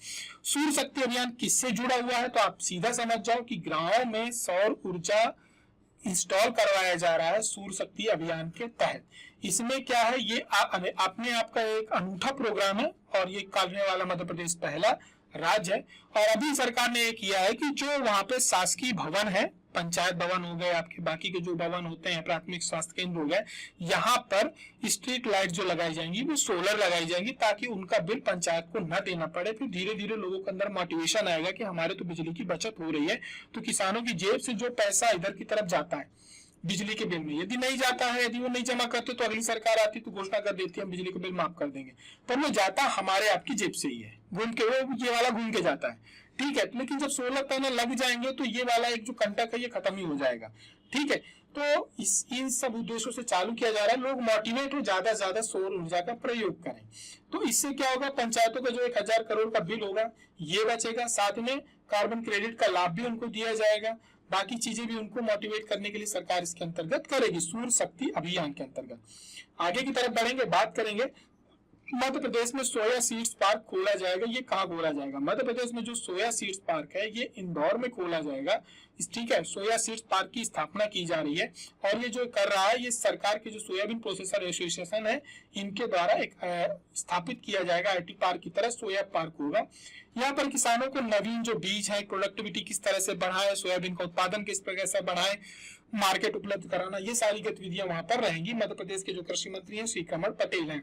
सूर्य शक्ति अभियान किससे जुड़ा हुआ है, तो आप सीधा समझ जाओ कि गांव में सौर ऊर्जा इंस्टॉल करवाया जा रहा है सूर्य शक्ति अभियान के तहत। इसमें क्या है, ये अपने आप का एक अनूठा प्रोग्राम है और ये करने वाला मध्य प्रदेश पहला राज्य है। और अभी सरकार ने ये किया है कि जो वहां पे शासकीय भवन है, पंचायत भवन हो गए, आपके बाकी के जो भवन होते हैं, प्राथमिक स्वास्थ्य केंद्र हो गए, यहाँ पर स्ट्रीट लाइट जो लगाई जाएंगी वो सोलर लगाई जाएंगी, ताकि उनका बिल पंचायत को न देना पड़े। फिर धीरे धीरे लोगों के अंदर मोटिवेशन आएगा कि हमारे तो बिजली की बचत हो रही है। तो किसानों की जेब से जो पैसा इधर की तरफ जाता है बिजली के बिल में, यदि नहीं जाता है, यदि वो नहीं जमा करते, तो अगली सरकार आती तो घोषणा कर देती है हम बिजली का बिल माफ कर देंगे, पर वो जाता हमारे आपकी जेब से ही है, घूम के वो ये वाला घूम के जाता है। ठीक है। लेकिन जब सोलर पैनल लग जाएंगे तो ये वाला एक जो कंटक है ये खत्म ही हो जाएगा। ठीक है। तो इन सब उद्देश्यों से चालू किया जा रहा है, लोग मोटिवेट हो, ज्यादा से ज्यादा सौर ऊर्जा का प्रयोग करें। तो इससे क्या होगा, पंचायतों का जो 1000 करोड़ का बिल होगा ये बचेगा, साथ में कार्बन क्रेडिट का लाभ भी उनको दिया जाएगा, बाकी चीजें भी उनको मोटिवेट करने के लिए सरकार इसके अंतर्गत करेगी, सूर्य शक्ति अभियान के अंतर्गत। आगे की तरफ बढ़ेंगे, बात करेंगे मध्य प्रदेश में सोया सीड्स पार्क खोला जाएगा। ये कहाँ खोला जाएगा, मध्य प्रदेश में जो सोया सीड्स पार्क है ये इंदौर में खोला जाएगा। ठीक है। सोया सीड्स पार्क की स्थापना की जा रही है और ये जो कर रहा है ये सरकार के जो सोयाबीन प्रोसेसर एसोसिएशन है इनके द्वारा एक स्थापित किया जाएगा। IT पार्क की तरह सोया पार्क होगा। यहाँ पर किसानों को नवीन जो बीज है, प्रोडक्टिविटी किस तरह से बढ़ाए, सोयाबीन का उत्पादन किस प्रकार से बढ़ाए, मार्केट उपलब्ध कराना, ये सारी गतिविधियां वहां पर रहेंगी। मध्य प्रदेश के जो कृषि मंत्री हैं श्री कमल पटेल हैं।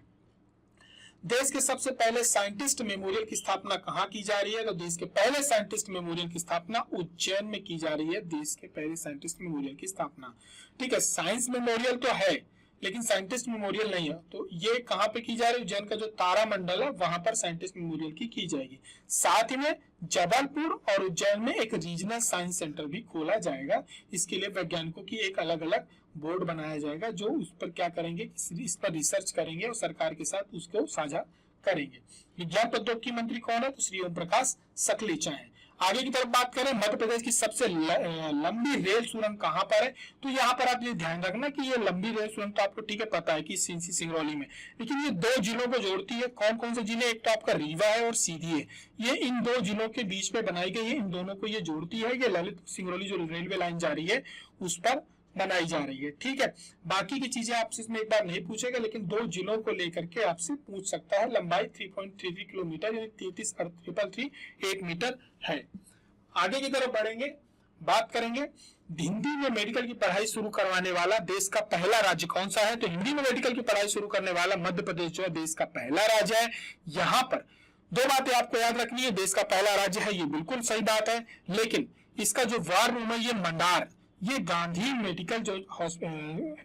देश के सबसे पहले साइंटिस्ट मेमोरियल की स्थापना कहाँ की जा रही है, तो देश के पहले साइंटिस्ट मेमोरियल की स्थापना उज्जैन में की जा रही है। देश के पहले साइंटिस्ट मेमोरियल की स्थापना। ठीक है। साइंस मेमोरियल तो है लेकिन साइंटिस्ट मेमोरियल नहीं है, तो ये कहाँ पे की जा रही है, उज्जैन का जो तारा मंडल है वहां पर साइंटिस्ट मेमोरियल की जाएगी। साथ ही में जबलपुर और उज्जैन में एक रीजनल साइंस सेंटर भी खोला जाएगा। इसके लिए वैज्ञानिकों की एक अलग अलग बोर्ड बनाया जाएगा जो उस पर क्या करेंगे, इस पर रिसर्च करेंगे और सरकार के साथ उसको साझा करेंगे। विज्ञान प्रौद्योगिकी मंत्री कौन है, तो श्री ओम प्रकाश सकलेचा है। आगे की तरफ बात करें, मध्य प्रदेश की सबसे लंबी रेल सुरंग कहां पर है, तो यहाँ पर आप ये ध्यान रखना कि ये लंबी रेल सुरंग तो आपको ठीक है पता है कि सिंसी सिंगरौली में, लेकिन ये 2 जिलों को जोड़ती है। कौन कौन से जिले, एक तो आपका रीवा है और सीधी है। ये इन 2 जिलों के बीच में बनाई गई है, इन दोनों को ये जोड़ती है। ये ललित सिंगरौली जो रेलवे लाइन जा रही है उस पर बनाई जा रही है। ठीक है। बाकी की चीजें आपसे इसमें एक बार नहीं पूछेगा, लेकिन 2 जिलों को लेकर के आपसे पूछ सकता है। लंबाई 3.33 किलोमीटर यानी 33 1 मीटर है। आगे की तरफ बढ़ेंगे, बात करेंगे हिंदी में मेडिकल की पढ़ाई शुरू करवाने वाला देश का पहला राज्य कौन सा है, तो हिंदी में मेडिकल की पढ़ाई शुरू करने वाला मध्य प्रदेश जो है देश का पहला राज्य है। यहाँ पर दो बातें आपको याद रखनी है, देश का पहला राज्य है, ये बिल्कुल सही बात है, लेकिन इसका जो वार रूम है ये मंडार, ये गांधी मेडिकल जो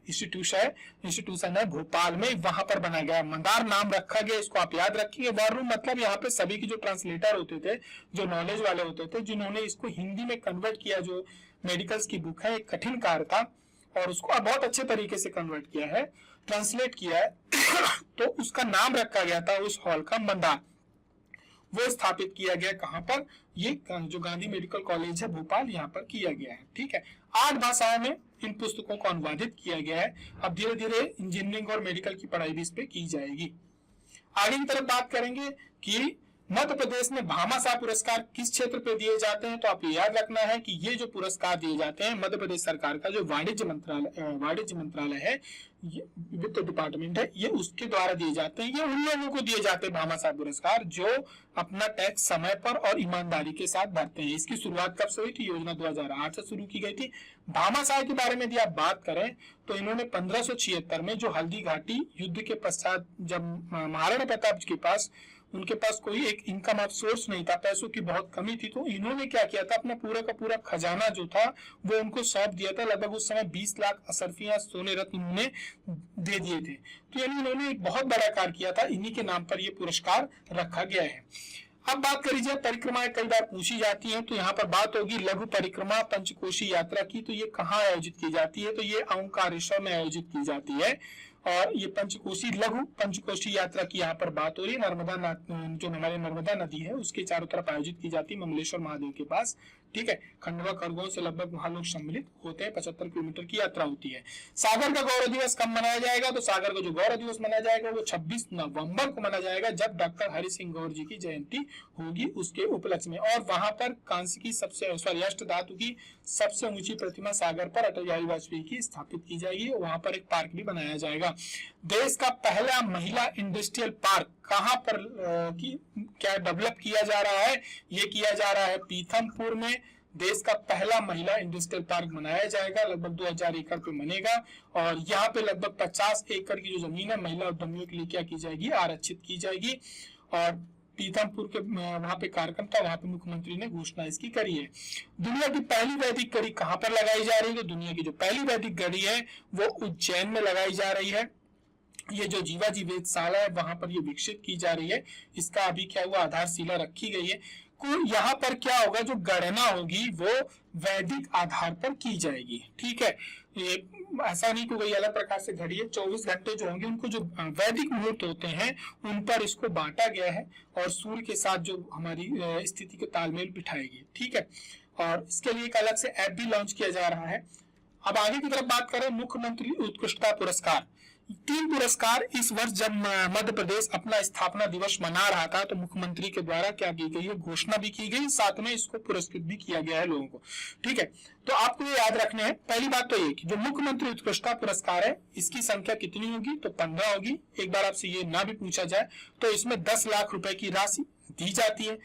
इंस्टीट्यूशन है भोपाल में, वहां पर बनाया गया, मंदार नाम रखा गया, इसको आप याद रखिए। वॉर रूम मतलब यहाँ पे सभी के जो ट्रांसलेटर होते थे, जो नॉलेज वाले होते थे, जिन्होंने इसको हिंदी में कन्वर्ट किया, जो मेडिकल्स की बुक है, एक कठिन कार्य था और उसको बहुत अच्छे तरीके से कन्वर्ट किया है, ट्रांसलेट किया है तो उसका नाम रखा गया था उस हॉल का मंदार। वो स्थापित किया गया कहां पर, ये जो गांधी मेडिकल कॉलेज है भोपाल, यहाँ पर किया गया है। ठीक है, 8 भाषाओं में इन पुस्तकों को अनुवादित किया गया है। अब धीरे धीरे इंजीनियरिंग और मेडिकल की पढ़ाई भी इस पे की जाएगी। आगे की तरफ बात करेंगे कि मध्य प्रदेश में भामाशाह पुरस्कार किस क्षेत्र पे दिए जाते हैं, तो आप ये याद रखना है कि ये जो पुरस्कार दिए जाते हैं मध्य प्रदेश सरकार का जो वाणिज्य मंत्रालय है, वित्त डिपार्टमेंट है, ये उसके द्वारा दिए जाते हैं। ये उन लोगों को दिए जाते हैं भामाशाह पुरस्कार जो अपना टैक्स समय पर और ईमानदारी के साथ भरते हैं। इसकी शुरुआत कब से हुई थी? योजना 2008 से शुरू की गई थी। भामाशाह के बारे में यदि आप बात करें तो इन्होंने 1576 में जो हल्दी घाटी युद्ध के पश्चात जब महाराणा प्रताप के पास उनके पास कोई एक इनकम ऑफ सोर्स नहीं था, पैसों की बहुत कमी थी, तो इन्होंने क्या किया था, अपना पूरा का पूरा खजाना जो था वो उनको सौंप दिया था। लगभग उस समय 20 लाख असरफियां सोने रत्न इन्होंने दे दिए थे। तो यानी इन्होंने एक बहुत बड़ा कार्य किया था, इन्हीं के नाम पर यह पुरस्कार रखा गया है। अब बात करी जाए परिक्रमाएं कई बार पूछी जाती हैं, तो यहाँ पर बात होगी लघु परिक्रमा पंचकोशी यात्रा की। तो ये कहाँ आयोजित की जाती है? तो ये ओंकारेश्वर में आयोजित की जाती है। और ये पंचकोशी लघु पंचकोशी यात्रा की यहाँ पर बात हो रही है। जो हमारे नर्मदा नदी है उसके चारों तरफ आयोजित की जाती है, मंगलेश्वर महादेव के पास। ठीक है, खंडवा खरगोन से लगभग वहां लोग सम्मिलित होते हैं। 75 किलोमीटर की यात्रा होती है। सागर का गौरव दिवस कब मनाया जाएगा? तो सागर का जो गौरव दिवस मनाया जाएगा वो 26 नवंबर को मनाया जाएगा, जब डॉक्टर हरि सिंह गौर जी की जयंती होगी उसके उपलक्ष्य में। और वहां पर कांस्य की अष्ट धातु की सबसे ऊंची प्रतिमा सागर पर अटल बिहारी वाजपेयी की स्थापित की जाएगी। वहां पर एक पार्क भी बनाया जाएगा। देश का पहला महिला इंडस्ट्रियल पार्क कहां पर क्या डेवलप किया जा रहा है? ये किया जा रहा है पीथमपुर में। देश का पहला महिला इंडस्ट्रियल पार्क बनाया जाएगा, लगभग 2000 एकड़ पे बनेगा। और यहाँ पे लगभग 50 एकड़ की जो जमीन है महिला उद्यमियों के लिए क्या की जाएगी? आरक्षित की जाएगी। और पीथमपुर के वहां पे कार्यक्रम था, वहां पे मुख्यमंत्री ने घोषणा इसकी करी है। दुनिया की पहली वैदिक घड़ी कहां पर लगाई जा रही है? तो दुनिया की जो पहली वैदिक घड़ी है वो उज्जैन में लगाई जा रही है। ये जो जीवाजी वेधशाला है वहां पर ये विकसित की जा रही है। इसका अभी क्या हुआ, आधारशिला रखी गई है। यहाँ पर क्या होगा, जो गणना होगी वो वैदिक आधार पर की जाएगी। ठीक है, ये ऐसा नहीं कि कोई अलग प्रकार से घड़ी है। 24 घंटे जो होंगे उनको जो वैदिक मुहूर्त होते हैं उन पर इसको बांटा गया है और सूर्य के साथ जो हमारी स्थिति के तालमेल बिठाएगी। ठीक है, और इसके लिए एक अलग से ऐप भी लॉन्च किया जा रहा है। अब आगे की तरफ बात करें, मुख्यमंत्री उत्कृष्टता पुरस्कार। 3 पुरस्कार इस वर्ष जब मध्य प्रदेश अपना स्थापना दिवस मना रहा था तो मुख्यमंत्री के द्वारा क्या की गई है, घोषणा भी की गई, साथ में इसको पुरस्कृत भी किया गया है लोगों को। ठीक है, तो आपको ये याद रखने हैं। पहली बात तो ये कि जो मुख्यमंत्री उत्कृष्टता पुरस्कार है इसकी संख्या कितनी होगी? तो 15 होगी। एक बार आपसे ये ना भी पूछा जाए तो इसमें 10 लाख रुपए की राशि दी जाती है।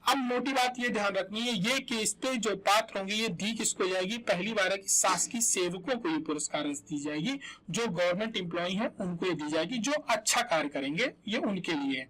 अब मोटी बात ये ध्यान रखनी है ये कि इस पे जो पात्र होंगे ये दी किसको जाएगी? पहली बार है कि शासकीय सेवकों को ये पुरस्कार दी जाएगी। जो गवर्नमेंट एम्प्लॉय हैं उनको ये दी जाएगी, जो अच्छा कार्य करेंगे ये उनके लिए है।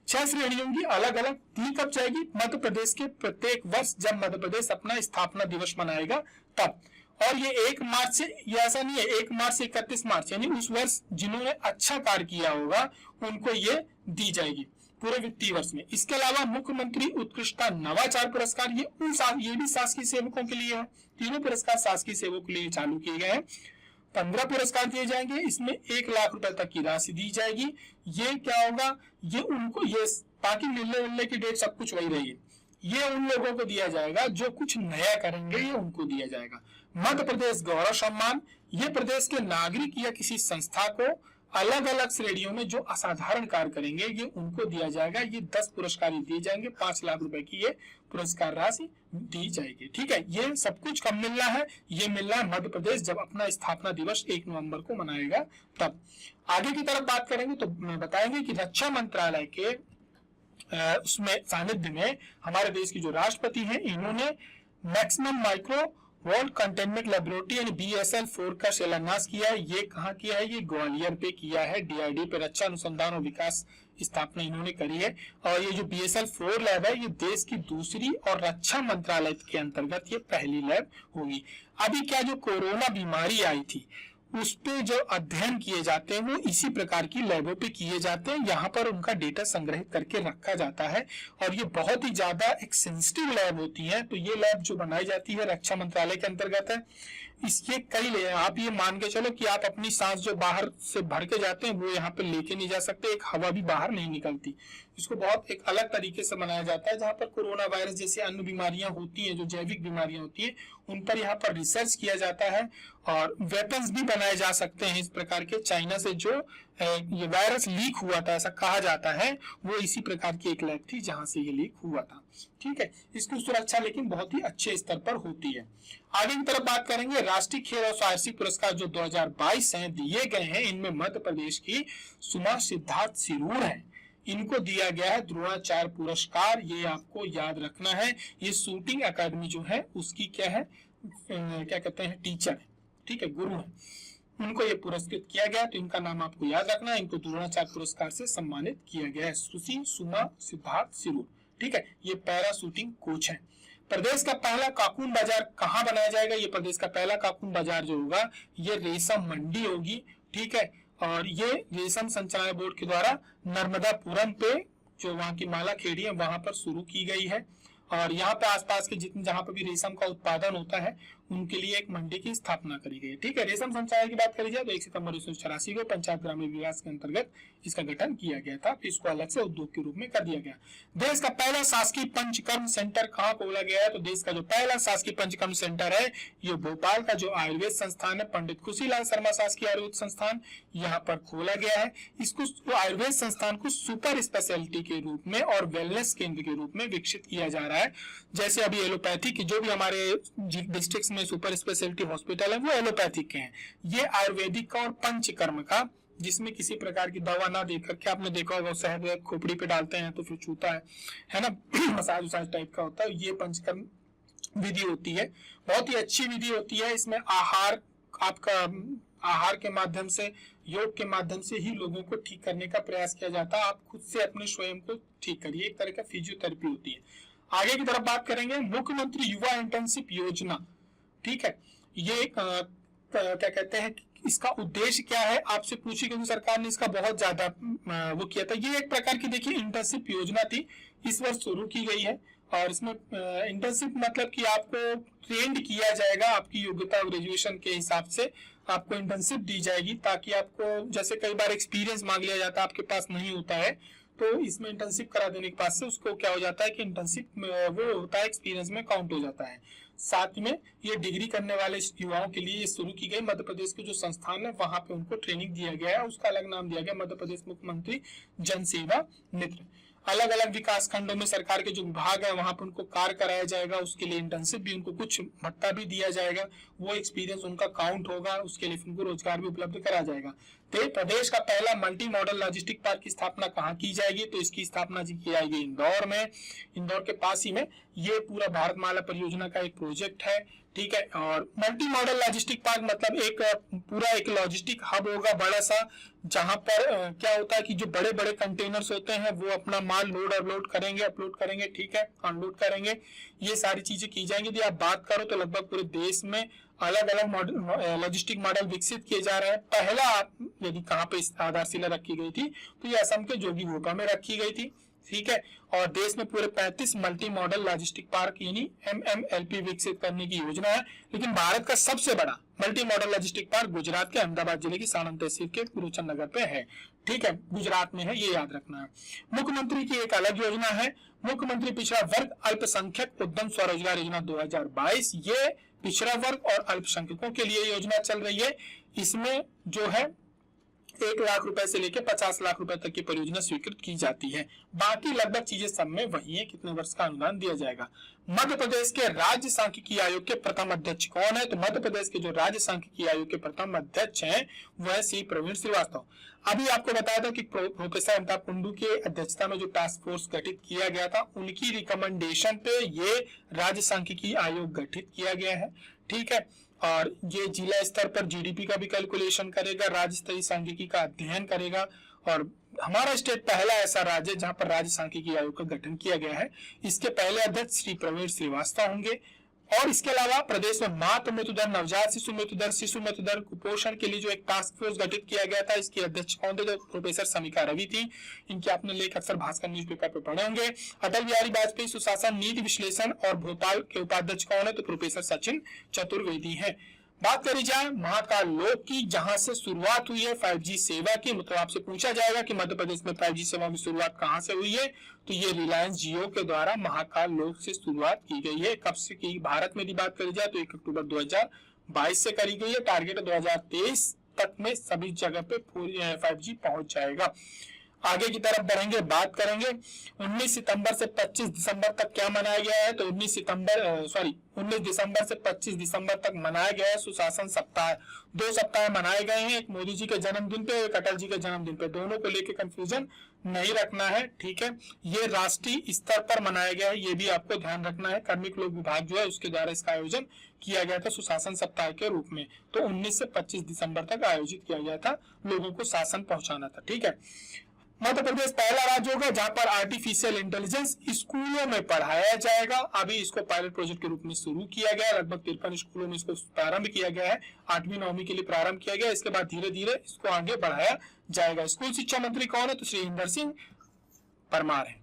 6 श्रेणियों की अलग अलग दी कब जाएगी? मध्य प्रदेश के प्रत्येक वर्ष जब मध्य प्रदेश अपना स्थापना दिवस मनाएगा तब। और ये 1 मार्च से, ये ऐसा नहीं है 1 मार्च से 31 मार्च, यानी उस वर्ष जिन्होंने अच्छा कार्य किया होगा उनको ये दी जाएगी पूरे वित्तीय वर्ष में। इसके अलावा मुख्यमंत्री उत्कृष्टता नवाचार पुरस्कार ये भी शासकीय सेवकों के लिए है। तीनों पुरस्कार शासकीय सेवकों के लिए चालू किए गए हैं। 15 पुरस्कार दिए जाएंगे, इसमें 1 लाख रुपए तक की राशि दी जाएगी। ये क्या होगा, ये उनको, ये बाकी मिलने की डेट सब कुछ वही रहेगी। ये उन लोगों को दिया जाएगा जो कुछ नया करेंगे, ये उनको दिया जाएगा। मध्य प्रदेश गौरव सम्मान, ये प्रदेश के नागरिक या किसी संस्था को अलग अलग श्रेणियों में जो असाधारण कार्य करेंगे ये उनको दिया जाएगा। ये 10 पुरस्कार दिए जाएंगे, 5 लाख रुपए की ये पुरस्कार राशि दी जाएगी। ठीक है, ये सब कुछ कब मिलना है? ये मिलना है मध्य प्रदेश जब अपना स्थापना दिवस 1 नवंबर को मनाएगा तब। आगे की तरफ बात करेंगे तो बताएंगे कि रक्षा मंत्रालय के उसमें सानिध्य में हमारे देश की जो राष्ट्रपति हैं इन्होंने maximum micro world containment laboratory यानी BSL-4 का शिलान्यास किया है। ये कहाँ किया है? ये ग्वालियर पे किया है। DRDO पे रक्षा अनुसंधान और विकास स्थापना इन्होंने करी है। और ये जो BSL-4 लैब है ये देश की दूसरी और रक्षा मंत्रालय के अंतर्गत ये पहली लैब होगी। अभी क्या जो कोरोना बीमारी आई थी उस पे जो अध्ययन किए जाते हैं वो इसी प्रकार की लैबों पे किए जाते हैं। यहाँ पर उनका डेटा संग्रहित करके रखा जाता है और ये बहुत ही ज्यादा एक सेंसिटिव लैब होती है। तो ये लैब जो बनाई जाती है रक्षा मंत्रालय के अंतर्गत है। इसके कई ले आप ये मान के चलो कि आप अपनी सांस जो बाहर से भर के जाते हैं वो यहाँ पे लेके नहीं जा सकते, एक हवा भी बाहर नहीं निकलती। इसको बहुत एक अलग तरीके से बनाया जाता है। जहाँ पर कोरोना वायरस जैसी अन्य बीमारियां होती हैं, जो जैविक बीमारियां होती है, उन पर यहाँ पर रिसर्च किया जाता है और वेपन्स भी बनाए जा सकते हैं इस प्रकार के। चाइना से जो ये वायरस लीक हुआ था ऐसा कहा जाता है, वो इसी प्रकार की एक लैब थी जहां से ये लीक हुआ था। ठीक है, इसकी सुरक्षा लेकिन बहुत ही अच्छे स्तर पर होती है। आगे की तरफ बात करेंगे, राष्ट्रीय खेल और साहसिक पुरस्कार जो 2022 हैं दिए गए हैं, इनमें मध्य प्रदेश की सुमा सिद्धार्थ सिरूर है, इनको दिया गया है द्रोणाचार्य पुरस्कार। ये आपको याद रखना है। ये शूटिंग एकेडमी जो है उसकी क्या है, क्या कहते हैं, टीचर है, ठीक है, गुरु है, उनको ये पुरस्कृत किया गया। तो इनका नाम आपको याद रखना है। इनको द्रोणाचार्य पुरस्कार से सम्मानित किया गया है, सुमा सिद्धार्थ सिरूर। ठीक है, ये पैरा शूटिंग कोच है। प्रदेश का पहला काकून बाजार कहाँ बनाया जाएगा? ये प्रदेश का पहला काकून बाजार जो होगा ये रेशम मंडी होगी। ठीक है, और ये रेशम संचालन बोर्ड के द्वारा नर्मदापुरम पे जो वहां की माला खेड़ी है वहां पर शुरू की गई है। और यहाँ पे आसपास के जितने जहां पर भी रेशम का उत्पादन होता है उनके लिए एक मंडी की स्थापना करी गई है। ठीक है, रेशम संचालन की बात करी जाए तो 1 सितंबर 1984 को पंचायत ग्रामीण विकास के अंतर्गत इसका गठन किया गया था। फिर इसको अलग से उद्योग के रूप में कर दिया गया। देश का पहला शासकीय पंचकर्म सेंटर कहाँ खोला गया है? तो देश का जो पहला शासकीय पंचकर्म सेंटर है ये भोपाल का जो आयुर्वेद संस्थान है, पंडित खुशीलाल शर्मा शासकीय आयुर्वेद संस्थान, यहाँ पर खोला गया है। इसको आयुर्वेद संस्थान को सुपर स्पेशलिटी के रूप में और वेलनेस केंद्र के रूप में विकसित किया जा रहा है। जैसे अभी एलोपैथी की जो भी हमारे डिस्ट्रिक्ट में सुपर स्पेशलिटी हॉस्पिटल है वो एलोपैथिक के हैं, ये आयुर्वेदिक का और पंचकर्म का, जिसमें किसी प्रकार की दवा ना देकर के, आपने देखा होगा शहद खोपड़ी पे डालते हैं तो फिर छूता है ना मसाज उसाज टाइप का होता है। ये पंचकर्म विधि होती है, बहुत ही अच्छी विधि होती है। इसमें आहार, आपका आहार के माध्यम से, योग के माध्यम से ही लोगों को ठीक करने का प्रयास किया जाता है। आप खुद से अपने स्वयं को ठीक करिए, एक तरह का फिजियोथेरेपी होती है। आगे की तरफ बात करेंगे, मुख्यमंत्री युवा इंटर्नशिप योजना। ठीक है, ये क्या कहते हैं, इसका उद्देश्य क्या है आपसे पूछिए, क्योंकि सरकार ने इसका बहुत ज्यादा वो किया था। ये एक प्रकार की देखिए इंटर्नशिप योजना थी, इस वर्ष शुरू की गई है। और इसमें इंटर्नशिप मतलब कि आपको ट्रेंड किया जाएगा, आपकी योग्यता ग्रेजुएशन के हिसाब से आपको इंटर्नशिप दी जाएगी, ताकि आपको, जैसे कई बार एक्सपीरियंस मांग लिया जाता है, आपके पास नहीं होता है, तो इसमें इंटर्नशिप करा देने के बाद से उसको क्या हो जाता है कि इंटर्नशिप वो होता है, एक्सपीरियंस में काउंट हो जाता है। साथ में ये डिग्री करने वाले युवाओं के लिए ये शुरू की गई। मध्य प्रदेश के जो संस्थान है वहां पे उनको ट्रेनिंग दिया गया है, उसका अलग नाम दिया गया मध्य प्रदेश मुख्यमंत्री जन सेवा मित्र। अलग अलग विकास खंडों में सरकार के जो विभाग है वहां पर उनको कार्य कराया जाएगा, उसके लिए इंटर्नशिप भी, उनको कुछ भत्ता भी दिया जाएगा, वो एक्सपीरियंस उनका काउंट होगा, उसके लिए उनको रोजगार भी उपलब्ध कराया जाएगा। तो प्रदेश का पहला मल्टी मॉडल लॉजिस्टिक पार्क की स्थापना कहाँ की जाएगी? तो इसकी स्थापना जी की जाएगी इंदौर में, इंदौर के पास ही में। ये पूरा भारतमाला परियोजना का एक प्रोजेक्ट है। ठीक है, और मल्टी मॉडल लॉजिस्टिक पार्क मतलब एक पूरा एक लॉजिस्टिक हब होगा बड़ा सा, जहां पर क्या होता है कि जो बड़े बड़े कंटेनर्स होते हैं वो अपना माल लोड अपलोड करेंगे, ठीक है, अनलोड करेंगे, ये सारी चीजें की जाएंगी। यदि आप बात करो तो लगभग पूरे देश में अलग अलग लॉजिस्टिक मॉडल विकसित किए जा रहे हैं। पहला यदि कहाँ पे आधारशिला रखी गई थी तो ये असम के जोगीघोपा में रखी गई थी। ठीक है, और देश में पूरे 35 मल्टी मॉडल लॉजिस्टिक पार्क यानी MMLP विकसित करने की योजना है। लेकिन भारत का सबसे बड़ा multi modal logistic park Gujarat के अहमदाबाद जिले की साणंद तहसील के गुरुचंद नगर पे है। ठीक है, गुजरात में है, ये याद रखना है। मुख्यमंत्री की एक अलग योजना है, मुख्यमंत्री पिछड़ा वर्ग अल्पसंख्यक उद्यम स्वरोजगार योजना 2022। ये पिछड़ा वर्ग और अल्पसंख्यकों के लिए योजना चल रही है। इसमें जो है 1 लाख रुपए से लेकर 50 लाख रुपए तक की परियोजना स्वीकृत की जाती है। बाकी लगभग चीजें सब में वही है। कितने वर्ष का अनुदान दिया जाएगा? मध्य प्रदेश के राज्य सांख्यिकी आयोग के प्रथम अध्यक्ष कौन है? तो मध्य प्रदेश के जो राज्य सांख्यिकी आयोग के प्रथम अध्यक्ष हैं वह है श्री प्रवीण श्रीवास्तव। अभी आपको बताया था कि प्रोफेसर अमिताभ कुंडू के अध्यक्षता में जो टास्क फोर्स गठित किया गया था, उनकी रिकमेंडेशन पे ये राज्य सांख्यिकी आयोग गठित किया गया है। ठीक है। और ये जिला स्तर पर जीडीपी का भी कैलकुलेशन करेगा, राज्य स्तरीय सांख्यिकी का अध्ययन करेगा। और हमारा स्टेट पहला ऐसा राज्य जहां पर राज्य सांख्यिकी आयोग का गठन किया गया है। इसके पहले अध्यक्ष श्री प्रवीण श्रीवास्तव होंगे। और इसके अलावा प्रदेश में मातृ मृत्यु दर, नवजात शिशु मृत्यु दर, कुपोषण के लिए जो एक टास्क फोर्स गठित किया गया था, इसकी अध्यक्ष कौन थे? जो प्रोफेसर समीक्षा रवि थी। इनके आपने लेख अक्सर भास्कर न्यूज़पेपर पे पढ़े होंगे। अटल बिहारी वाजपेयी सुशासन नीति विश्लेषण और भोपाल के उपाध्यक्ष कौन है? तो प्रोफेसर सचिन चतुर्वेदी है। बात करी जाए महाकाल लोक की, जहां से शुरुआत हुई है 5G सेवा की। मतलब आपसे पूछा जाएगा कि मध्य प्रदेश में 5G सेवा की शुरुआत कहां से हुई है? तो ये रिलायंस जियो के द्वारा महाकाल लोक से शुरुआत की गई है। कब से की? भारत में भी बात करी जाए तो 1 अक्टूबर 2022 से करी गई है। टारगेट 2023 तक में सभी जगह पे 5G पहुंच जाएगा। आगे की तरफ बढ़ेंगे, बात करेंगे 19 सितंबर से 25 दिसंबर तक क्या मनाया गया है? तो 19 दिसंबर से 25 दिसंबर तक मनाया गया है सुशासन सप्ताह। 2 सप्ताह मनाए गए हैं, एक मोदी जी के जन्मदिन पे, एक अटल जी के जन्मदिन पे। दोनों को लेकर कंफ्यूजन नहीं रखना है, ठीक है। ये राष्ट्रीय स्तर पर मनाया गया है, ये भी आपको ध्यान रखना है। कार्मिक लोक विभाग जो है उसके द्वारा इसका आयोजन किया गया था सुशासन सप्ताह के रूप में। तो 19 से 25 दिसंबर तक आयोजित किया गया था, लोगों को शासन पहुंचाना था, ठीक है। मध्य प्रदेश पहला राज्य होगा जहां पर आर्टिफिशियल इंटेलिजेंस स्कूलों में पढ़ाया जाएगा। अभी इसको पायलट प्रोजेक्ट के रूप में शुरू किया गया, लगभग 53 स्कूलों में इसको प्रारंभ किया गया है। 8वीं 9वीं के लिए प्रारंभ किया गया, इसके बाद धीरे धीरे इसको आगे बढ़ाया जाएगा। स्कूल शिक्षा मंत्री कौन है? तो श्री इंदर सिंह परमार है।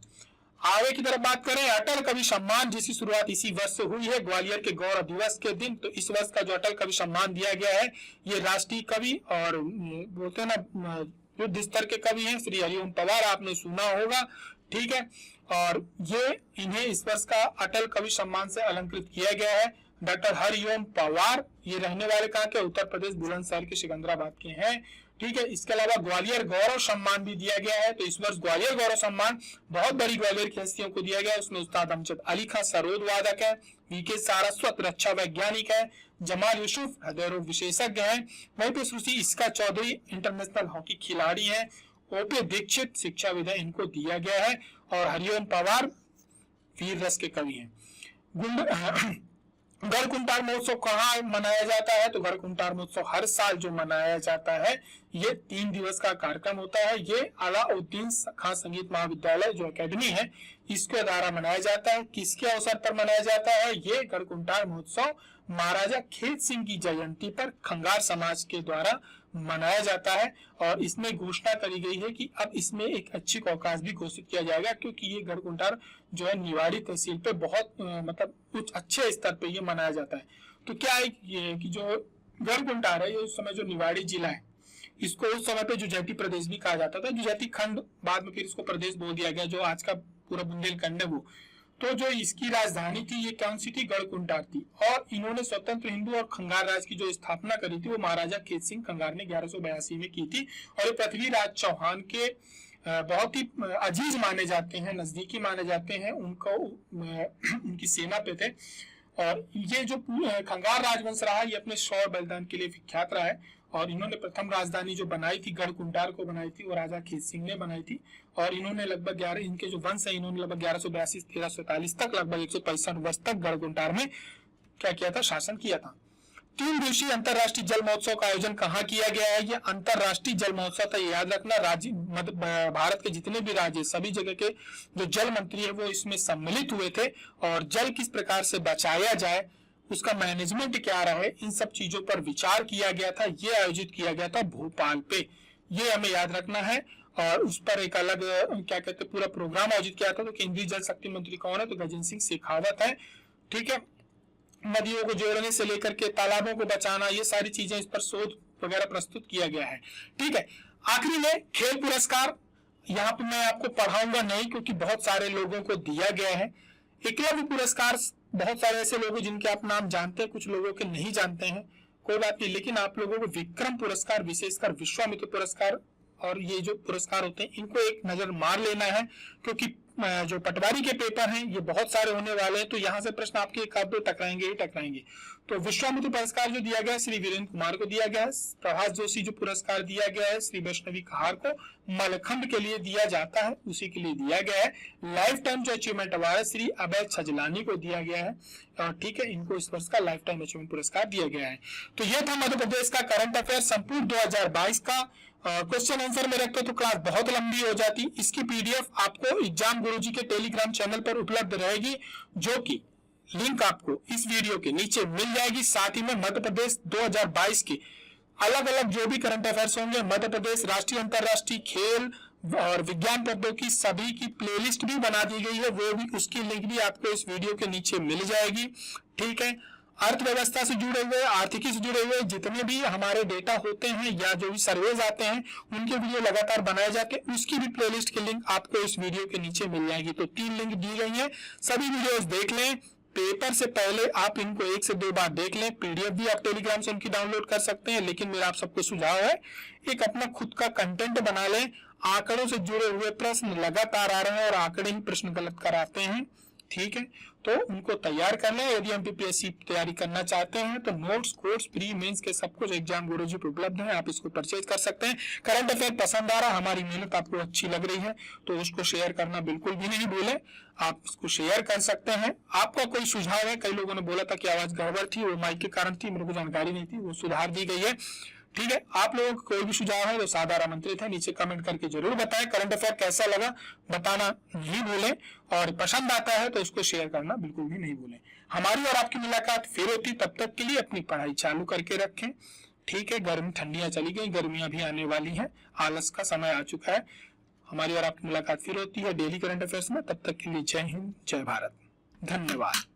आगे की तरफ बात करें, अटल कवि सम्मान जिसकी शुरुआत इसी वर्ष से हुई है, ग्वालियर के गौरव दिवस के दिन। तो इस वर्ष का जो अटल कवि सम्मान दिया गया है, ये राष्ट्रीय कवि और बोलते हैं ना युद्ध स्तर के कवि हैं, श्री हरिओम पवार, आपने सुना होगा, ठीक है। और ये इन्हें इस वर्ष का अटल कवि सम्मान से अलंकृत किया गया है। डॉक्टर हरिओम पवार ये रहने वाले कहाँ के? उत्तर प्रदेश बुलंदशहर के सिकंदराबाद के हैं, ठीक है। इसके अलावा ग्वालियर गौरव सम्मान भी दिया गया है। तो इस वर्ष ग्वालियर गौरव सम्मान बहुत बड़ी ग्वालियर की हस्तियों को दिया गया। उसमें उस्ताद अमजद अली खां सरोद वादक है, वीके सारस्वत रक्षा वैज्ञानिक है, जमाल यूसुफ हृदय रोग विशेषज्ञ है, वहीं पे सुश्री इसका चौधरी इंटरनेशनल हॉकी खिलाड़ी है, ओपी दीक्षित शिक्षाविद है, इनको दिया गया है। और हरिओम पवार वीर रस के कवि हैं। गढ़कुंटार महोत्सव कहाँ मनाया जाता है? तो गढ़कुंटार महोत्सव हर साल जो मनाया जाता है, ये 3 दिवस का कार्यक्रम होता है। ये अलाउद्दीन खां संगीत महाविद्यालय जो एकेडमी है, इसके द्वारा मनाया जाता है। किसके अवसर पर मनाया जाता है? ये गढ़कुंटार महोत्सव महाराजा खेत सिंह की जयंती पर खंगार समाज के द्वारा मनाया जाता है। और इसमें घोषणा करी गई है कि अब इसमें एक अच्छी अवकाश भी घोषित किया जाएगा, क्योंकि ये गढ़कुंटार जो है निवाड़ी तहसील पे बहुत मतलब कुछ अच्छे स्तर पे ये मनाया जाता है। तो क्या है ये कि जो गढ़कुंटार है, ये उस समय जो निवाड़ी जिला है, इसको उस समय पे जुजैती प्रदेश भी कहा जाता था। जुजैती खंड बाद में फिर इसको प्रदेश बोल दिया गया, जो आज का पूरा बुंदेलखंड है वो। तो जो इसकी राजधानी थी ये कौन सी थी? गढ़कुंटार थी। और इन्होंने स्वतंत्र हिंदू और खंगार राज की जो स्थापना करी थी वो महाराजा खेत सिंह खंगार ने 1182 में की थी। और ये पृथ्वीराज चौहान के बहुत ही अजीज माने जाते हैं, नजदीकी माने जाते हैं, उनको उनकी सेना पे थे। और ये जो खंगार राजवंश रहा, ये अपने शौर्य बलिदान के लिए विख्यात रहा है। और इन्होंने प्रथम राजधानी जो बनाई थी गढ़कुंटार को बनाई थी, वो राजा खेत सिंह ने बनाई थी। और इन्होंने लगभग इनके जो वंश है, इन्होंने लगभग 1182 1347 तक लगभग 165 वर्ष तक गढ़कुंटार में क्या किया था? शासन किया था। 3 दिवसीय अंतरराष्ट्रीय जल महोत्सव का आयोजन कहाँ किया गया है? ये अंतरराष्ट्रीय जल महोत्सव था, याद रखना। राज्य भारत के जितने भी राज्य, सभी जगह के जो जल मंत्री है वो इसमें सम्मिलित हुए थे। और जल किस प्रकार से बचाया जाए, उसका मैनेजमेंट क्या रहे, इन सब चीजों पर विचार किया गया था। ये आयोजित किया गया था भोपाल पे, ये हमें याद रखना है। और उस पर एक अलग क्या कहते पूरा प्रोग्राम आयोजित किया था। तो केंद्रीय जल शक्ति मंत्री कौन है? तो गजेंद्र सिंह शेखावत है, ठीक है। नदियों को जोड़ने से लेकर के तालाबों को बचाना, ये सारी चीजें, इस पर शोध वगैरह प्रस्तुत किया गया है, ठीक है। आखिरी में खेल पुरस्कार, यहाँ पे मैं आपको पढ़ाऊंगा नहीं क्योंकि बहुत सारे लोगों को दिया गया है। एकलव्य पुरस्कार बहुत सारे ऐसे लोग जिनके आप नाम जानते हैं, कुछ लोगों के नहीं जानते हैं, कोई बात नहीं। लेकिन आप लोगों को विक्रम पुरस्कार, विशेषकर विश्वामित्र पुरस्कार और ये जो पुरस्कार होते हैं इनको एक नजर मार लेना है, क्योंकि जो पटवारी के पेपर हैं ये बहुत सारे होने वाले हैं, तो यहाँ से प्रश्न आपके एक आध दो टकराएंगे ही टकराएंगे। तो विश्वामित्र पुरस्कार जो दिया गया है श्री वीरेंद्र कुमार को दिया गया है। प्रभाष जोशी जो पुरस्कार दिया गया है श्री वैष्णवी कहार को मलखंड के लिए दिया जाता है, उसी के लिए दिया गया है। लाइफ टाइम जो अचीवमेंट अवार्ड है श्री अभय छजलानी को दिया गया है। ठीक है, इनको इस वर्ष का लाइफ टाइम अचीवमेंट पुरस्कार दिया गया है। तो यह था मध्य प्रदेश का करंट अफेयर संपूर्ण 2022 का। क्वेश्चन आंसर में रखते तो क्लास बहुत लंबी हो जाती। इसकी पीडीएफ आपको एग्जाम गुरुजी के टेलीग्राम चैनल पर उपलब्ध रहेगी, जो कि लिंक आपको इस वीडियो के नीचे मिल जाएगी। साथ ही में मध्य प्रदेश 2022 के अलग अलग जो भी करंट अफेयर्स होंगे, मध्य प्रदेश राष्ट्रीय अंतरराष्ट्रीय खेल और विज्ञान पदों की सभी की प्लेलिस्ट भी बना दी गई है, वो भी उसकी लिंक भी आपको इस वीडियो के नीचे मिल जाएगी। ठीक है, अर्थव्यवस्था से जुड़े हुए, आर्थिकी से जुड़े हुए जितने भी हमारे डेटा होते हैं या जो भी सर्वेज आते हैं उनके वीडियो लगातार बनाए जाके उसकी भी प्लेलिस्ट की लिंक आपको इस वीडियो के नीचे मिल जाएगी। तो 3 लिंक दी गई है, सभी वीडियोस देख लें। पेपर से पहले आप इनको 1 से 2 बार देख लें। पीडीएफ भी आप टेलीग्राम से उनकी डाउनलोड कर सकते हैं, लेकिन मेरा आप सबको सुझाव है एक अपना खुद का कंटेंट बना लें। आंकड़ों से जुड़े हुए प्रश्न लगातार आ रहे हैं और आंकड़े ही प्रश्न गलत कराते हैं। ठीक है, तो उनको तैयार कर लें। यदि हम पीपीएससी तैयारी करना चाहते हैं तो नोट्स, कोर्स, प्री मेंस के सब कुछ एग्जाम गुरुजी पर उपलब्ध है, आप इसको परचेज कर सकते हैं। करंट अफेयर पसंद आ रहा, हमारी मेहनत आपको अच्छी लग रही है तो उसको शेयर करना बिल्कुल भी नहीं भूलें। आप इसको शेयर कर सकते हैं। आपका कोई सुझाव है, कई लोगों ने बोला था कि आवाज गड़बड़ थी, वो माइक के कारण थी, मेरे को जानकारी नहीं थी, वो सुधार दी गई है। ठीक है, आप लोगों को कोई भी सुझाव है तो सादर आमंत्रित है, नीचे कमेंट करके जरूर बताएं। करंट अफेयर कैसा लगा बताना नहीं भूलें, और पसंद आता है तो इसको शेयर करना बिल्कुल भी नहीं भूलें। हमारी और आपकी मुलाकात फिर होती, तब तक के लिए अपनी पढ़ाई चालू करके रखें। ठीक है, गर्मी ठंडियां चली गई, गर्मियां भी आने वाली हैं, आलस का समय आ चुका है। हमारी और आपकी मुलाकात फिर होती है डेली करंट अफेयर्स में। तब तक के लिए जय हिंद, जय भारत, धन्यवाद।